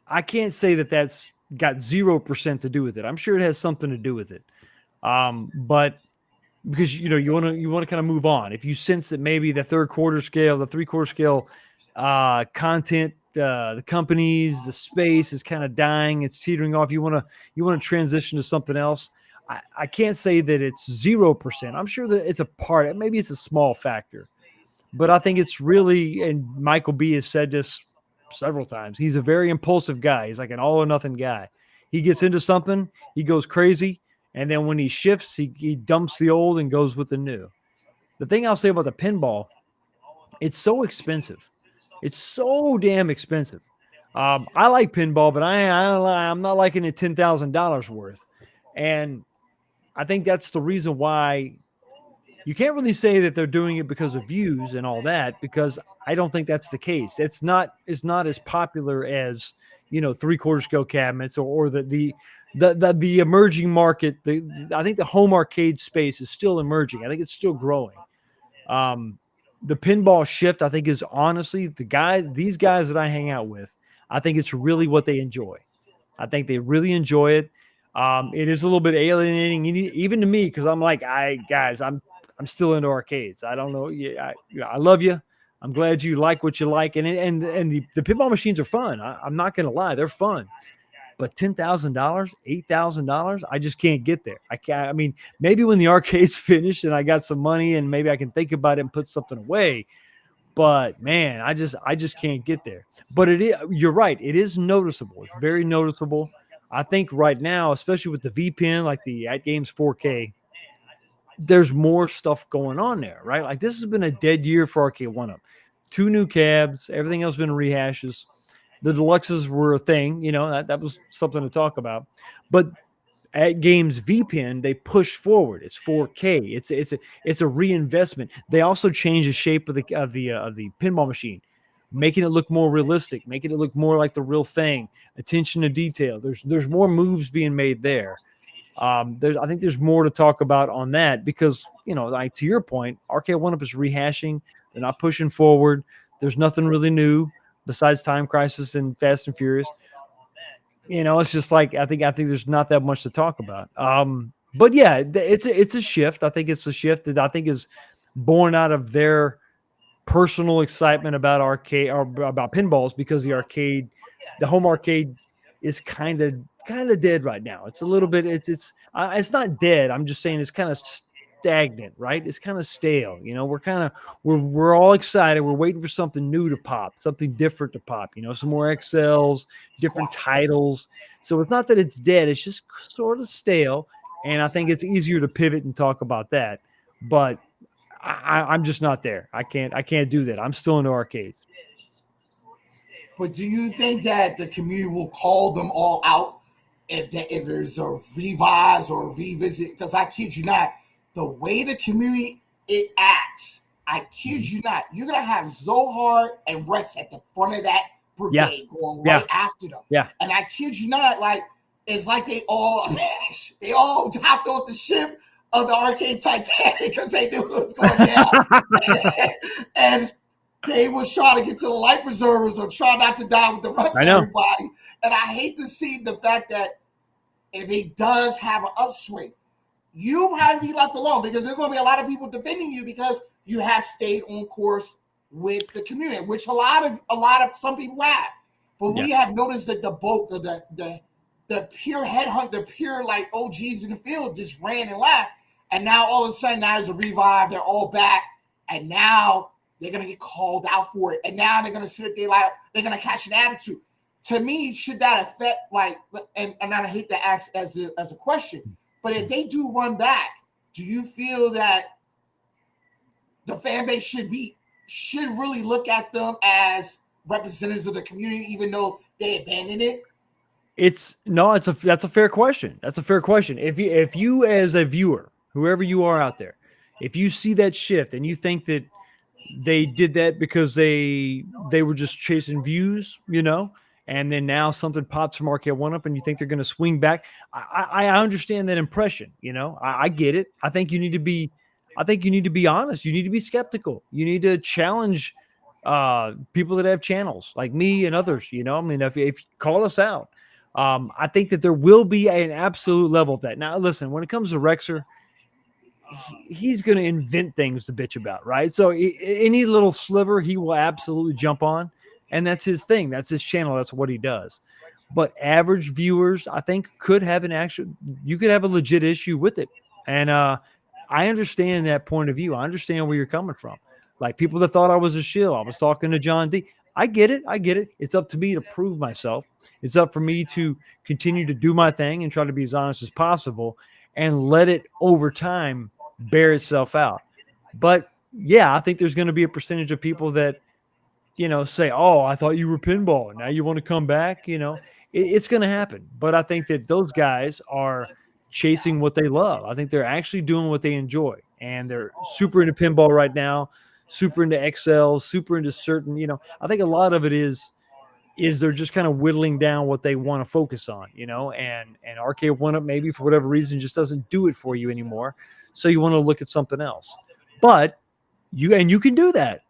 I can't say that that's got 0% to do with it. I'm sure it has something to do with it. But because, you know, you want to kind of move on. If you sense that maybe the 3/4 scale, the 3/4 scale content, the companies, the space is kind of dying, it's teetering off, you want to transition to something else. I can't say that it's 0%. I'm sure that it's a part, maybe it's a small factor, but I think it's really, and Michael B has said this several times, he's a very impulsive guy. He's like an all or nothing guy. He gets into something, he goes crazy, and then when he shifts, he dumps the old and goes with the new. The thing I'll say about the pinball, it's so expensive. It's so damn expensive. I like pinball, but I'm not liking it $10,000 worth. And I think that's the reason why you can't really say that they're doing it because of views and all that, because I don't think that's the case. It's not as popular as, you know, 3/4 scale cabinets or the emerging market. I think the home arcade space is still emerging. I think it's still growing. The pinball shift, I think, is honestly these guys that I hang out with, I think it's really what they enjoy. I think they really enjoy it. It is a little bit alienating, even to me, because I'm like, I'm still into arcades. I don't know. I love you. I'm glad you like what you like. And the pinball machines are fun. I'm not going to lie. They're fun. But $10,000, $8,000, I just can't get there. I can't. I mean, maybe when the arcade's finished and I got some money and maybe I can think about it and put something away. But man, I just can't get there. But you're right. It is noticeable. It's very noticeable. I think right now, especially with the VPN, like the At Games 4K, there's more stuff going on there, right? Like this has been a dead year for Arcade One Up. 2 new cabs, everything else been rehashes. The deluxes were a thing, that was something to talk about. But At Games VPN, they pushed forward. It's 4K. It's a reinvestment. They also changed the shape of the pinball machine, making it look more realistic, making it look more like the real thing. Attention to detail. There's more moves being made there. I think there's more to talk about on that because like to your point, Arcade One Up is rehashing. They're not pushing forward. There's nothing really new besides Time Crisis and Fast and Furious. It's just like I think there's not that much to talk about. But yeah, it's a shift. I think it's a shift that I think is born out of their personal excitement about arcade or about pinballs because the home arcade is kind of dead right now. It's a little bit. It's not dead. I'm just saying it's kind of stagnant, right? It's kind of stale. We're all excited. We're waiting for something new to pop, something different to pop. Some more XLs, different titles. So it's not that it's dead. It's just sort of stale. And I think it's easier to pivot and talk about that. But I'm just not there. I can't do that. I'm still into arcades. But do you think that the community will call them all out if there's a revise or a revisit? Because I kid you not, the way the community it acts, I kid you not, you're gonna have Zohar and Rex at the front of that brigade going right after them. Yeah. And I kid you not, like it's like they all hopped off the ship of the arcade Titanic because they knew what was going down. And they was trying to get to the life preservers or try not to die with the rest of everybody. And I hate to see the fact that if it does have an upswing, you might be left alone because there's going to be a lot of people defending you because you have stayed on course with the community, which a lot of some people have. But we have noticed that the bulk of the pure headhunt, the pure like OGs in the field just ran and left. And now all of a sudden, now there's a revive. They're all back. And now they're going to get called out for it. And now they're going to sit there like they're going to catch an attitude. To me, should that affect like, and I hate to ask as a question, but if they do run back, do you feel that the fan base should really look at them as representatives of the community, even though they abandoned it? That's a fair question. That's a fair question. If you as a viewer, whoever you are out there, if you see that shift and you think that they did that because they were just chasing views, and then now something pops from Arcade One Up and you think they're going to swing back. I understand that impression. I get it. I think you need to be honest. You need to be skeptical. You need to challenge people that have channels like me and others. If you call us out, I think that there will be an absolute level of that. Now, listen, when it comes to Rexer, he's going to invent things to bitch about, right? So any little sliver, he will absolutely jump on. And that's his thing. That's his channel. That's what he does. But average viewers, I think, you could have a legit issue with it. And I understand that point of view. I understand where you're coming from. Like people that thought I was a shill. I was talking to John D. I get it. It's up to me to prove myself. It's up for me to continue to do my thing and try to be as honest as possible and let it over time bear itself out. But yeah, I think there's going to be a percentage of people that, say, oh, I thought you were pinball. Now you want to come back. It's going to happen. But I think that those guys are chasing what they love. I think they're actually doing what they enjoy. And they're super into pinball right now, super into XL, super into certain, I think a lot of it is they're just kind of whittling down what they want to focus on, and Arcade One Up maybe for whatever reason just doesn't do it for you anymore. So you want to look at something else. But you can do that.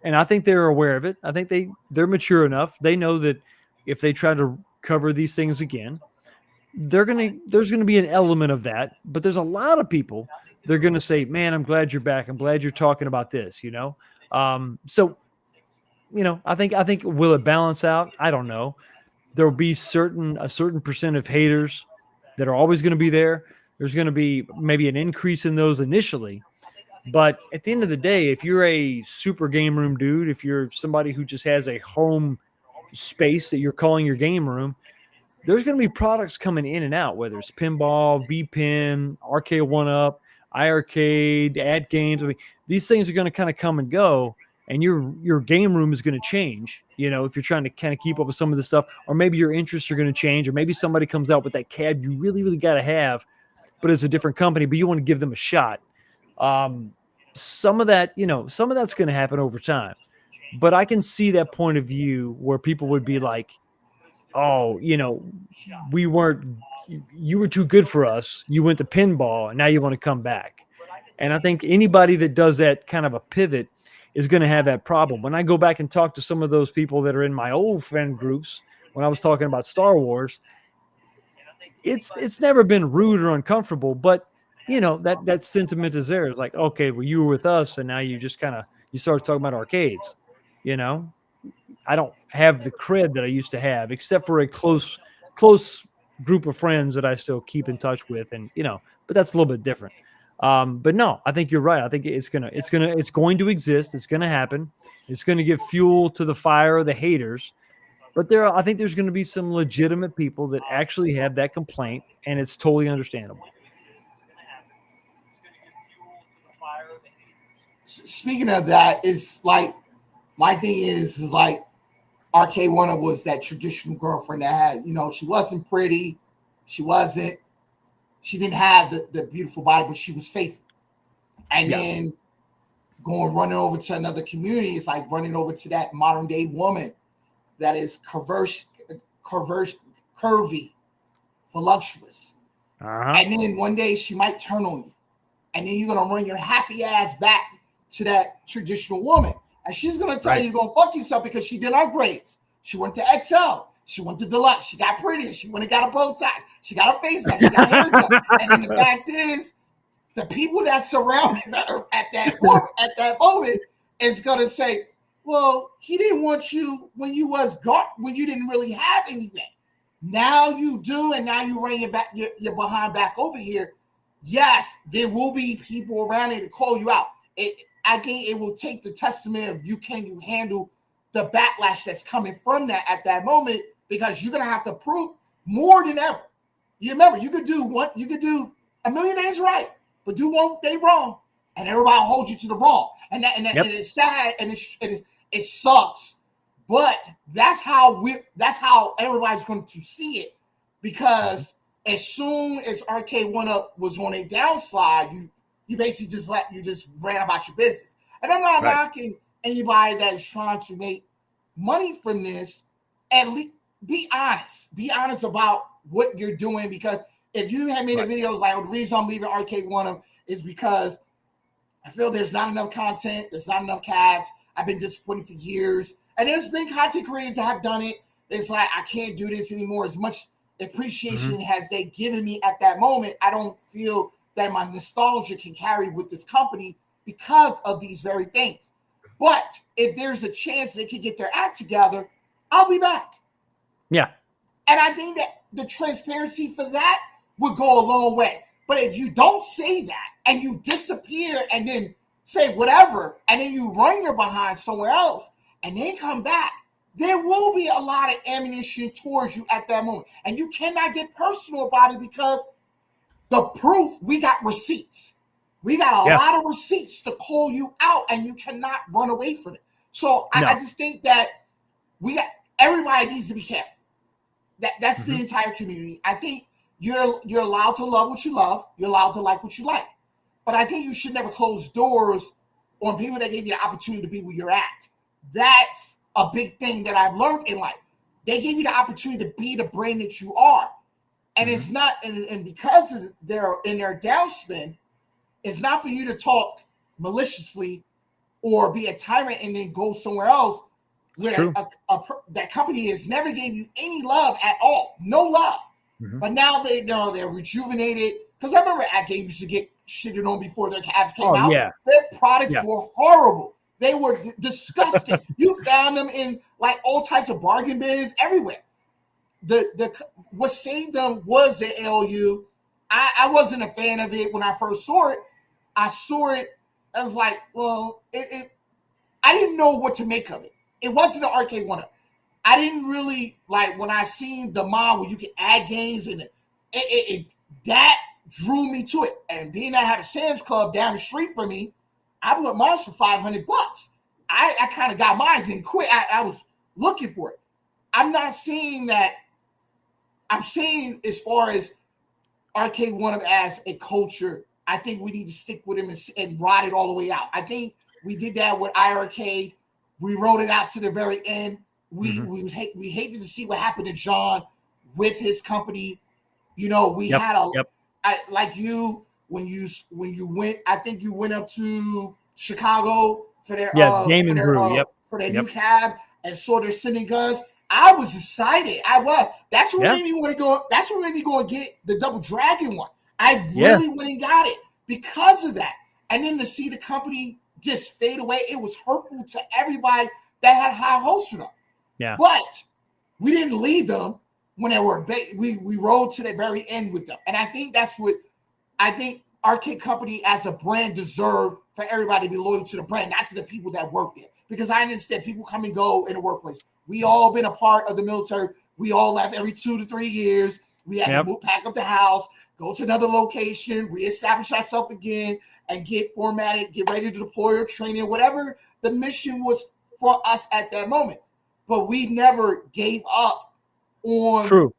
And I think they're aware of it. I think they're mature enough. They know that if they try to cover these things again, there's going to be an element of that. But there's a lot of people, they're going to say, man, I'm glad you're back. I'm glad you're talking about this, So, I think will it balance out? I don't know. There will be a certain percent of haters that are always going to be there. There's going to be maybe an increase in those initially. But at the end of the day, if you're a super game room dude, if you're somebody who just has a home space that you're calling your game room, there's going to be products coming in and out, whether it's pinball, VPin, Arcade1Up, iArcade, Ad Games. I mean, these things are going to kind of come and go, and your game room is going to change. If you're trying to kind of keep up with some of this stuff, or maybe your interests are going to change, or maybe somebody comes out with that CAD you really, really got to have, but it's a different company, but you want to give them a shot. Some of that's going to happen over time, but I can see that point of view where people would be like, oh, you were too good for us. You went to pinball and now you want to come back. And I think anybody that does that kind of a pivot is going to have that problem. When I go back and talk to some of those people that are in my old friend groups, when I was talking about Star Wars, it's never been rude or uncomfortable, but that sentiment is there. It's like, okay, well, you were with us and now you just you start talking about arcades. I don't have the cred that I used to have, except for a close group of friends that I still keep in touch with. And, but that's a little bit different. But no, I think you're right. I think it's going to exist. It's going to happen. It's going to give fuel to the fire of the haters. But I think there's going to be some legitimate people that actually have that complaint, and it's totally understandable. Speaking of that, it's like, my thing is like, Arcade1Up was that traditional girlfriend that had, she wasn't pretty. She didn't have the beautiful body, but she was faithful. And then running over to another community, it's like running over to that modern day woman that is curvy, voluptuous. Uh-huh. And then one day she might turn on you. And then you're going to run your happy ass back to that traditional woman. And she's going to tell you, you're going to fuck yourself because she did upgrades. She went to XL. She went to Deluxe. She got prettier. She went and got a bow tie. She got her face done. She got her hair done. And then the fact is, the people that surrounded her at that moment is going to say, well, he didn't want you when you didn't really have anything. Now you do, and now you bring your behind back over here. Yes, there will be people around here to call you out. I think it will take the testament of you handle the backlash that's coming from that at that moment, because you're gonna have to prove more than ever. You remember, you could do a million things right, but do one thing wrong, and everybody holds you to the wrong. And it's sad, and it sucks, but that's how everybody's going to see it, because as soon as Arcade1Up was on a downslide, you basically just ran about your business. And I'm not knocking anybody that is trying to make money from this. At least be honest about what you're doing, because if you had made a video like, the reason I'm leaving Arcade1Up is because I feel there's not enough content, there's not enough CADs. I've been disappointed for years, and there's been content creators that have done it. It's like, I can't do this anymore. As much appreciation have they given me at that moment, I don't feel that my nostalgia can carry with this company because of these very things. But if there's a chance they could get their act together, I'll be back. Yeah. And I think that the transparency for that would go a long way. But if you don't say that and you disappear and then say whatever, and then you run your behind somewhere else and then come back, there will be a lot of ammunition towards you at that moment. And you cannot get personal about it, because the proof, we got receipts. We got a lot of receipts to call you out, and you cannot run away from it. So I just think that everybody needs to be careful. That's the entire community. I think you're allowed to love what you love. You're allowed to like what you like. But I think you should never close doors on people that gave you the opportunity to be where you're at. That's a big thing that I've learned in life. They gave you the opportunity to be the brand that you are. And it's not, and because they're in their downspin, it's not for you to talk maliciously or be a tyrant and then go somewhere else where that company has never gave you any love at all. No love. But now they're rejuvenated. Because I remember At Game used to get shitted on before their cabs came out. Yeah. Their products were horrible. They were disgusting. You found them in like all types of bargain bins everywhere. What saved them was the ALU. I wasn't a fan of it when I first saw it. I saw it. I was like, well, I didn't know what to make of it. It wasn't an arcade one-up. I didn't really like when I seen the mod where you can add games in it. That drew me to it. And being that I had a Sam's Club down the street from me, I bought mine for $500. I kind of got mine and quit. I was looking for it. I'm not saying that. I'm saying as far as arcade one-up as a culture, I think we need to stick with him and ride it all the way out. I think we did that with iArcade. We rode it out to the very end. We hated to see what happened to John with his company. You know, we had like you when you went. I think you went up to Chicago for their for their new cab and saw their sending guns. I was excited. I was. That's what made me want to go. That's what made me go and get the Double Dragon one. I really went and got it because of that. And then to see the company just fade away, it was hurtful to everybody that had high hopes for them. Yeah. But we didn't leave them when they were. We rode to the very end with them, and I think that's what I think Arcade Company as a brand deserve for everybody to be loyal to the brand, not to the people that work there. Because I understand people come and go in the workplace. We all been a part of the military. We all left every 2 to 3 years. We had to pack up the house, go to another location, reestablish ourselves again, and get formatted, get ready to deploy or training, whatever the mission was for us at that moment. But we never gave up on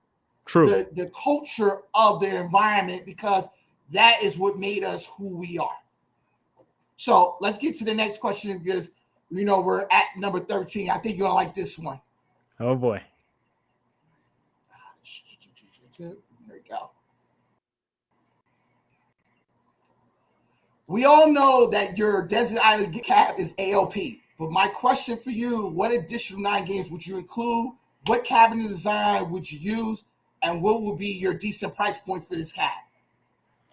the culture of their environment because that is what made us who we are. So let's get to the next question because you know we're at number 13. I think you're gonna like this one. Oh boy. There we go. We all know that your Desert Island cab is ALP, but my question for you, what additional 9 games would you include? What cabinet design would you use? And what would be your decent price point for this cab?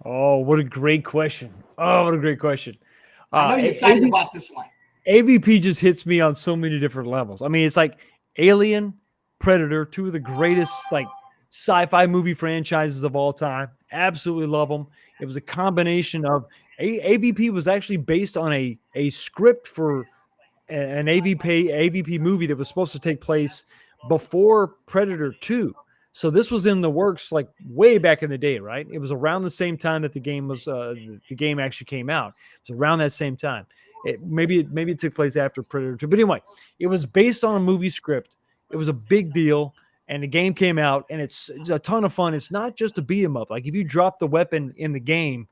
Oh, what a great question. I know you're excited about this one. AVP just hits me on so many different levels. I mean, it's like Alien, Predator, 2 of the greatest like sci-fi movie franchises of all time. Absolutely love them. It was a combination of AVP was actually based on a script for an AVP movie that was supposed to take place before Predator 2. So this was in the works like way back in the day, right? It was around the same time that the game actually came out. It was around that same time. Maybe it took place after Predator 2. But anyway, it was based on a movie script. It was a big deal. And the game came out, and it's a ton of fun. It's not just a beat 'em up. Like if you drop the weapon in the game,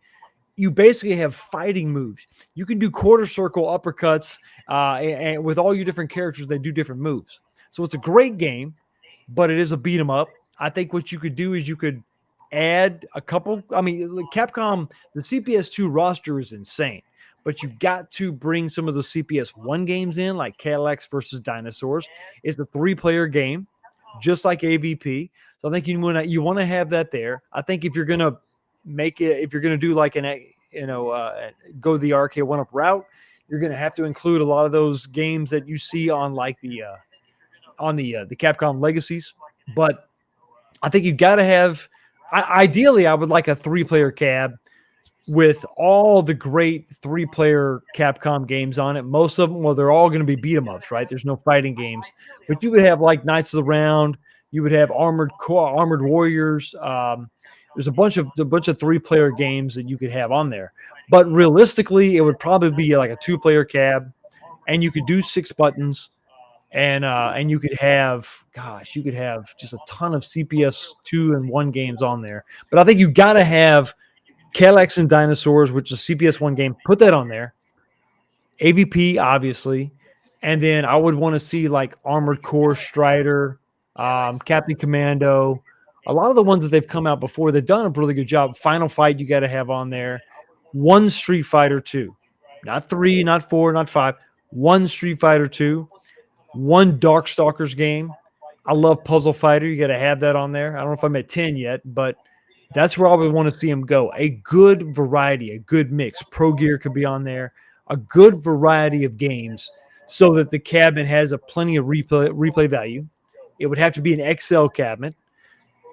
you basically have fighting moves. You can do quarter circle uppercuts, and with all your different characters, they do different moves. So it's a great game, but it is a beat 'em up. I think what you could do is you could add a couple. I mean, Capcom, the CPS2 roster is insane, but you've got to bring some of those CPS1 games in, like Cadillacs versus Dinosaurs. It's a 3-player game, just like AVP. So I think you want to have that there. I think if you're gonna make it, if you're gonna do like go the arcade one-up route, you're gonna have to include a lot of those games that you see on like the Capcom Legacies. But I think you've got to have. Ideally, I would like a 3-player cab with all the great 3-player Capcom games on it. Most of them, well, they're all going to be beat 'em ups, right? There's no fighting games, but you would have like Knights of the Round. You would have Armored Warriors. There's a bunch of 3-player games that you could have on there. But realistically, it would probably be like a 2-player cab, and you could do 6 buttons, and you could have just a ton of CPS 2 and 1 games on there. But I think you got to have Cadillacs and Dinosaurs, which is a CPS 1 game. Put that on there. AVP, obviously. And then I would want to see like Armored Core Strider, Captain Commando. A lot of the ones that they've come out before, they've done a really good job. Final Fight, you got to have on there. 1 Street Fighter 2. Not 3, not 4, not 5. 1 Street Fighter 2. 1 Darkstalkers game. I love Puzzle Fighter. You got to have that on there. I don't know if I'm at 10 yet, but that's where I would want to see them go. A good variety, a good mix. Pro Gear could be on there. a good variety of games so that the cabinet has a plenty of replay value. It would have to be an XL cabinet,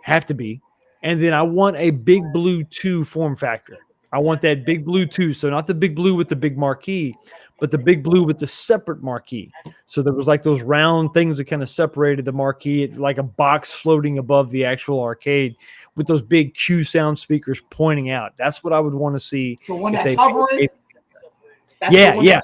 have to be. And then I want a Big Blue 2 form factor. I want that Big Blue 2. So not the Big Blue with the big marquee, but the Big Blue with the separate marquee. So there was like those round things that kind of separated the marquee, like a box floating above the actual arcade with those big Q sound speakers pointing out. That's what I would want to see. The one that's hovering? Yeah.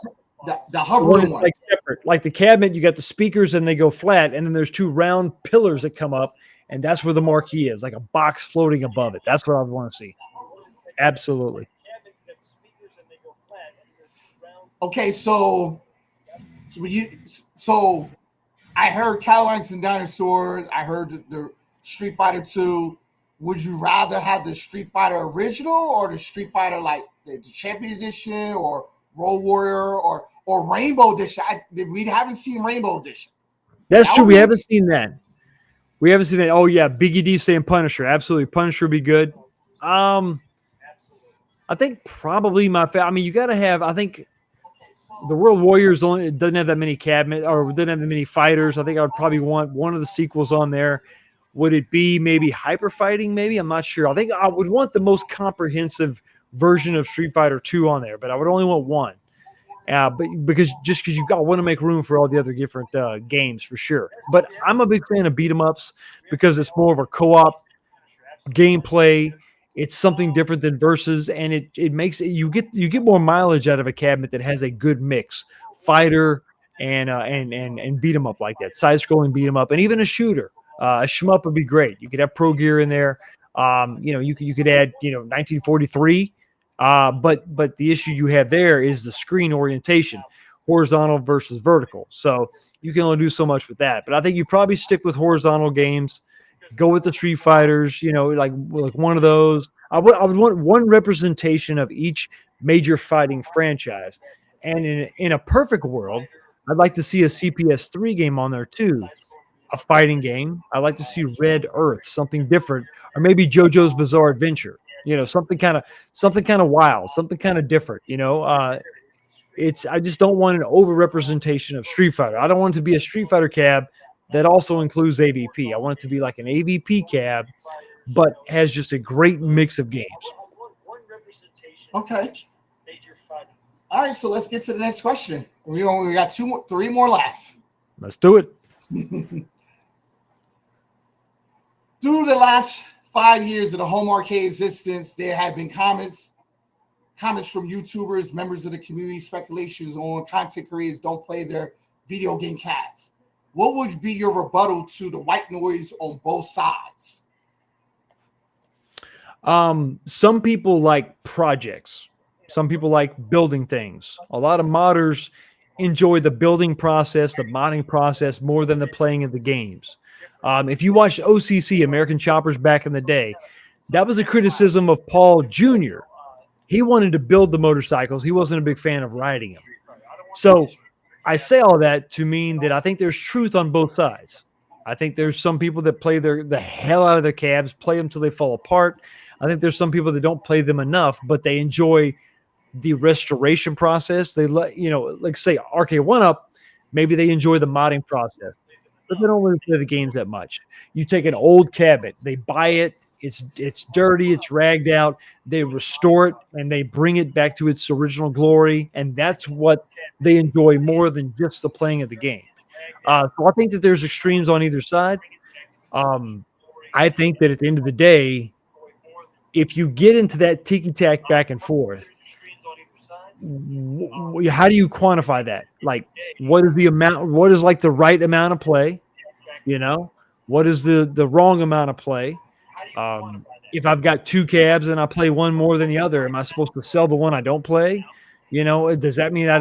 The hovering one. Like separate. Like the cabinet, you got the speakers and they go flat, and then there's two round pillars that come up, and that's where the marquee is, like a box floating above it. That's what I would want to see. Absolutely. Okay, so I heard Carolines and Dinosaurs. I heard the Street Fighter 2. Would you rather have the Street Fighter original or the Street Fighter like the Champion Edition or Road Warrior or Rainbow Edition? We haven't seen Rainbow Edition. That's true. We haven't seen that. We haven't seen that. Oh yeah, Biggie D saying Punisher. Absolutely, Punisher would be good. I think probably you got to have. I think the World Warriors doesn't have that many cabinet or doesn't have that many fighters. I think I would probably want one of the sequels on there. Would it be maybe Hyper Fighting? Maybe, I'm not sure. I think I would want the most comprehensive version of Street Fighter 2 on there, but I would only want one. But because you want to make room for all the other different games for sure. But I'm a big fan of beat 'em ups because it's more of a co-op gameplay. It's something different than versus, and it makes it you get more mileage out of a cabinet that has a good mix, fighter and beat 'em up like that, side scrolling beat 'em up, and even a shooter. A shmup would be great. You could have Pro Gear in there. You could add 1943. But the issue you have there is the screen orientation, horizontal versus vertical. So you can only do so much with that. But I think you probably stick with horizontal games. Go with the Street Fighters. Like one of those. I would want one representation of each major fighting franchise. And in a perfect world, I'd like to see a CPS3 game on there too. A fighting game. I'd like to see Red Earth, something different, or maybe JoJo's Bizarre Adventure. Something kind of wild, something kind of different. I just don't want an over-representation of Street Fighter. I don't want it to be a Street Fighter cab that also includes AVP. I want it to be like an AVP cab, but has just a great mix of games. Okay. All right, so let's get to the next question. We got three more left. Let's do it. Through the last 5 years of the home arcade existence, there have been comments from YouTubers, members of the community, speculations on content creators don't play their video game cabs. What would be your rebuttal to the white noise on both sides? Some people like projects. Some people like building things. A lot of modders enjoy the building process, the modding process, more than the playing of the games. If you watched OCC, American Choppers, back in the day, that was a criticism of Paul Jr. He wanted to build the motorcycles. He wasn't a big fan of riding them. So I say all that to mean that I think there's truth on both sides. I think there's some people that play the hell out of their cabs, play them till they fall apart. I think there's some people that don't play them enough, but they enjoy the restoration process. They like say Arcade 1-Up, maybe they enjoy the modding process, but they don't really play the games that much. You take an old cabinet, they buy it, it's dirty, it's ragged out, they restore it, and they bring it back to its original glory, and that's what they enjoy more than just the playing of the game. So I think that there's extremes on either side. I think that at the end of the day, if you get into that ticky-tack back and forth, how do you quantify that? Like, what is the amount? What is like the right amount of play? What is the wrong amount of play? If I've got two cabs and I play one more than the other, am I supposed to sell the one I don't play? Does that mean I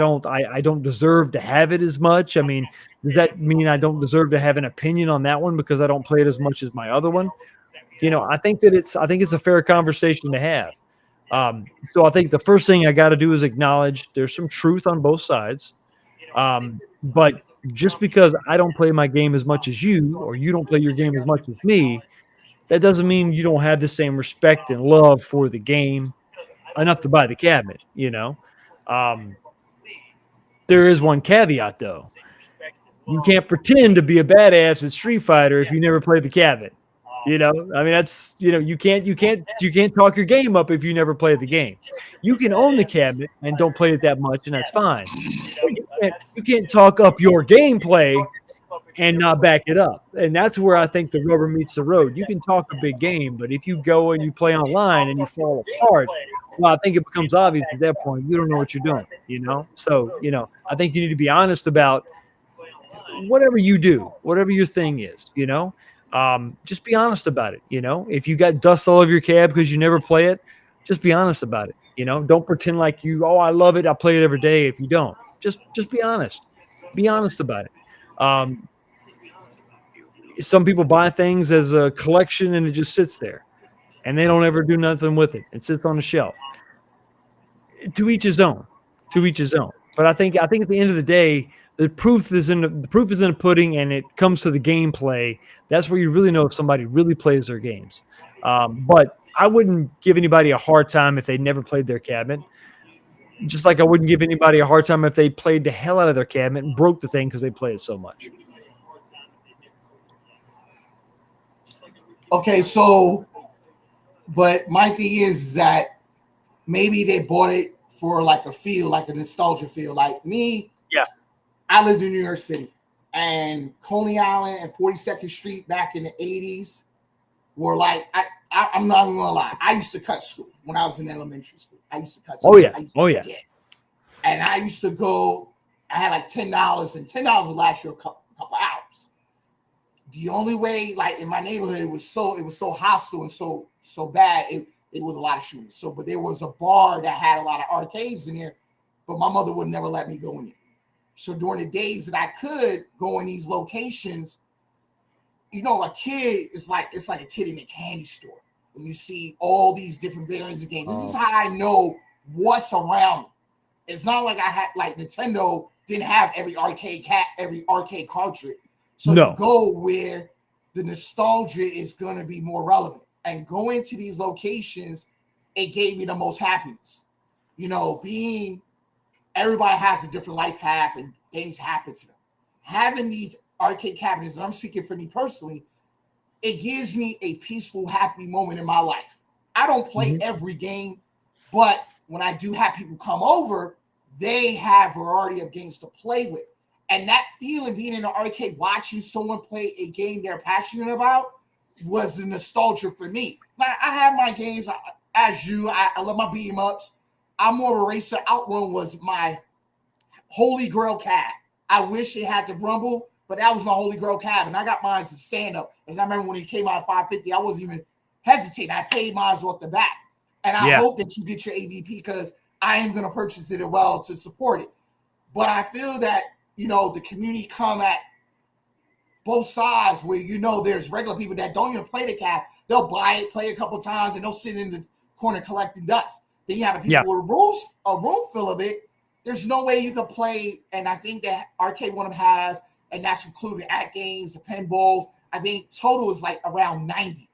don't deserve to have it as much? I mean, does that mean I don't deserve to have an opinion on that one because I don't play it as much as my other one? I think it's a fair conversation to have. So I think the first thing I got to do is acknowledge there's some truth on both sides. But just because I don't play my game as much as you, or you don't play your game as much as me, that doesn't mean you don't have the same respect and love for the game enough to buy the cabinet. There is one caveat, though. You can't pretend to be a badass at Street Fighter if you never played the cabinet. I mean, that's, you can't talk your game up if you never played the game. You can own the cabinet and don't play it that much, and that's fine. But you can't talk up your gameplay and not back it up. And that's where I think the rubber meets the road. You can talk a big game, but if you go and you play online and you fall apart, well, I think it becomes obvious at that point you don't know what you're doing, So, I think you need to be honest about whatever you do, whatever your thing is, just be honest about it. If you got dust all over your cab because you never play it, just be honest about it. Don't pretend like I love it, I play it every day. If you don't, just be honest. Be honest about it. Some people buy things as a collection and it just sits there and they don't ever do nothing with it. It sits on the shelf. To each his own. But I think at the end of the day, the proof is in the pudding, and it comes to the gameplay. That's where you really know if somebody really plays their games. But I wouldn't give anybody a hard time if they never played their cabinet. Just like I wouldn't give anybody a hard time if they played the hell out of their cabinet and broke the thing because they play it so much. Okay, but my thing is that maybe they bought it for like a feel, like a nostalgia feel. Like me, I lived in New York City, and Coney Island and 42nd Street back in the 80s were like, I'm not even gonna lie, I used to cut school when I was in elementary school. I used to cut school. Oh yeah. And I used to go, I had like $10, and $10 would last you a couple hours. The only way, like in my neighborhood, it was so hostile and so bad. It was a lot of shooting. But there was a bar that had a lot of arcades in there, but my mother would never let me go in there. So during the days that I could go in these locations, a kid is like, it's like a kid in a candy store when you see all these different variants of games. This is how I know what's around me. It's not like I had, like, Nintendo didn't have every arcade cartridge. So you go where the nostalgia is going to be more relevant. And going to these locations, it gave me the most happiness. Everybody has a different life path and things happen to them. Having these arcade cabinets, and I'm speaking for me personally, it gives me a peaceful, happy moment in my life. I don't play every game, but when I do have people come over, they have a variety of games to play with. And that feeling, being in the arcade, watching someone play a game they're passionate about, was the nostalgia for me. Now, I have my games, I love my beat 'em ups. I'm more of a racer. Outrun was my holy grail cab. I wish it had the rumble, but that was my holy grail cab. And I got mine as a stand-up. And I remember when it came out at $550, I wasn't even hesitating. I paid mine off the bat. And I hope that you get your AVP, because I am going to purchase it as well to support it. But I feel that, the community come at both sides, where there's regular people that don't even play the cab. They'll buy it, play a couple times, and they'll sit in the corner collecting dust. Then you have people with a room full of it. There's no way you can play, and I think that Arcade One of them has, and that's including at games, the pinballs. I think total is like around 90.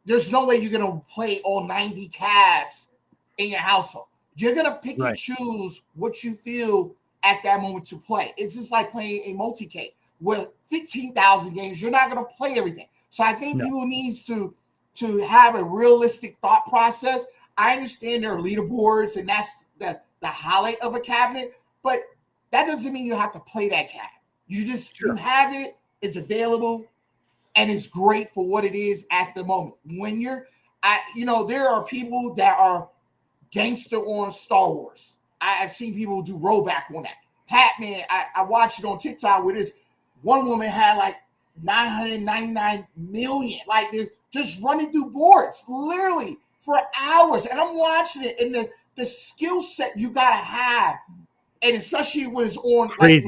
There's no way you're gonna play all 90 cabs in your household. You're gonna pick and choose what you feel at that moment to play. It's just like playing a multi-K with 15,000 games. You're not gonna play everything. So I think people need to have a realistic thought process. I understand there are leaderboards, and that's the highlight of a cabinet, but that doesn't mean you have to play that cabinet. You have it, it's available, and it's great for what it is at the moment. When there are people that are gangster on Star Wars. I've seen people do rollback on that. Pac-Man, I watched it on TikTok where this one woman had like 999 million, like they're just running through boards, literally for hours. And I'm watching it, and the skill set you gotta have, and especially when it's on, like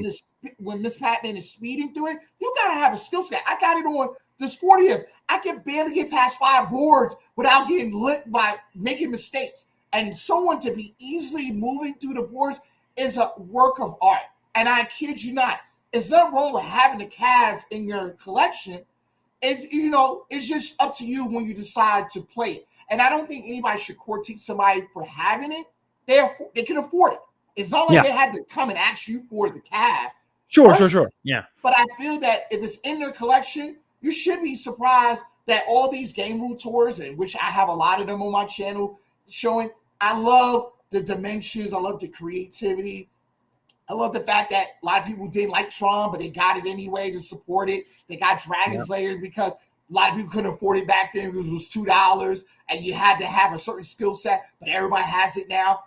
when Miss Pac-Man is speeding through it, you gotta have a skill set. I got it on this 40th. I can barely get past 5 boards without getting lit by making mistakes. And someone to be easily moving through the boards is a work of art. And I kid you not, it's nothing wrong with having the cabs in your collection. It's just up to you when you decide to play it. And I don't think anybody should critique somebody for having it. They can afford it. It's not like they had to come and ask you for the cab. Sure. Yeah. But I feel that if it's in their collection, you should be surprised that all these game room tours, in which I have a lot of them on my channel showing, I love the dimensions. I love the creativity. I love the fact that a lot of people didn't like Tron, but they got it anyway to support it. They got Dragon Slayers because a lot of people couldn't afford it back then because it was $2 and you had to have a certain skill set, but everybody has it now.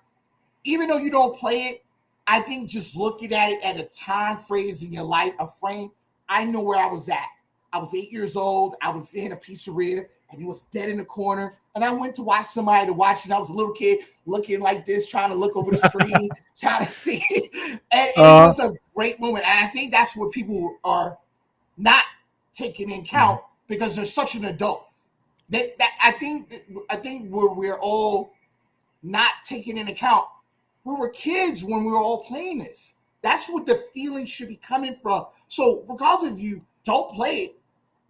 Even though you don't play it, I think just looking at it at a time phrase in your life, a frame, I know where I was at. I was 8 years old. I was in a pizzeria and it was dead in the corner. And I went to watch somebody to watch it. I was a little kid looking like this, trying to look over the screen, trying to see it. And it was a great moment. And I think that's what people are not taking in count because they're such an adult. I think where we're all not taking into account, we were kids when we were all playing this. That's what the feeling should be coming from. So regardless if you don't play it,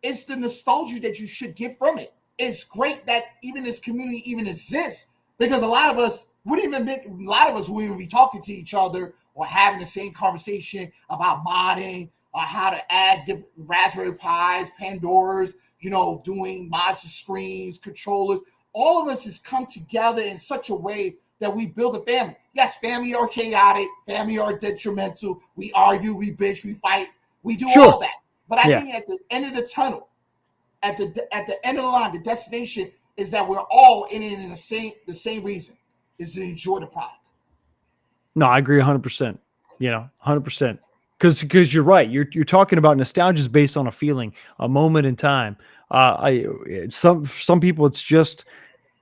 it's the nostalgia that you should get from it. It's great that even this community even exists because a lot of us wouldn't even be talking to each other or having the same conversation about modding or how to add different Raspberry Pis, Pandoras, doing mods to screens, controllers. All of us has come together in such a way that we build a family. Yes, family are chaotic, family are detrimental. We argue, we bitch, we fight, we do all that. But I think at the end of the tunnel, at the end of the line, the destination is that we're all in it in the same reason, is to enjoy the product. No, I agree 100%. 100%. Because you're right. You're talking about nostalgia is based on a feeling, a moment in time. Some people, it's just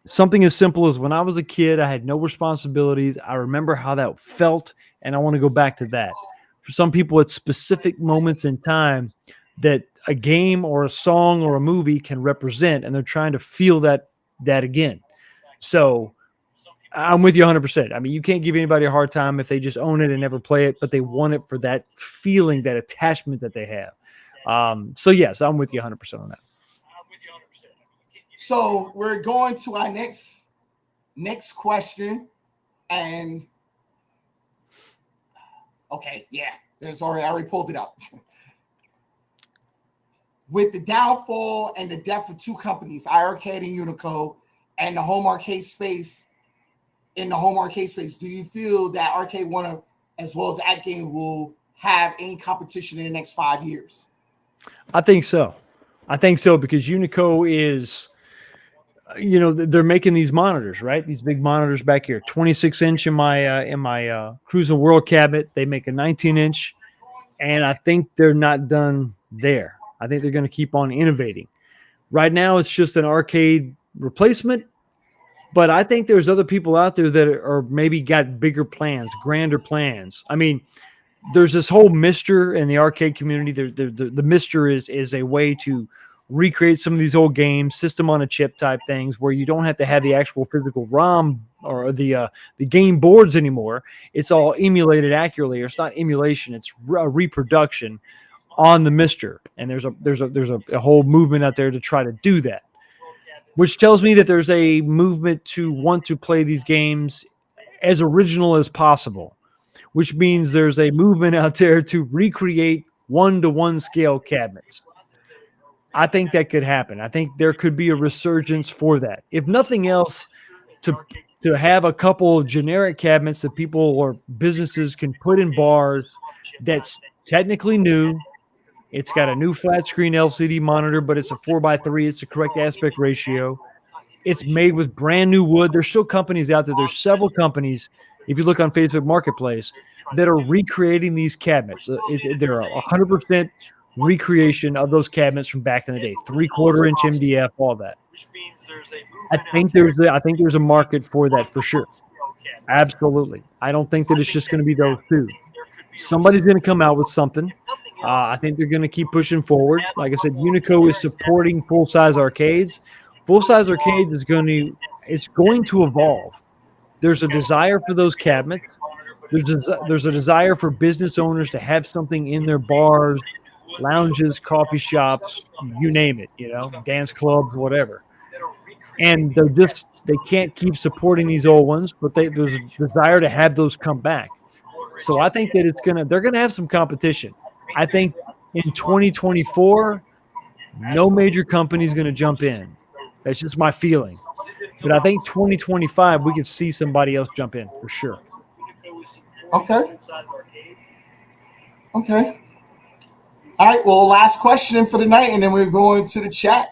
something as simple as when I was a kid, I had no responsibilities. I remember how that felt, and I want to go back to that. For some people, it's specific moments in time that a game or a song or a movie can represent, and they're trying to feel that again. So I'm with you 100%. I mean, you can't give anybody a hard time if they just own it and never play it, but they want it for that feeling, that attachment that they have. So yes, I'm with you 100% on that. So we're going to our next question, and okay, yeah, I already pulled it up. With the downfall and the death of two companies, iArcade and Unico, and the home arcade space, do you feel that Arcade One, as well as AtGame, will have any competition in the next 5 years? I think so because Unico is, they're making these monitors, right? These big monitors back here, 26-inch in my Cruising World cabinet. They make a 19-inch, and I think they're not done there. I think they're going to keep on innovating. Right now, it's just an arcade replacement, but I think there's other people out there that are maybe got bigger plans, grander plans. I mean, there's this whole Mister in the arcade community. The Mister is a way to recreate some of these old games, system on a chip type things, where you don't have to have the actual physical ROM or the game boards anymore. It's all emulated accurately, or it's not emulation; it's a reproduction on the Mister. And there's a whole movement out there to try to do that, which tells me that there's a movement to want to play these games as original as possible, which means there's a movement out there to recreate 1-to-1 scale cabinets. I think that could happen. I think there could be a resurgence for that. If nothing else, to have a couple of generic cabinets that people or businesses can put in bars that's technically new. It's got a new flat screen LCD monitor, but it's a 4x3. It's the correct aspect ratio. It's made with brand new wood. There's still companies out there. There's several companies, if you look on Facebook Marketplace, that are recreating these cabinets. They're 100% recreation of those cabinets from back in the day, 3/4 inch MDF, all that. I think there's a market for that for sure. Absolutely. I don't think that it's just going to be those two. Somebody's going to come out with something. I think they're going to keep pushing forward. Like I said, Unico is supporting full-size arcades. Full-size arcades is going to evolve. There's a desire for those cabinets. There's a desire for business owners to have something in their bars, lounges, coffee shops, you name it, dance clubs, whatever. And they can't keep supporting these old ones, but there's a desire to have those come back. So I think that they're gonna have some competition. I think in 2024, no major company is gonna jump in. That's just my feeling. But I think 2025, we could see somebody else jump in for sure. Okay. Okay. All right. Well, last question for the night, and then we're going to the chat.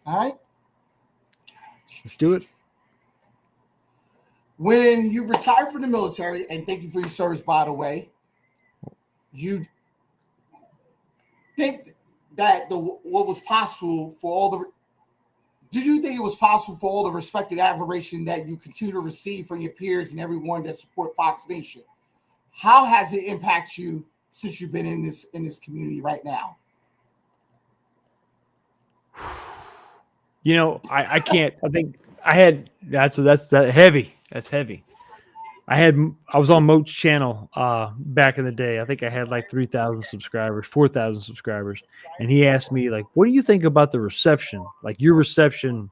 All right. Let's do it. When you retire from the military, and thank you for your service, by the way, you think that what was possible for all the did you think it was possible for all the respect and admiration that you continue to receive from your peers and everyone that support Fox Nation? How has it impacted you since you've been in this community right now? You know, I can't. I think I had that's heavy. That's heavy. I was on Moat's channel back in the day. I think I had like 3,000 subscribers, 4,000 subscribers. And he asked me, like, what do you think about the reception? Like your reception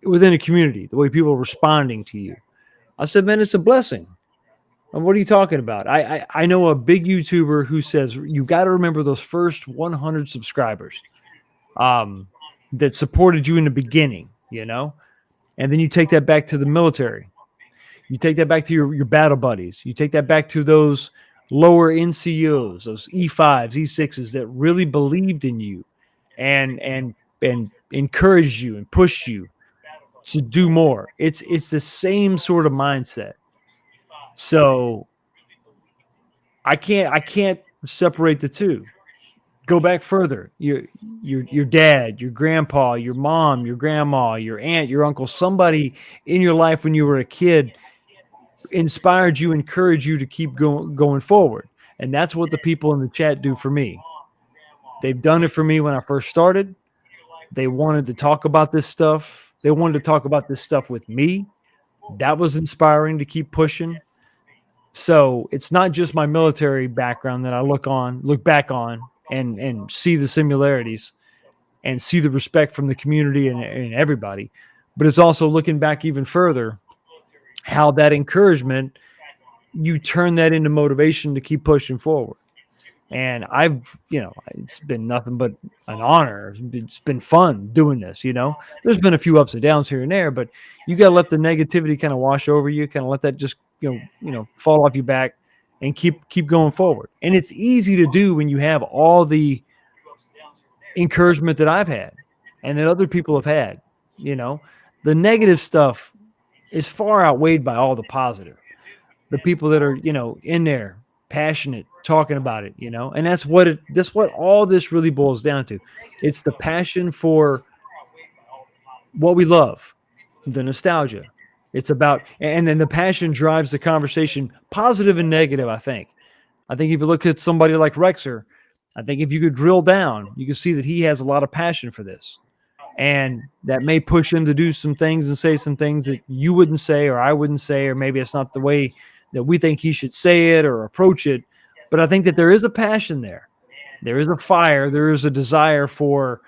within a community, the way people are responding to you. I said, man, it's a blessing. And what are you talking about? I know a big YouTuber who says you got to remember those first 100 subscribers that supported you in the beginning, you know? And then you take that back to the military. You take that back to your battle buddies. You take that back to those lower NCOs, those E5s, E6s that really believed in you and encouraged you and pushed you to do more. It's the same sort of mindset. So I can't separate the two. Go back further. Your dad, your grandpa, your mom, your grandma, your aunt, your uncle, somebody in your life when you were a kid inspired you, encouraged you to keep going forward. And that's what the people in the chat do for me. They've done it for me when I first started. They wanted to talk about this stuff. They wanted to talk about this stuff with me. That was inspiring to keep pushing. So it's not just my military background that I look back on and see the similarities and see the respect from the community and everybody, but it's also looking back even further, how that encouragement, you turn that into motivation to keep pushing forward. And it's been nothing but an honor. It's been fun doing this, you know. There's been a few ups and downs here and there, but you got to let the negativity kind of wash over you, kind of let that just, fall off your back and keep going forward. And it's easy to do when you have all the encouragement that I've had and that other people have had, you know. The negative stuff is far outweighed by all the positive. The people that are, in there, passionate, talking about it, and that's what all this really boils down to. It's the passion for what we love, the nostalgia. It's about, and then the passion drives the conversation, positive and negative, I think. if you look at somebody like Rexer, I think if you could drill down, you can see that he has a lot of passion for this. And that may push him to do some things and say some things that you wouldn't say or I wouldn't say, or maybe it's not the way that we think he should say it or approach it. But I think that there is a passion there. There is a fire. There is a desire for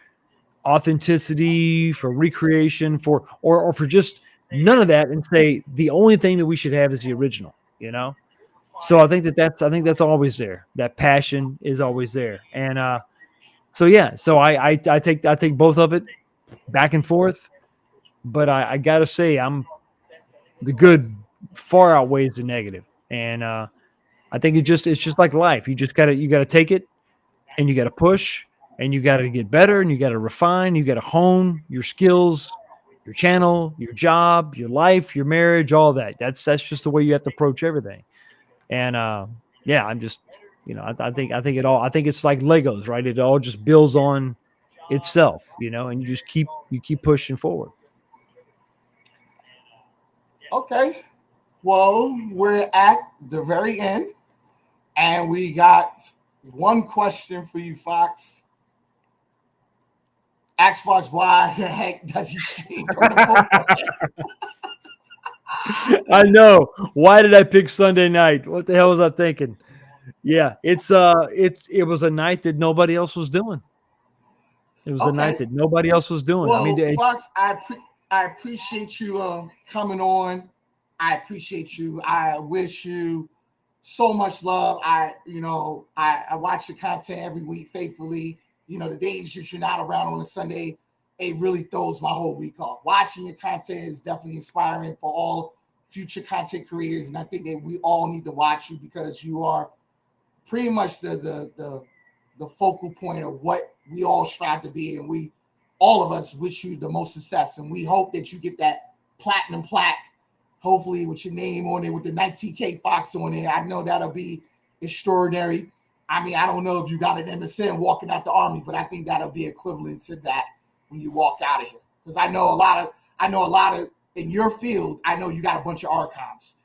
authenticity, for recreation, or for just none of that, and say the only thing that we should have is the original, So I think that's always there. That passion is always there. And so I take both of it back and forth, but I gotta say the good far outweighs the negative. And I think it's just like life. You gotta take it and you gotta push and you gotta get better and you gotta refine, you gotta hone your skills, your channel, your job, your life, your marriage, all that. That's just the way you have to approach everything. And I'm just, I think it's like Legos, right? It all just builds on itself, and you keep pushing forward. Okay. Well, we're at the very end, and we got one question for you, Fox. Ask Fox, why the heck does he stream? I know. Why did I pick Sunday night? What the hell was I thinking? Yeah, it was a night that nobody else was doing. It was a night that nobody else was doing. Well, Fox, I appreciate you coming on. I appreciate you. I wish you so much love. I watch your content every week faithfully. You know, the days that you're not around on a Sunday, it really throws my whole week off. Watching your content is definitely inspiring for all future content creators, and I think that we all need to watch you because you are pretty much the focal point of what we all strive to be, and we all of us wish you the most success, and we hope that you get that platinum plaque, hopefully with your name on it, with the 19K Fox on it. I know that'll be extraordinary. I mean, I don't know if you got an MSN walking out the Army, but I think that'll be equivalent to that when you walk out of here. Because I know a lot of in your field, I know you got a bunch of archives.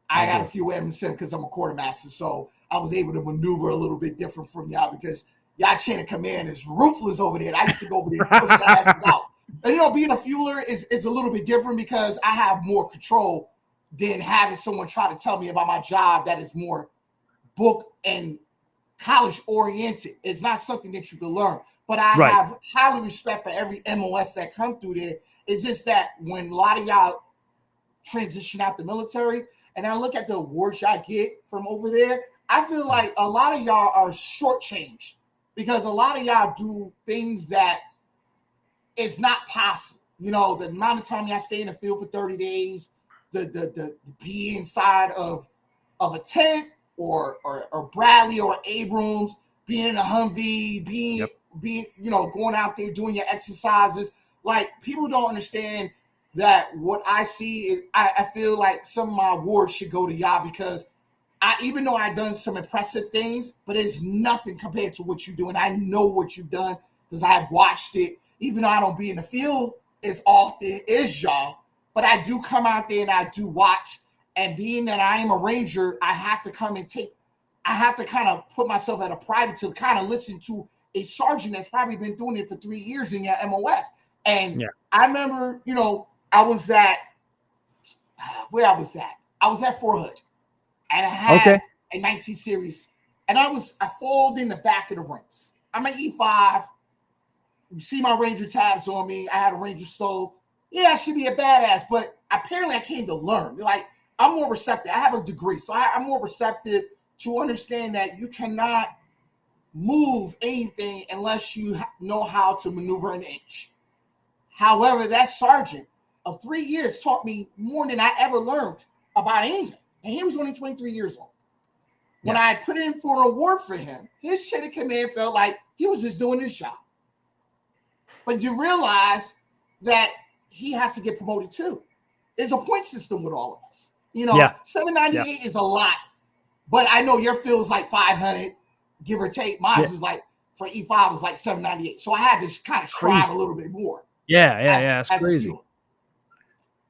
I got a few MSN because I'm a quartermaster, so I was able to maneuver a little bit different from y'all because y'all chain of command is ruthless over there. I used to go over there and push your asses out. And, you know, being a fueler is a little bit different because I have more control than having someone try to tell me about my job that is more book and college oriented. It's not something that you can learn. But I have highly respect for every MOS that come through there. It's just that when a lot of y'all transition out the military, and I look at the awards y'all get from over there, I feel like a lot of y'all are shortchanged because a lot of y'all do things that it's not possible. You know, the amount of time y'all stay in the field for 30 days, the be inside of a tent or Bradley or Abrams, being in a Humvee, being you know, going out there doing your exercises. Like, people don't understand that what I see is I feel like some of my awards should go to y'all because even though I've done some impressive things, but it's nothing compared to what you do. And I know what you've done because I've watched it, even though I don't be in the field as often as y'all, but I do come out there and I do watch. And being that I am a Ranger, I have to come and I have to kind of put myself at a private to kind of listen to a sergeant that's probably been doing it for 3 years in your MOS. And I remember, you know, I was at Fort Hood, and I had a 19 series, and I folded in the back of the ranks. I'm an E5. You see my Ranger tabs on me. I had a Ranger stove. Yeah, I should be a badass, but apparently I came to learn. Like, I'm more receptive. I have a degree, so I'm more receptive to understand that you cannot move anything unless you know how to maneuver an inch. However, that sergeant of 3 years taught me more than I ever learned about anything. And he was only 23 years old. When I put in for an award for him, his chain of command felt like he was just doing his job. But you realize that he has to get promoted too. There's a point system with all of us. You know, 798 is a lot, but I know your field is like 500, give or take. Mine was like, for E5 was like 798. So I had to kind of strive a little bit more. That's crazy.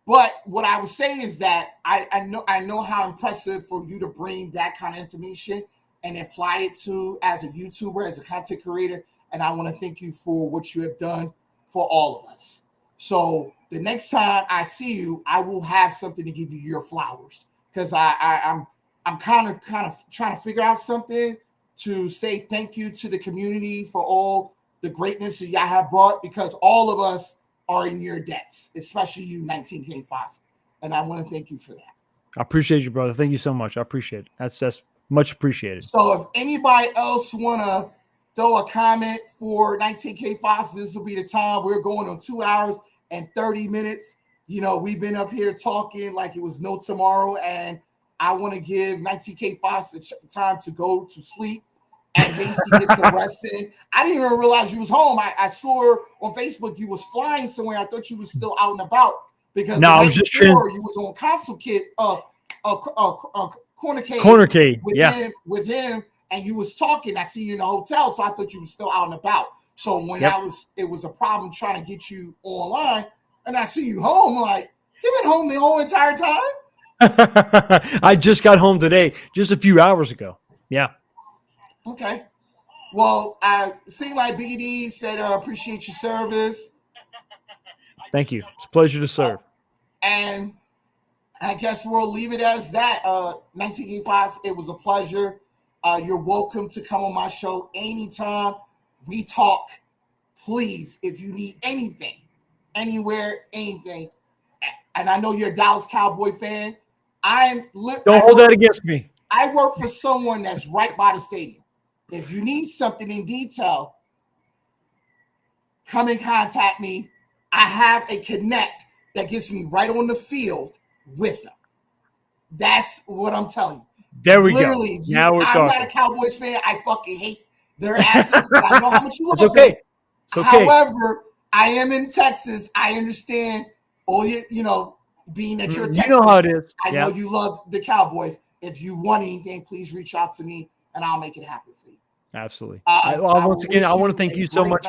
But what I would say is that I know how impressive for you to bring that kind of information and apply it to as a YouTuber, as a content creator. And I want to thank you for what you have done for all of us. So the next time I see you, I will have something to give you your flowers because I'm kind of trying to figure out something to say thank you to the community for all the greatness that y'all have brought, because all of us are in your debts, especially you, 19K Fox. And I want to thank you for that. I appreciate you, brother. Thank you so much. I appreciate it. That's much appreciated. So if anybody else want to throw a comment for 19K Fox, this will be the time. We're going on 2 hours and 30 minutes. You know, we've been up here talking like it was no tomorrow, and I want to give 19K Fox the time to go to sleep and basically get some rest in. I didn't even realize you was home. I saw on Facebook you was flying somewhere. I thought you was still out and about because I was just you was on Console Kit, Cornercade with him, and you was talking. I see you in the hotel, so I thought you was still out and about. So when it was a problem trying to get you online, and I see you home, I'm like, you been home the whole entire time? I just got home today, just a few hours ago. Yeah. Okay. Well, I seem like Biggie D said, appreciate your service. Thank you. It's a pleasure to serve. And I guess we'll leave it as that. 1985, it was a pleasure. You're welcome to come on my show anytime. We talk. Please, if you need anything, anywhere, anything. And I know you're a Dallas Cowboy fan. Don't hold that against me. I work for someone that's right by the stadium. If you need something in detail, come and contact me. I have a connect that gets me right on the field with them. That's what I'm telling you. There we Literally, go. Now we're I'm talking. not a Cowboys fan. I fucking hate their asses, but I know how much you love It's okay. them. It's okay. However, I am in Texas. I understand all being that you're a Texan. You know how it is. I know you love the Cowboys. If you want anything, please reach out to me and I'll make it happen for you. Absolutely. Once again, I want to thank you so much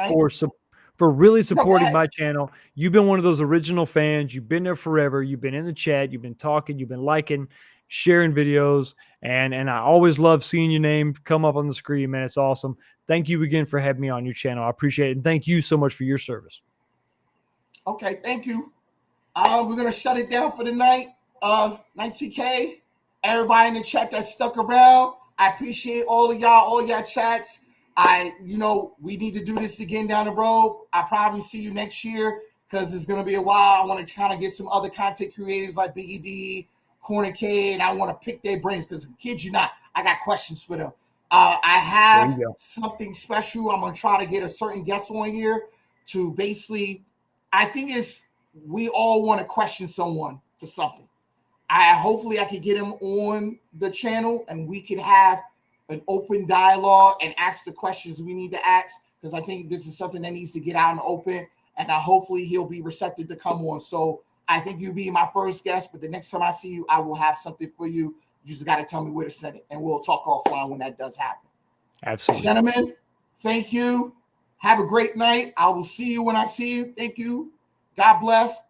for really supporting my channel. You've been one of those original fans. You've been there forever. You've been in the chat. You've been talking. You've been liking, sharing videos. And I always love seeing your name come up on the screen, man. It's awesome. Thank you again for having me on your channel. I appreciate it. And thank you so much for your service. Okay, thank you. We're going to shut it down for the night. 90K, everybody in the chat that stuck around. I appreciate all y'all chats. We need to do this again down the road. I'll probably see you next year because it's going to be a while. I want to kind of get some other content creators like Biggie D, Corner K, and I want to pick their brains because, kid you not, I got questions for them. I have something special. I'm going to try to get a certain guest on here to basically, I think we all want to question someone for something. Hopefully I can get him on the channel and we can have an open dialogue and ask the questions we need to ask, because I think this is something that needs to get out in the open, and hopefully he'll be receptive to come on. So I think you'll be my first guest, but the next time I see you, I will have something for you. You just got to tell me where to send it, and we'll talk offline when that does happen. Absolutely. Gentlemen, thank you. Have a great night. I will see you when I see you. Thank you. God bless.